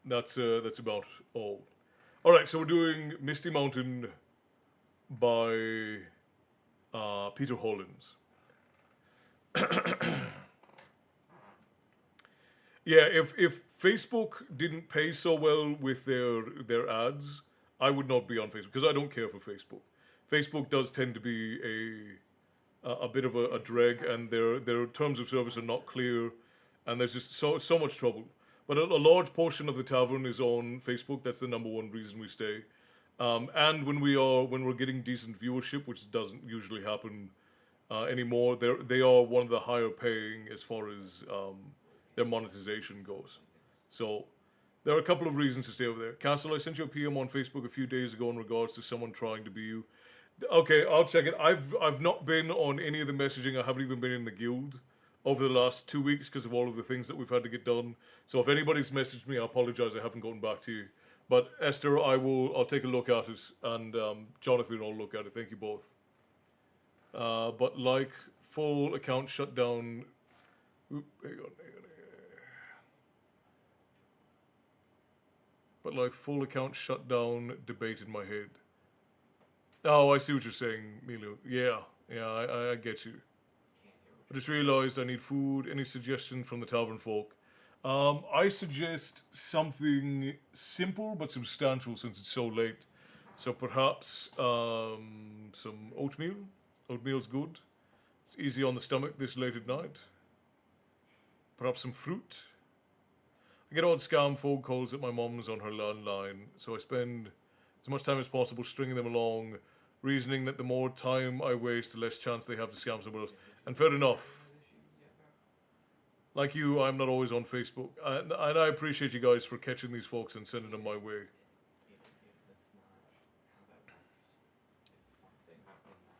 that's about all. All right, so we're doing Misty Mountain by Peter Hollins. Yeah, if Facebook didn't pay so well with their ads, I would not be on Facebook because I don't care for Facebook. Facebook does tend to be a bit of a drag, and their terms of service are not clear, and there's just so much trouble. But a large portion of the tavern is on Facebook. That's the number one reason we stay. And when we're getting decent viewership, which doesn't usually happen anymore, they are one of the higher paying as far as their monetization goes. So there are a couple of reasons to stay over there. Castle, I sent you a PM on Facebook a few days ago in regards to someone trying to be you. Okay, I'll check it. I've not been on any of the messaging. I haven't even been in the guild over the last 2 weeks because of all of the things that we've had to get done. So if anybody's messaged me, I apologize. I haven't gotten back to you. But Esther, I'll take a look at it, and Jonathan will look at it. Thank you both. But like full account shutdown. Hang on. But like full account shutdown debate in my head. Oh, I see what you're saying, Milo. Yeah, I get you. I just realized I need food. Any suggestions from the tavern folk? I suggest something simple but substantial since it's so late. So perhaps some oatmeal. Oatmeal's good. It's easy on the stomach this late at night. Perhaps some fruit. I get odd scam phone calls at my mom's on her landline, so I spend as much time as possible stringing them along, reasoning that the more time I waste, the less chance they have to scam somebody else. And fair enough. Like you, I'm not always on Facebook. And I appreciate you guys for catching these folks and sending them my way.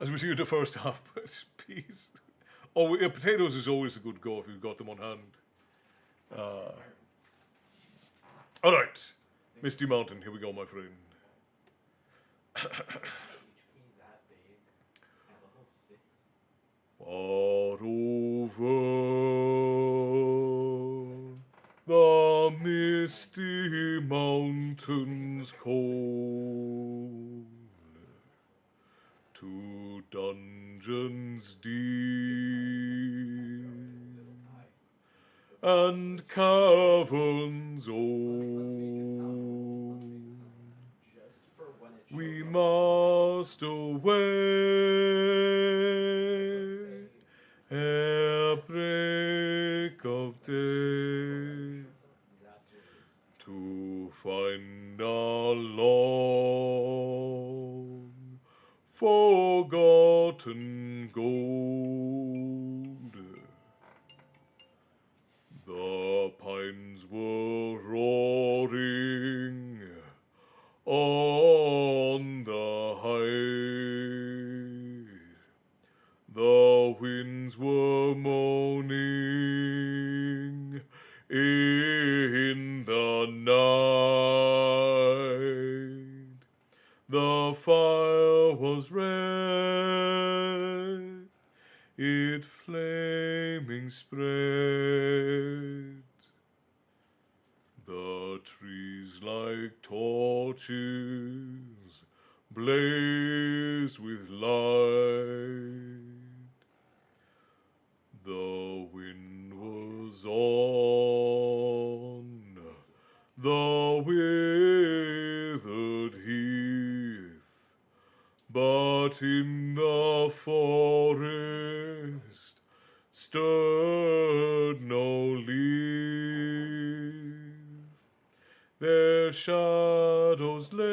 As we see in the first half, but peace. Oh, yeah, potatoes is always a good go if you've got them on hand. All right. Misty Mountain, here we go, my friend. Far over the misty mountains cold, to dungeons deep and caverns old. Just for when it We shows up. must away ere break of day That's what it is. to find our long forgotten gold. The pines were roaring on the height. The winds were moaning in the night. The fire was red, it flaming spread. The trees like torches blaze with light. The wind was on the withered heath, but in the forest stirred no leaf. Their shadows lay,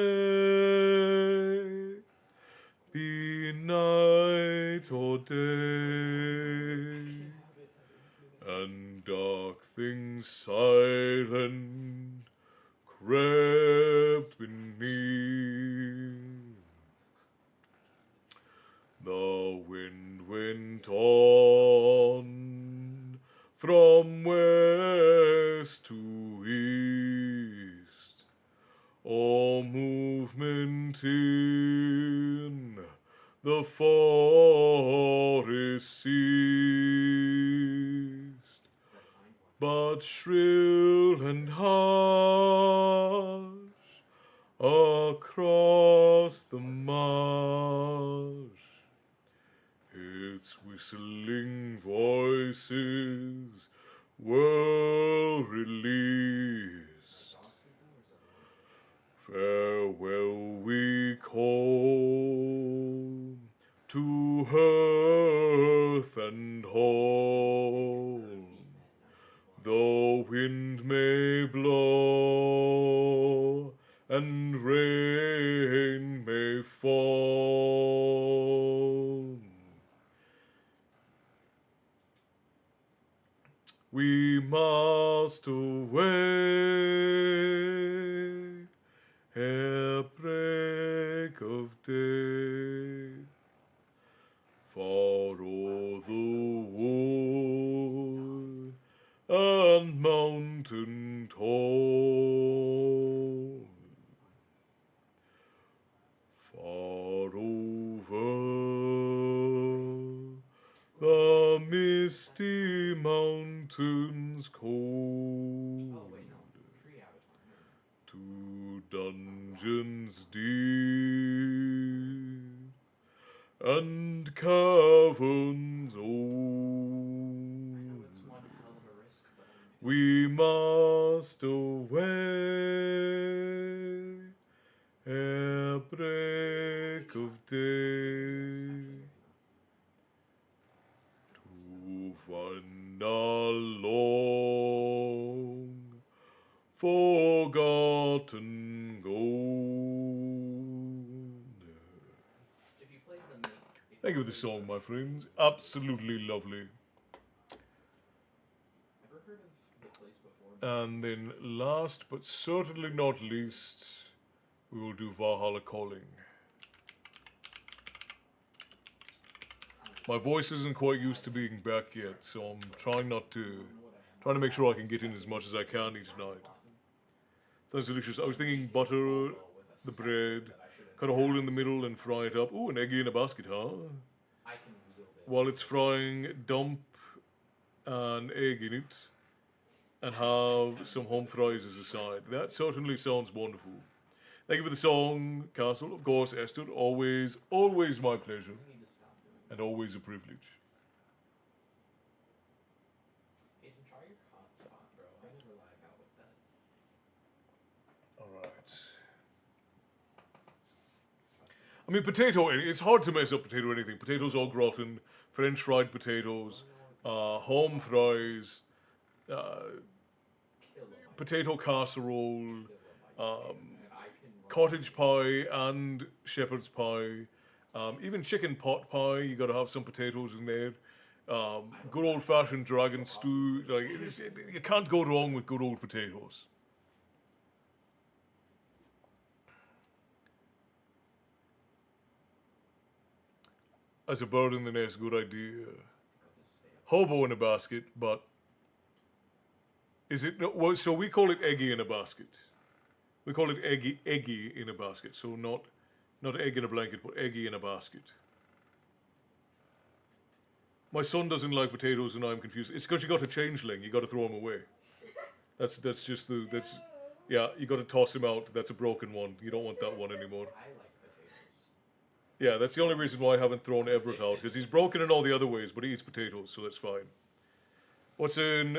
be night or day, and dark things silent crept beneath. The wind went on from west to east, all movement in the forest ceased, but shrill and harsh across the marsh, its whistling voices were released. Farewell we call to earth and home. The wind may blow and rain may fall. We must away ere break of day, far o'er the wood and mountain tall, far over the misty mountains cold, Oh, wait, no. Tree avatar. to dungeons deep and caverns I know old. it's one hell of a risk, but We must away ere break of day to find our long forgotten gold. if you played the main, Thank you for the song, my friends. Absolutely lovely. ever heard of the place before? And then, last but certainly not least, we will do Valhalla Calling. My voice isn't quite used to being back yet, so I'm trying to make sure I can get in as much as I can each night. Sounds delicious. I was thinking butter the bread, cut a hole in the middle and fry it up. Ooh, an eggy in a basket, huh? I can wield it. While it's frying, dump an egg in it and have some home fries as a side. That certainly sounds wonderful. Thank you for the song, Castle. Of course, Esther. Always, always my pleasure. We need to stop doing And always a privilege. that. Aiden, try your hotspot, bro. I never lag out with that. Alright. I mean, potato, it's hard to mess up potato anything. Potatoes au gratin, French fried potatoes, home fries, Kill him. potato casserole, And I can run cottage pie and shepherd's pie, even chicken pot pie. You got to have some potatoes in there. Good old fashioned dragon stew. Like you can't go wrong with good old potatoes. As a bird in the nest, good idea. Hobo in a basket, but is it? No, well, so we call it eggy in a basket. We call it eggy in a basket. So not egg in a blanket, but eggy in a basket. My son doesn't like potatoes, and I'm confused. It's because you got a changeling. You got to throw him away. That's just that's yeah. You got to toss him out. That's a broken one. You don't want that one anymore. I like potatoes. Yeah, that's the only reason why I haven't thrown Everett out, because he's broken in all the other ways, but he eats potatoes, so that's fine. What's an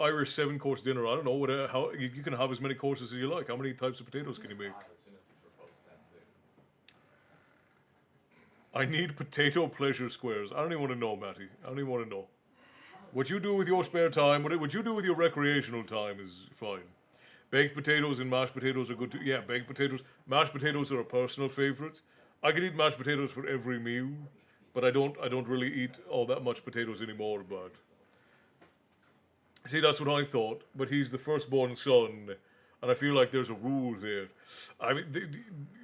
Irish 7-course dinner? I don't know. How you can have as many courses as you like. How many types of potatoes can you make? As soon as these were posted, dude. I need potato pleasure squares. I don't even want to know, Matty. I don't even want to know. What you do with your spare time, what you do with your recreational time is fine. Baked potatoes and mashed potatoes are good too. Yeah, baked potatoes. Mashed potatoes are a personal favorite. I could eat mashed potatoes for every meal, but I don't really eat all that much potatoes anymore, but see, that's what I thought, but he's the firstborn son, and I feel like there's a rule there. I mean,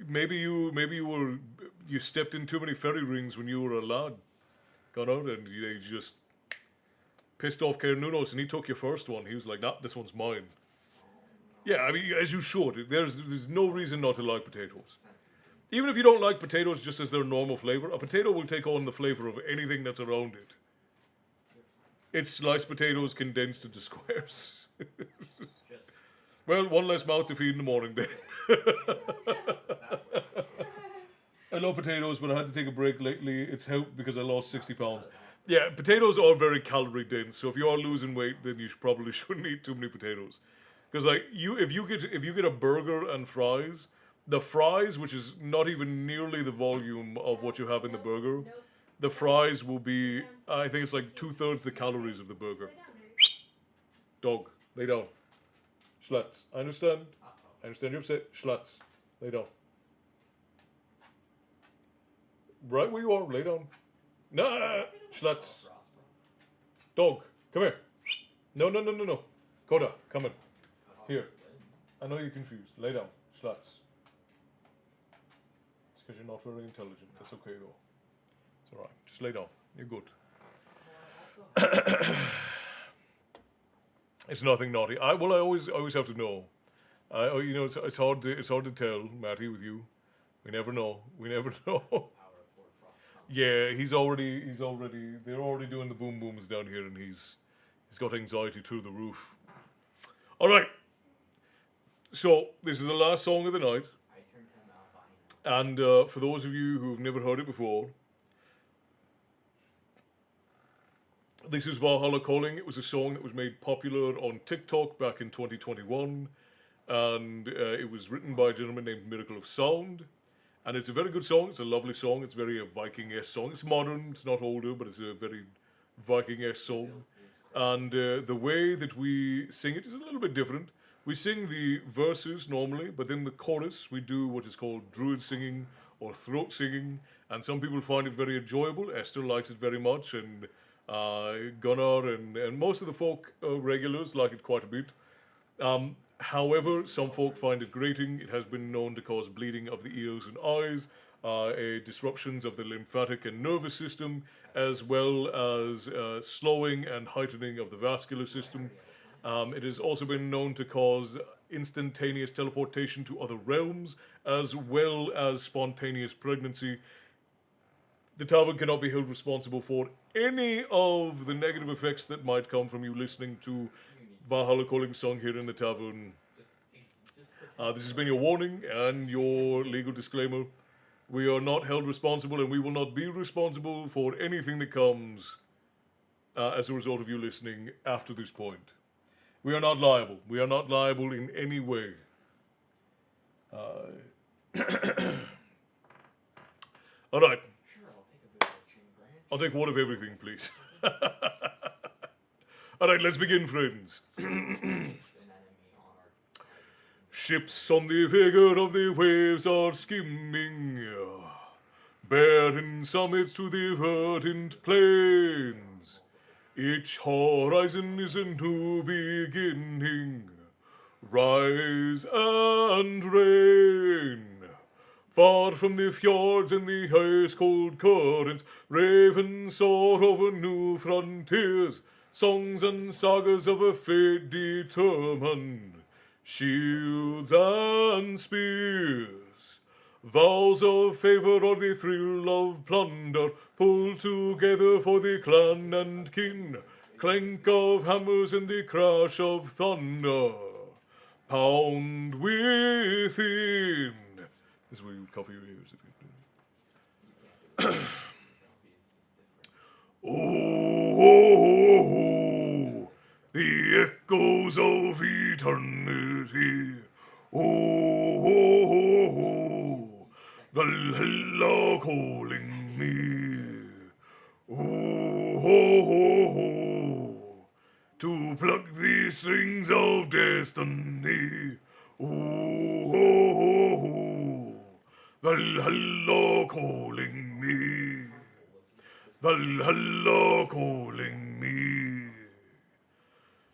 maybe you stepped in too many fairy rings when you were a lad, got out, and you just pissed off Nunos, and he took your first one. He was like, "Nah, this one's mine." Yeah, I mean, as you should. There's no reason not to like potatoes. Even if you don't like potatoes just as their normal flavor, a potato will take on the flavor of anything that's around it. It's sliced potatoes condensed into squares. Just Well, one less mouth to feed in the morning then. that works. I love potatoes, but I had to take a break lately. It's helped because I lost 60 pounds. Yeah, potatoes are very calorie dense, so if you are losing weight, then you probably shouldn't eat too many potatoes. Because like if you get a burger and fries, the fries, which is not even nearly the volume of what you have in the burger, Nope. the fries will be, I think it's like 2/3 the calories of the burger. Lay down, dude. Dog, lay down. Schlats. I understand. Uh-oh. I understand you're upset. Schlats. Lay down. Right where you are, lay down. Nah, Schlats. Dog, come here. No. Coda, come in. Here. I know you're confused. Lay down. Schlats. It's because you're not very intelligent. That's okay though. It's alright. Just lay down. You're good. It's nothing naughty. I always have to know. It's hard to tell, Matty, with you. We never know. Yeah, they're already doing the boom booms down here, and he's got anxiety through the roof. All right. So this is the last song of the night, I turned him out by and for those of you who've never heard it before, this is Valhalla Calling. It was a song that was made popular on TikTok back in 2021, and it was written by a gentleman named Miracle of Sound. And it's a very good song. It's a lovely song. It's very a Viking-esque song. It's modern. It's not older, but it's a very Viking-esque song. And the way that we sing it is a little bit different. We sing the verses normally, but then the chorus we do what is called druid singing or throat singing. And some people find it very enjoyable. Esther likes it very much, and Gunnar and most of the folk regulars like it quite a bit. However, some folk find it grating. It has been known to cause bleeding of the ears and eyes, disruptions of the lymphatic and nervous system, as well as slowing and heightening of the vascular system. It has also been known to cause instantaneous teleportation to other realms, as well as spontaneous pregnancy. The tavern cannot be held responsible for any of the negative effects that might come from you listening to Valhalla Calling song here in the tavern. Just put This has been your warning and your legal disclaimer. We are not held responsible, and we will not be responsible for anything that comes as a result of you listening after this point. We are not liable. We are not liable in any way. All right. Sure, I'll take a bit of a tree branch. I'll take one of everything, please. All right, let's begin, friends. It's an enemy on our side. Ships on the vigor of the waves are skimming, bearing summits to the verdant plains. Each horizon is a new beginning. Rise and reign. Far from the fjords and the ice-cold currents, ravens soar over new frontiers, songs and sagas of a fate determined, shields and spears. Vows of favor or the thrill of plunder, pulled together for the clan and kin, clank of hammers and the crash of thunder, pound within. This is where you cover your ears. It's just different. Oh, the echoes of eternity. Oh, Valhalla calling me. Oh, to pluck the strings of destiny. Oh, Valhalla calling me. Valhalla calling me.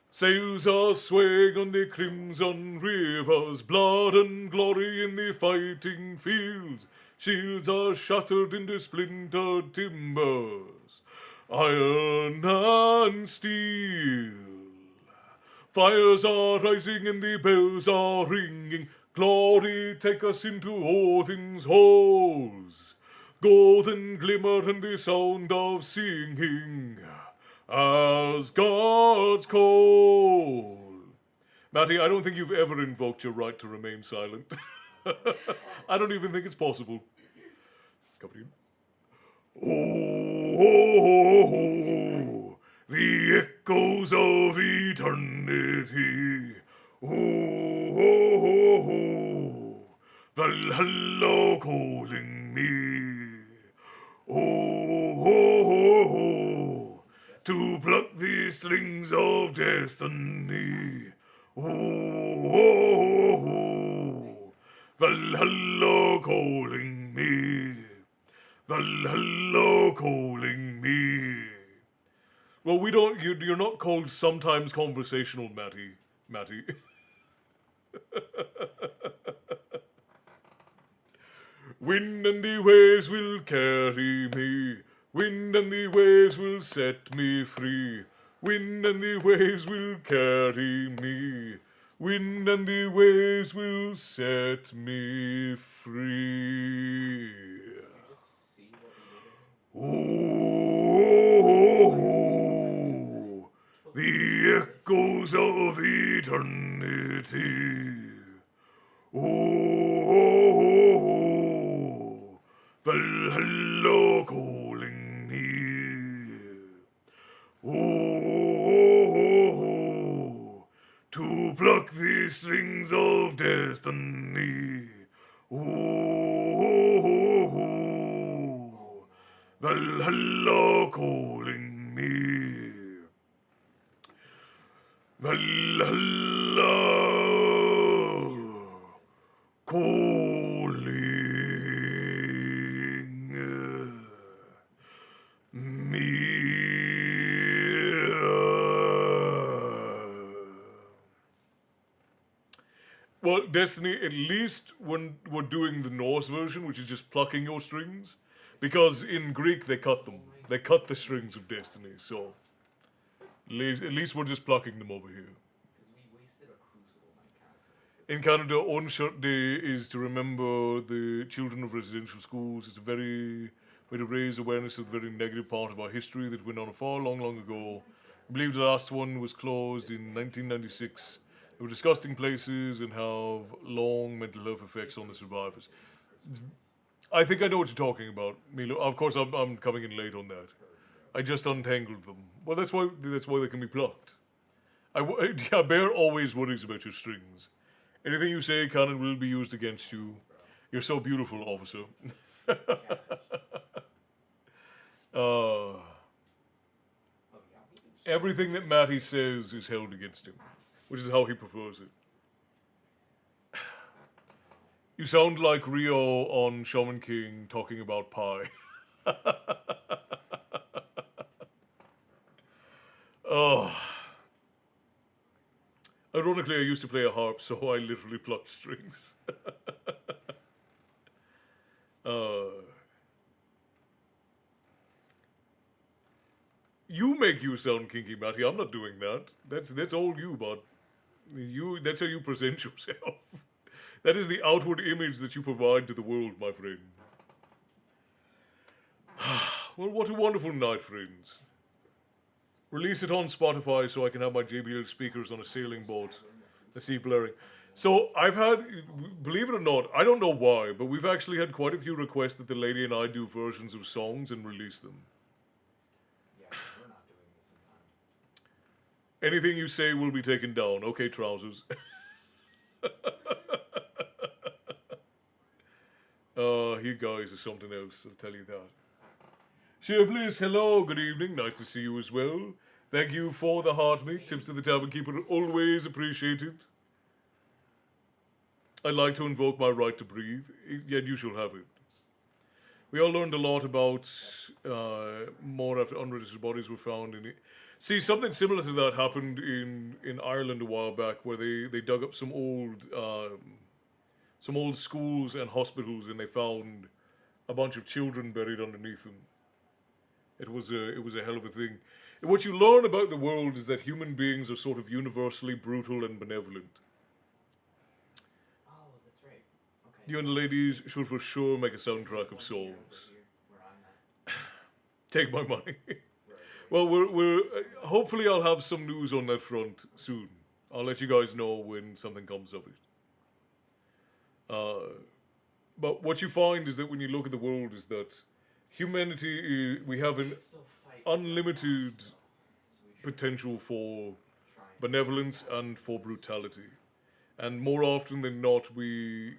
Sails are swaying on the crimson rivers, blood and glory in the fighting fields. Shields are shattered into splintered timbers, iron and steel. Fires are rising and the bells are ringing. Glory, take us into Odin's halls. Golden glimmer and the sound of singing as gods call. Matty, I don't think you've ever invoked your right to remain silent. I don't even think it's possible. Come in. Oh, the echoes of eternity. Oh, Valhalla calling me. Oh, to pluck the strings of destiny. Oh, Valhalla calling me. Valhalla calling me. Well, we don't. You're not called sometimes conversational, Matty. Wind and the waves will carry me. Wind and the waves will set me free. Wind and the waves will carry me. Wind and the waves will set me free. Just see what we Oh, the echoes of eternity. Oh, Valhalla calling me. Oh, to pluck the strings of destiny. Oh, Valhalla calling me. Valhalla calling me. Well, Destiny, at least when we're doing the Norse version, which is just plucking your strings, because in Greek they cut them. They cut the strings of Destiny, so at least we're just plucking them over here. Because we wasted a crucible my castle. In Canada, Onshut Day is to remember the children of residential schools. It's a very way to raise awareness of the very negative part of our history that went on far long ago. I believe the last one was closed in 1996. They were disgusting places and have long mental health effects on the survivors. I think I know what you're talking about, Milo. Of course, I'm coming in late on that. I just untangled them. Well, that's why they can be plucked. Yeah, Bear always worries about your strings. Anything you say can and will be used against you. You're so beautiful, officer. Everything that Matty says is held against him, which is how he prefers it. You sound like Rio on Shaman King talking about pie. Oh. Ironically, I used to play a harp, so I literally plucked strings. You make you sound kinky, Matty. I'm not doing that. That's all you, bud. That's how you present yourself. That is the outward image that you provide to the world, my friend. Well, what a wonderful night, friends. Release it on Spotify so I can have my JBL speakers on a sailing boat. I see blaring. So I've had, believe it or not, I don't know why, but we've actually had quite a few requests that the lady and I do versions of songs and release them. Yeah, we're not doing this in time. Anything you say will be taken down. Okay, trousers. You guys are something else, I'll tell you that. Sheer Bliss, hello, good evening, nice to see you as well. Thank you for the heart meat. Tips to the Tavern Keeper, always appreciated. I'd like to invoke my right to breathe, yet you shall have it. We all learned a lot about more after unregistered bodies were found in it. See, something similar to that happened in Ireland a while back, where they dug up some old schools and hospitals, and they found a bunch of children buried underneath them. It was a hell of a thing. And what you learn about the world is that human beings are sort of universally brutal and benevolent. Oh, that's right. Okay. You and the ladies should for sure make a soundtrack of songs. Where I'm at. Take my money. Well, we're hopefully I'll have some news on that front soon. I'll let you guys know when something comes of it. But what you find is that when you look at the world is that humanity, we have an unlimited potential for benevolence and for brutality. And more often than not, we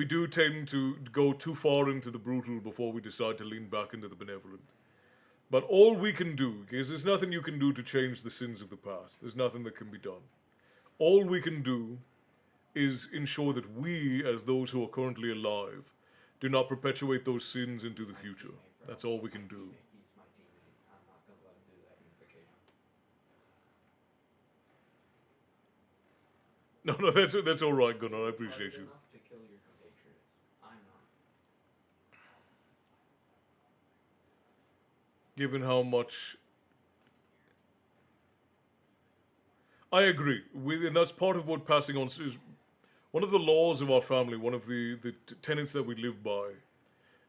do tend to go too far into the brutal before we decide to lean back into the benevolent. But all we can do, because there's nothing you can do to change the sins of the past. There's nothing that can be done. All we can do is ensure that we, as those who are currently alive, do not perpetuate those sins into the future. That's all we can do. He's my teammate. I'm not going to let him do that on this occasion. No, that's all right, Gunnar. I appreciate you. Enough to kill your compatriots. I'm not. Given how much... I agree. And that's part of what passing on is. One of the laws of our family, one of the tenets that we live by,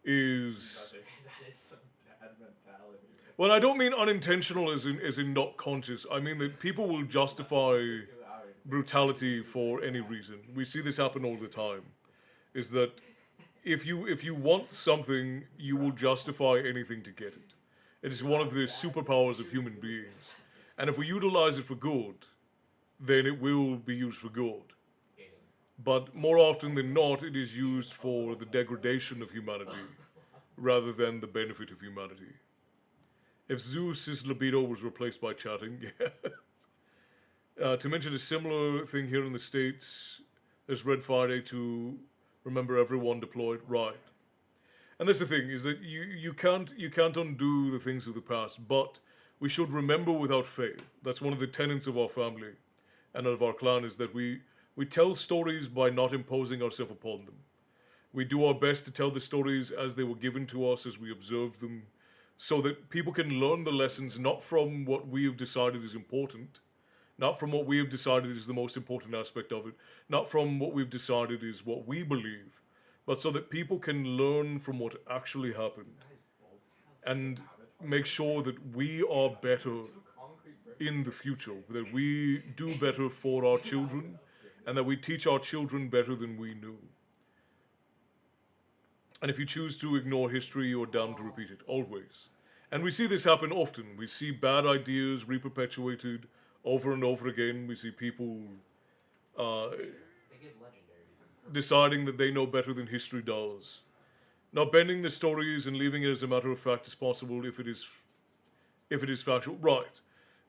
is... That is some bad mentality. Well, I don't mean unintentional as in not conscious. I mean that people will justify brutality for any reason. We see this happen all the time. Is that if you want something, you will justify anything to get it. It is one of the superpowers of human beings. And if we utilize it for good, then it will be used for good. But more often than not, it is used for the degradation of humanity rather than the benefit of humanity. If Zeus's libido was replaced by chatting, yeah. To mention a similar thing here in the States, there's Red Friday to remember everyone deployed. Right. And that's the thing, is that you can't undo the things of the past, but we should remember without fail. That's one of the tenets of our family and of our clan, is that we tell stories by not imposing ourselves upon them. We do our best to tell the stories as they were given to us, as we observed them, so that people can learn the lessons not from what we have decided is important, not from what we have decided is the most important aspect of it, not from what we've decided is what we believe, but so that people can learn from what actually happened and make sure that we are better in the future, that we do better for our children, and that we teach our children better than we knew. And if you choose to ignore history, you're damned to repeat it, always. And we see this happen often. We see bad ideas reperpetuated over and over again. We see people They give legendaries. deciding that they know better than history does. Not bending the stories and leaving it as a matter of fact as possible if it is factual. Right.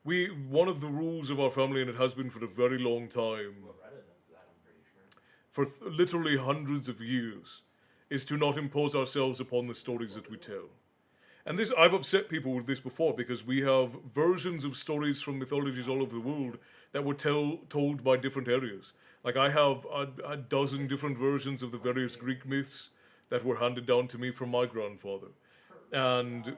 One of the rules of our family, and it has been for a very long time, Well, Reddit does that, I'm pretty sure. for literally hundreds of years, is to not impose ourselves upon the stories that we tell. And this, I've upset people with this before, because we have versions of stories from mythologies all over the world that were told by different areas. Like I have a dozen different versions of the various Greek myths that were handed down to me from my grandfather, and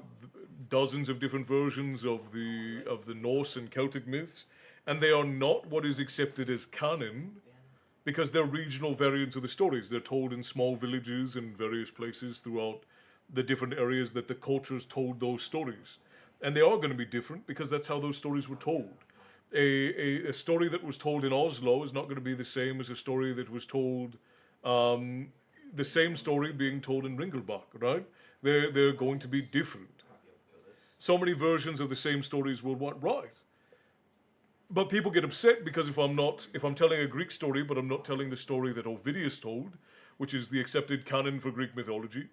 dozens of different versions of the Norse and Celtic myths, and they are not what is accepted as canon, because they're regional variants of the stories. They're told in small villages and various places throughout the different areas that the cultures told those stories. And they are going to be different because that's how those stories were told. A story that was told in Oslo is not going to be the same as a story that was told, the same story being told in Ringelbach, right? They're going to be different. So many versions of the same stories worldwide, right? But people get upset because if I'm telling a Greek story, but I'm not telling the story that Ovidius told, which is the accepted canon for Greek mythology,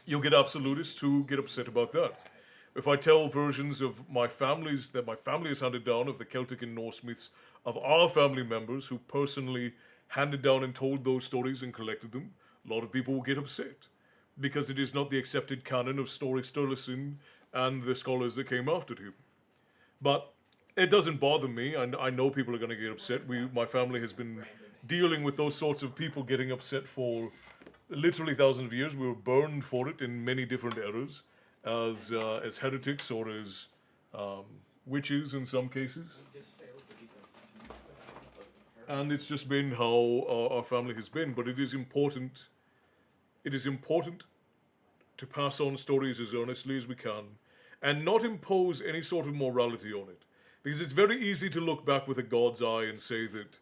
you'll get absolutists who get upset about that. If I tell versions of my family has handed down of the Celtic and Norse myths of our family members who personally handed down and told those stories and collected them, a lot of people will get upset because it is not the accepted canon of Snorri Sturluson and the scholars that came after him. But it doesn't bother me. I know people are going to get upset. My family has been dealing with those sorts of people getting upset for literally thousands of years. We were burned for it in many different eras, as heretics or as witches in some cases. We just failed to beat the And it's just been how our family has been. But it is important. It is important to pass on stories as earnestly as we can, and not impose any sort of morality on it. Because it's very easy to look back with a God's eye and say that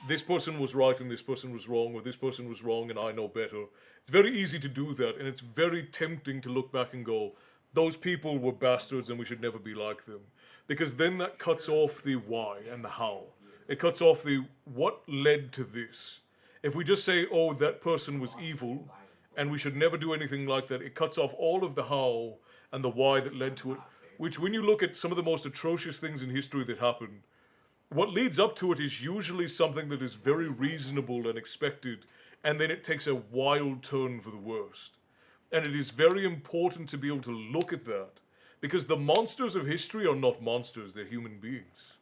this person was right and this person was wrong, or this person was wrong and I know better. It's very easy to do that, and it's very tempting to look back and go, those people were bastards and we should never be like them. Because then that cuts off the why and the how. It cuts off the what led to this. If we just say, oh, that person was evil and we should never do anything like that, it cuts off all of the how and the why that led to it, which when you look at some of the most atrocious things in history that happen, what leads up to it is usually something that is very reasonable and expected, and then it takes a wild turn for the worst. And it is very important to be able to look at that, because the monsters of history are not monsters, they're human beings.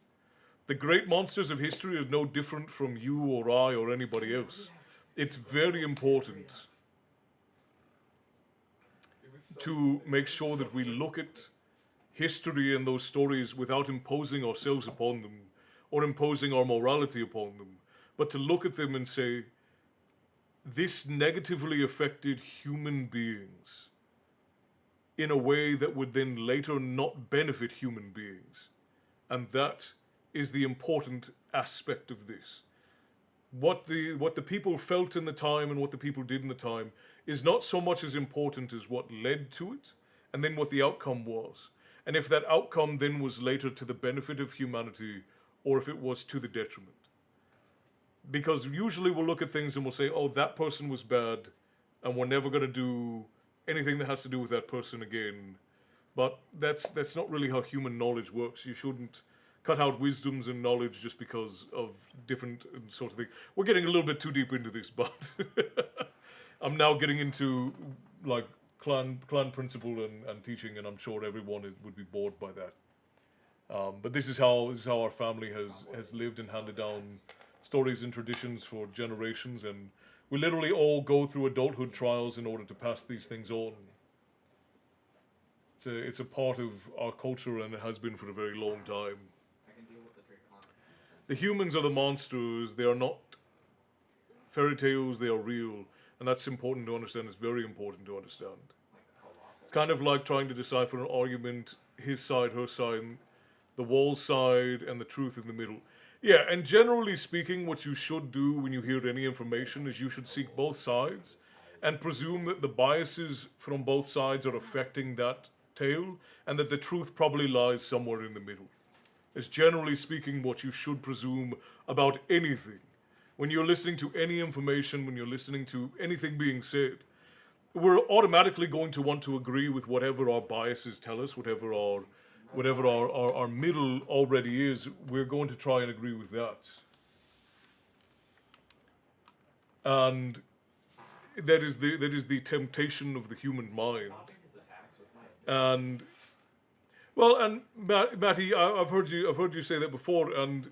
The great monsters of history are no different from you or I or anybody else. It's very important to make sure that we look at history and those stories without imposing ourselves upon them or imposing our morality upon them, but to look at them and say, this negatively affected human beings in a way that would then later not benefit human beings. And that is the important aspect of this. What the people felt in the time and what the people did in the time is not so much as important as what led to it, and then what the outcome was. And if that outcome then was later to the benefit of humanity, or if it was to the detriment. Because usually we'll look at things and we'll say, oh, that person was bad, and we're never going to do anything that has to do with that person again. But that's not really how human knowledge works. You shouldn't cut out wisdoms and knowledge just because of different sort of things. We're getting a little bit too deep into this, but I'm now getting into like clan principle and teaching, and I'm sure everyone would be bored by that. But this is how our family has lived and handed down stories and traditions for generations, and we literally all go through adulthood trials in order to pass these things on. It's a part of our culture, and it has been for a very long time. I can deal with the Draconic piece. The humans are the monsters. They are not fairy tales. They are real, and that's important to understand. It's very important to understand. Like the Colossus. It's kind of like trying to decipher an argument, his side, her side, the wall side, and the truth in the middle. Yeah, and generally speaking, what you should do when you hear any information is you should seek both sides and presume that the biases from both sides are affecting that tale and that the truth probably lies somewhere in the middle. It's generally speaking what you should presume about anything. When you're listening to any information, when you're listening to anything being said, we're automatically going to want to agree with whatever our biases tell us, whatever our middle already is, we're going to try and agree with that. And that is the temptation of the human mind. And well, and Matty, I've heard you say that before, and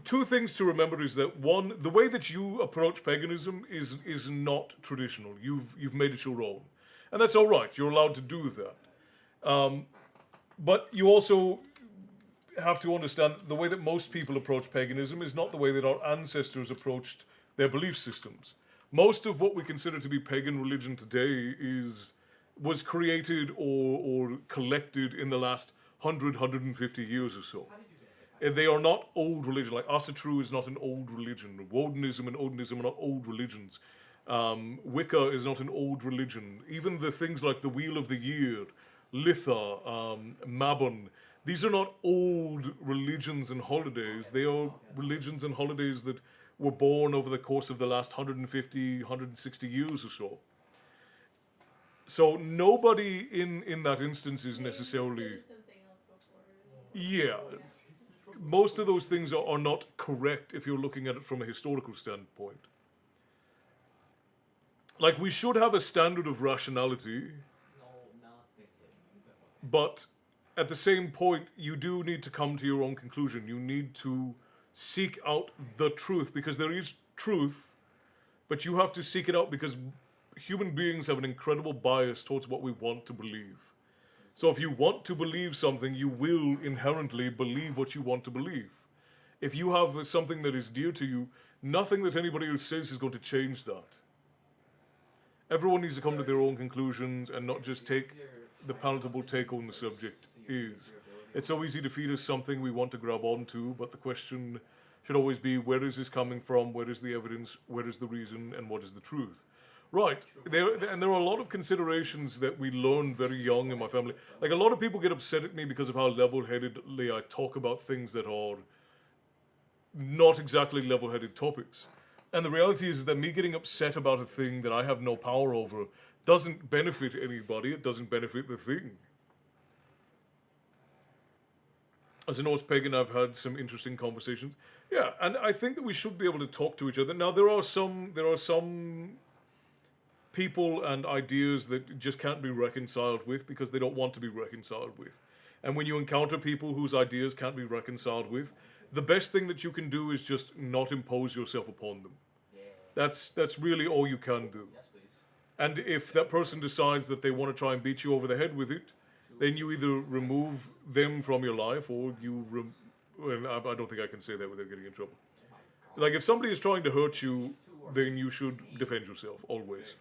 two things to remember is that one, the way that you approach paganism is not traditional. You've made it your own, and that's all right. You're allowed to do that. But you also have to understand that the way that most people approach paganism is not the way that our ancestors approached their belief systems. Most of what we consider to be pagan religion today was created or collected in the last 150 years or so. And they are not old religion. Like Asatru is not an old religion. Wodenism and Odinism are not old religions. Wicca is not an old religion. Even the things like the Wheel of the Year, Litha, Mabon, these are not old religions and holidays. They are religions and holidays that were born over the course of the last 150, 160 years or so. So nobody in that instance is necessarily... Yeah. Most of those things are not correct if you're looking at it from a historical standpoint. Like, we should have a standard of rationality, but at the same point, you do need to come to your own conclusion. You need to seek out the truth, because there is truth, but you have to seek it out because human beings have an incredible bias towards what we want to believe. So if you want to believe something, you will inherently believe what you want to believe. If you have something that is dear to you, nothing that anybody else says is going to change that. Everyone needs to come to their own conclusions and not just take the palatable take on the subject is. It's so easy to feed us something we want to grab onto, but the question should always be, where is this coming from? Where is the evidence? Where is the reason? And what is the truth? Right. There are a lot of considerations that we learn very young in my family. Like, a lot of people get upset at me because of how level-headedly I talk about things that are not exactly level-headed topics. And the reality is that me getting upset about a thing that I have no power over doesn't benefit anybody. It doesn't benefit the thing. As a Norse pagan, I've had some interesting conversations. Yeah, and I think that we should be able to talk to each other. Now, there are some people and ideas that just can't be reconciled with because they don't want to be reconciled with. And when you encounter people whose ideas can't be reconciled with, the best thing that you can do is just not impose yourself upon them. That's really all you can do. And if that person decides that they want to try and beat you over the head with it, then you either remove them from your life or well, I don't think I can say that without getting in trouble. Like, if somebody is trying to hurt you, then you should defend yourself, always.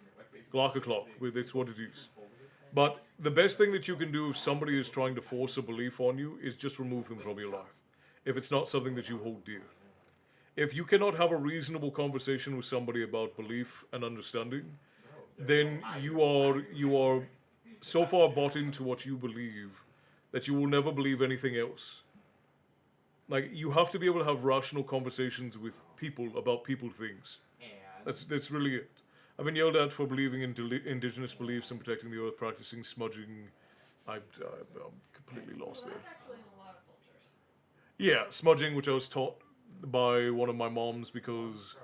Clock a clock, it's what it is. But the best thing that you can do if somebody is trying to force a belief on you is just remove them from your life, if it's not something that you hold dear. If you cannot have a reasonable conversation with somebody about belief and understanding, then you are so far bought into what you believe that you will never believe anything else. Like, you have to be able to have rational conversations with people about people things. That's really it. I've been yelled at for believing in indigenous beliefs and protecting the earth, practicing smudging. I'm completely lost there. That's actually in a lot of cultures. Yeah, smudging, which I was taught by one of my moms because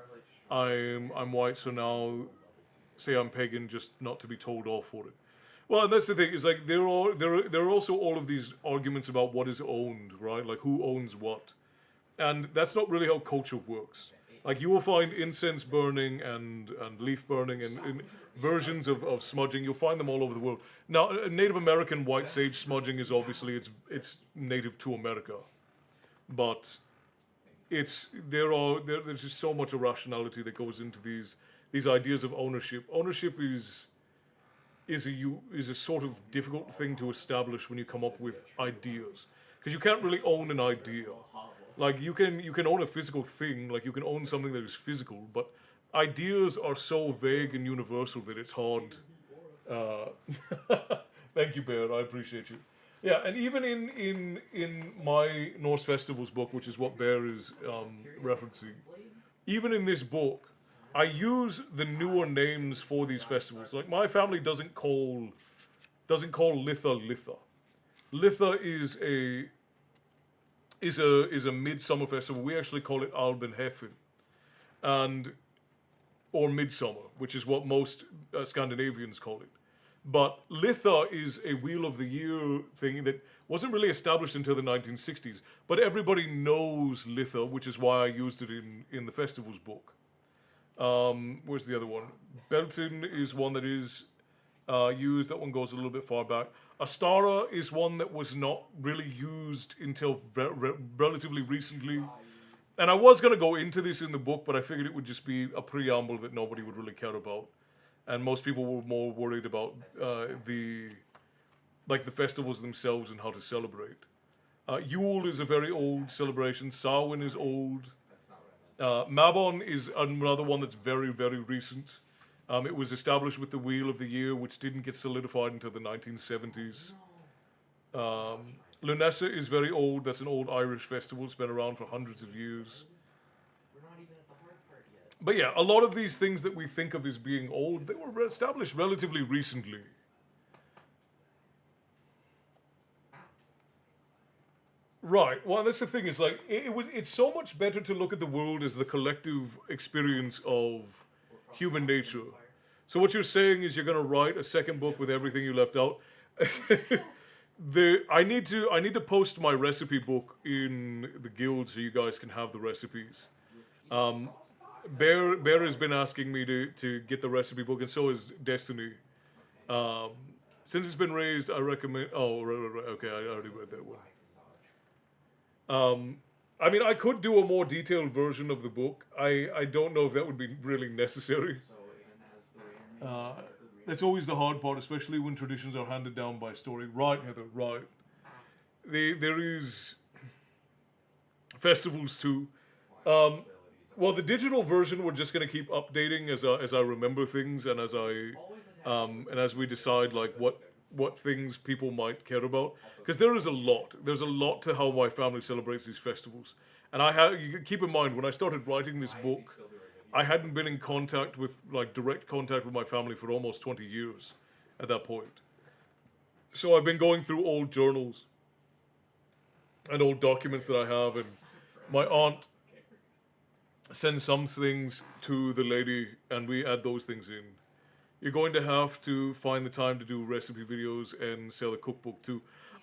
I'm white, so now say I'm pagan just not to be told off for it. Well, and that's the thing, is like there are also all of these arguments about what is owned, right? Like, who owns what? And that's not really how culture works. Like, you will find incense burning and leaf burning and versions of smudging. You'll find them all over the world. Now, Native American white sage smudging is obviously it's native to America, but there's just so much irrationality that goes into these ideas of ownership. Ownership is a sort of difficult thing to establish when you come up with ideas, because you can't really own an idea. Like you can own a physical thing, like you can own something that is physical, but ideas are so vague and universal that it's hard. Thank you, Bear. I appreciate you. Yeah, and even in my Norse Festivals book, which is what Bear is referencing, even in this book, I use the newer names for these festivals. Like my family doesn't call Litha Litha. Litha is a midsummer festival. We actually call it Albenhefen, or midsummer, which is what most Scandinavians call it. But Litha is a Wheel of the Year thing that wasn't really established until the 1960s. But everybody knows Litha, which is why I used it in the festivals book. Where's the other one? Beltin is one that is used. That one goes a little bit far back. Astara is one that was not really used until relatively recently. And I was going to go into this in the book, but I figured it would just be a preamble that nobody would really care about. And most people were more worried about the festivals themselves and how to celebrate. Yule is a very old celebration. Samhain is old. Mabon is another one that's very, very recent. It was established with the Wheel of the Year, which didn't get solidified until the 1970s. Lunessa is very old. That's an old Irish festival. It's been around for hundreds of years. But yeah, a lot of these things that we think of as being old, they were established relatively recently. Right. Well, that's the thing. Is like it's so much better to look at the world as the collective experience of human nature. So what you're saying is you're going to write a second book with everything you left out. I need to post my recipe book in the guild so you guys can have the recipes. Bear has been asking me to get the recipe book, and so is Destiny. Since it's been raised, I recommend. Oh, right. Okay, I already read that one. I mean, I could do a more detailed version of the book. I don't know if that would be really necessary. That's always the hard part, especially when traditions are handed down by story. Right, Heather, right. There is festivals too. Well, the digital version we're just going to keep updating as I remember things and as we decide like what things people might care about, because there is a lot. There's a lot to how my family celebrates these festivals, and you keep in mind when I started writing this book, I hadn't been in contact with direct contact with my family for almost 20 years at that point. So I've been going through old journals and old documents that I have, and my aunt sends some things to the lady, and we add those things in. You're going to have to find the time to do recipe videos and sell a cookbook too.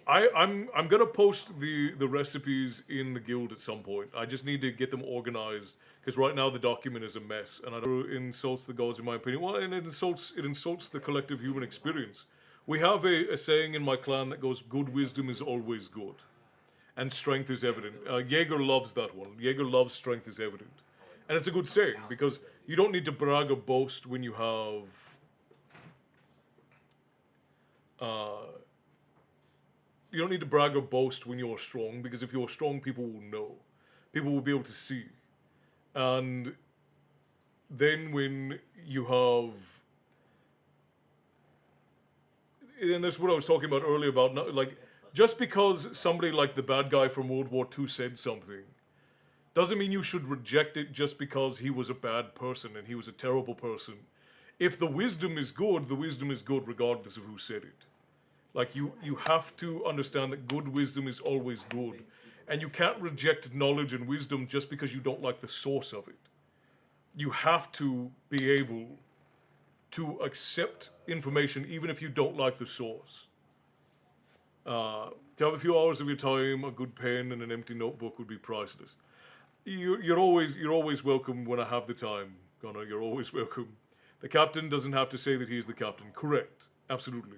I'm gonna post the recipes in the guild at some point. I just need to get them organized because right now the document is a mess, and it insults the gods in my opinion. Well, and it insults the collective human experience. We have a saying in my clan that goes, "Good wisdom is always good, and strength is evident." Jaeger loves that one. Jaeger loves strength is evident, and it's a good saying because you don't need to brag or boast when you have. You don't need to brag or boast when you're strong, because if you're strong, people will know. People will be able to see. And then when you have... And that's what I was talking about earlier about, just because somebody like the bad guy from World War II said something, doesn't mean you should reject it just because he was a bad person and he was a terrible person. If the wisdom is good regardless of who said it. You have to understand that good wisdom is always good. And you can't reject knowledge and wisdom just because you don't like the source of it. You have to be able to accept information even if you don't like the source. To have a few hours of your time, a good pen, and an empty notebook would be priceless. You're always welcome when I have the time, Connor. You're always welcome. The captain doesn't have to say that he's the captain. Correct. Absolutely.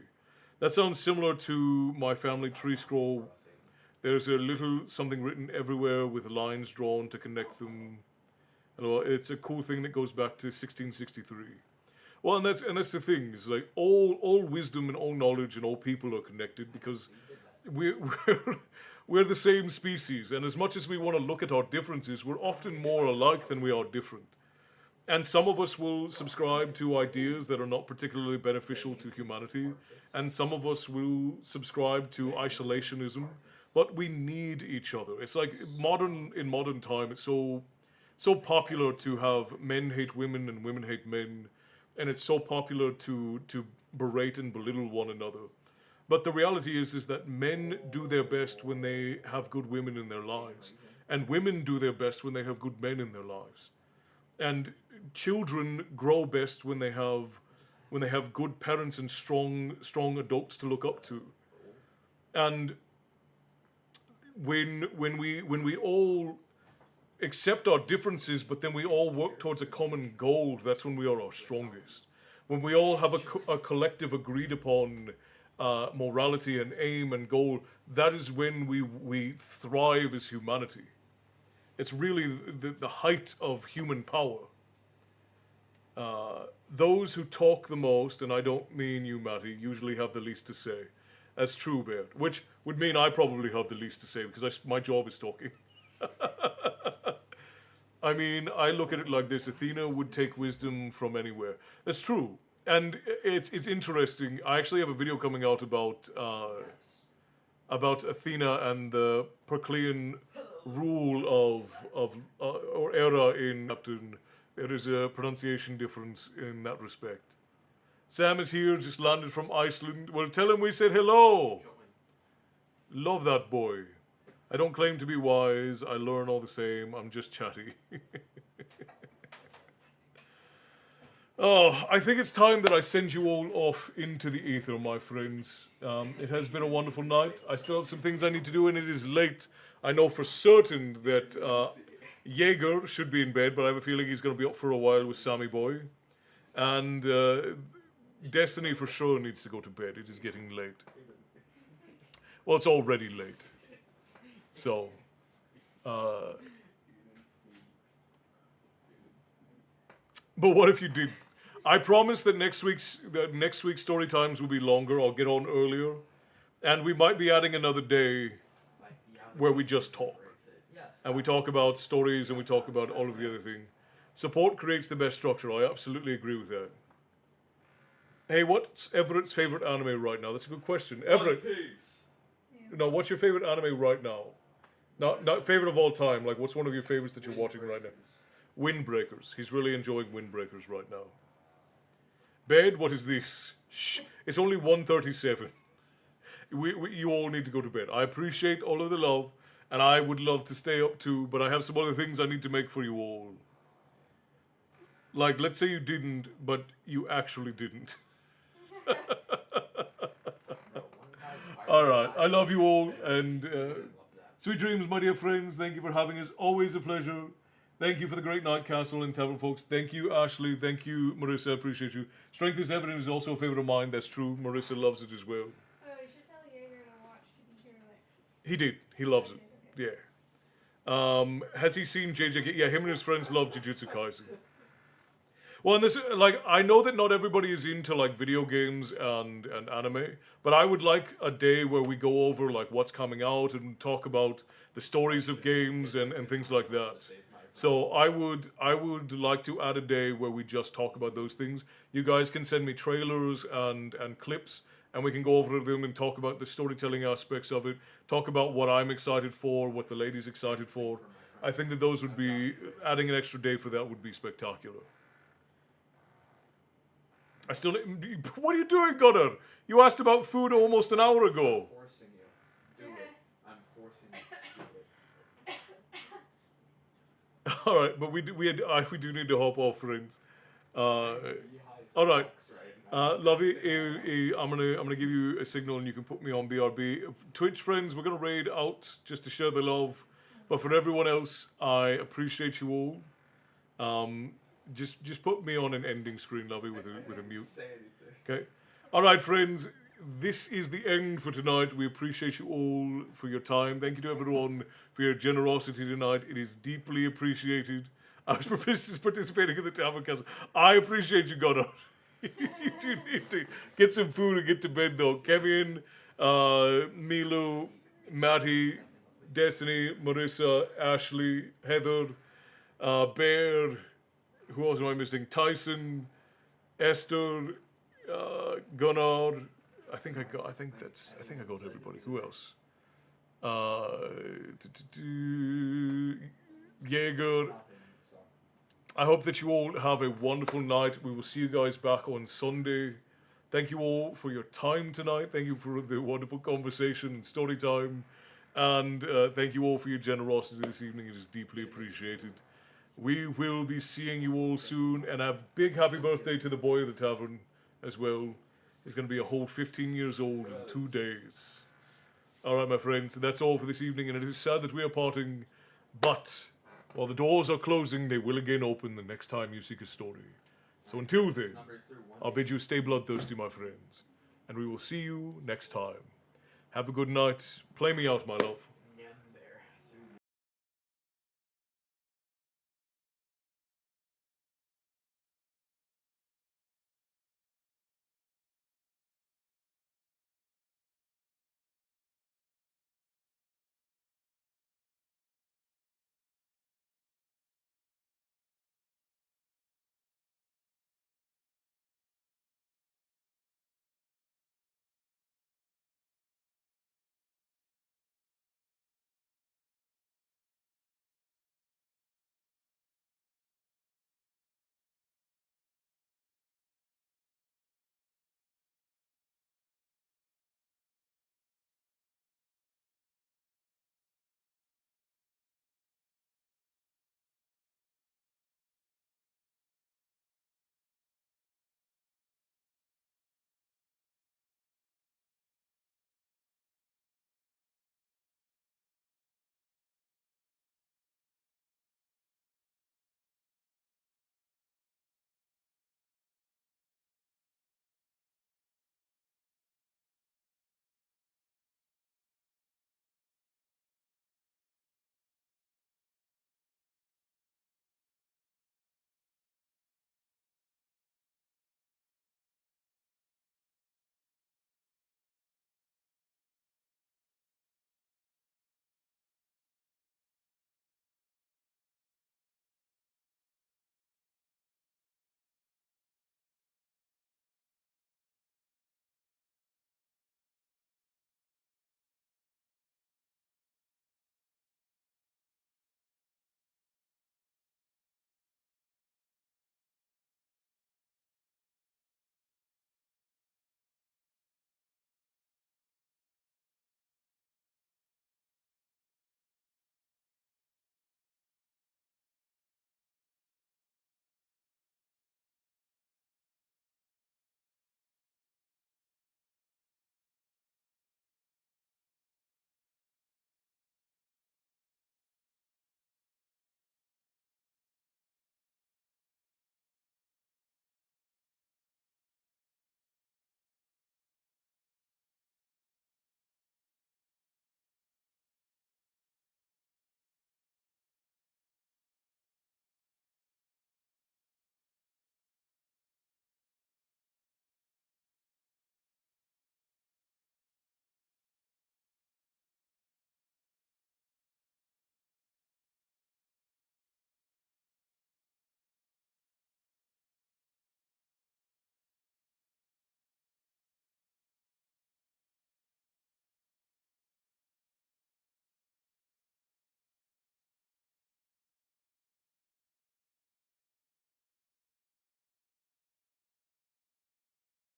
That sounds similar to my family tree scroll. There's a little something written everywhere with lines drawn to connect them. It's a cool thing that goes back to 1663. Well, and that's the thing. Is like all wisdom and all knowledge and all people are connected because we're we're, we're the same species, and as much as we want to look at our differences, we're often more alike than we are different. And some of us will subscribe to ideas that are not particularly beneficial to humanity, and some of us will subscribe to isolationism. But we need each other. It's like in modern time, it's so popular to have men hate women and women hate men, and it's so popular to berate and belittle one another. But the reality is that men do their best when they have good women in their lives, and women do their best when they have good men in their lives. And children grow best when they have good parents and strong adults to look up to. And when we all accept our differences, but then we all work towards a common goal, that's when we are our strongest. When we all have a collective agreed upon morality and aim and goal, that is when we thrive as humanity. It's really the height of human power. Those who talk the most, and I don't mean you, Matty, usually have the least to say. That's true, Bert. Which would mean I probably have the least to say because my job is talking. I mean, I look at it like this: Athena would take wisdom from anywhere. That's true, and it's interesting. I actually have a video coming out about Athena and the Perclean rule or era in Captain. There is a pronunciation difference in that respect. Sam is here, just landed from Iceland. Well, tell him we said hello. Love that boy. I don't claim to be wise. I learn all the same. I'm just chatty. Oh, I think it's time that I send you all off into the ether, my friends. It has been a wonderful night. I still have some things I need to do, and it is late. I know for certain that Jaeger should be in bed, but I have a feeling he's going to be up for a while with Sammy Boy. And Destiny for sure needs to go to bed. It is getting late. Well, it's already late. So, but what if you did? I promise that next week's story times will be longer. I'll get on earlier, and we might be adding another day where we just talk, and we talk about stories and we talk about all of the other things. Support creates the best structure. I absolutely agree with that. Hey, what's Everett's favorite anime right now? That's a good question. Everett, no, what's your favorite anime right now? Not favorite of all time. Like, what's one of your favorites that you're watching right now? Windbreakers. He's really enjoying Windbreakers right now. Bed, what is this? Shh. It's only 1:37. You all need to go to bed. I appreciate all of the love, and I would love to stay up too, but I have some other things I need to make for you all. Like, let's say you didn't, but you actually didn't. All right. I love you all, and sweet dreams, my dear friends. Thank you for having us. Always a pleasure. Thank you for the great night, Castle and Tavern folks. Thank you, Ashley. Thank you, Marissa. I appreciate you. Strength is Evident is also a favorite of mine. That's true. Marissa loves it as well. Oh, you should tell Jaeger to watch Teacher Alex. He did. He loves it. Yeah. Has he seen JJ? Yeah, him and his friends love Jujutsu Kaisen. Well, and this, like, I know that not everybody is into, like, video games and anime, but I would like a day where we go over, like, what's coming out and talk about the stories of games and things like that. So I would like to add a day where we just talk about those things. You guys can send me trailers and clips, and we can go over them and talk about the storytelling aspects of it, talk about what I'm excited for, what the lady's excited for. I think that those would be, adding an extra day for that would be spectacular. What are you doing, Gunnar? You asked about food almost an hour ago. I'm forcing you. Do it. I'm forcing you. Do it. All right, but we do need to hop off, friends. All right, Lovey, I'm gonna give you a signal and you can put me on BRB. Twitch friends, we're gonna raid out just to share the love, but for everyone else, I appreciate you all. Just put me on an ending screen, Lovey, with a mute. Okay. All right, friends. This is the end for tonight. We appreciate you all for your time. Thank you to everyone for your generosity tonight. It is deeply appreciated. I was participating in the Tavern Castle. I appreciate you, Gunnar. You do need to get some food and get to bed, though. Kevin, Milo, Matty, Destiny, Marissa, Ashley, Heather, Bear, who else am I missing? Tyson, Esther, Gunnar. I think I got everybody. Who else? Jaeger. I hope that you all have a wonderful night. We will see you guys back on Sunday. Thank you all for your time tonight. Thank you for the wonderful conversation and story time. And thank you all for your generosity this evening. It is deeply appreciated. We will be seeing you all soon. And a big happy birthday to the boy of the tavern as well. He's going to be a whole 15 years old in 2 days. All right, my friends. That's all for this evening. And it is sad that we are parting. But while the doors are closing, they will again open the next time you seek a story. So until then, I'll bid you stay bloodthirsty, my friends. And we will see you next time. Have a good night. Play me out, my love.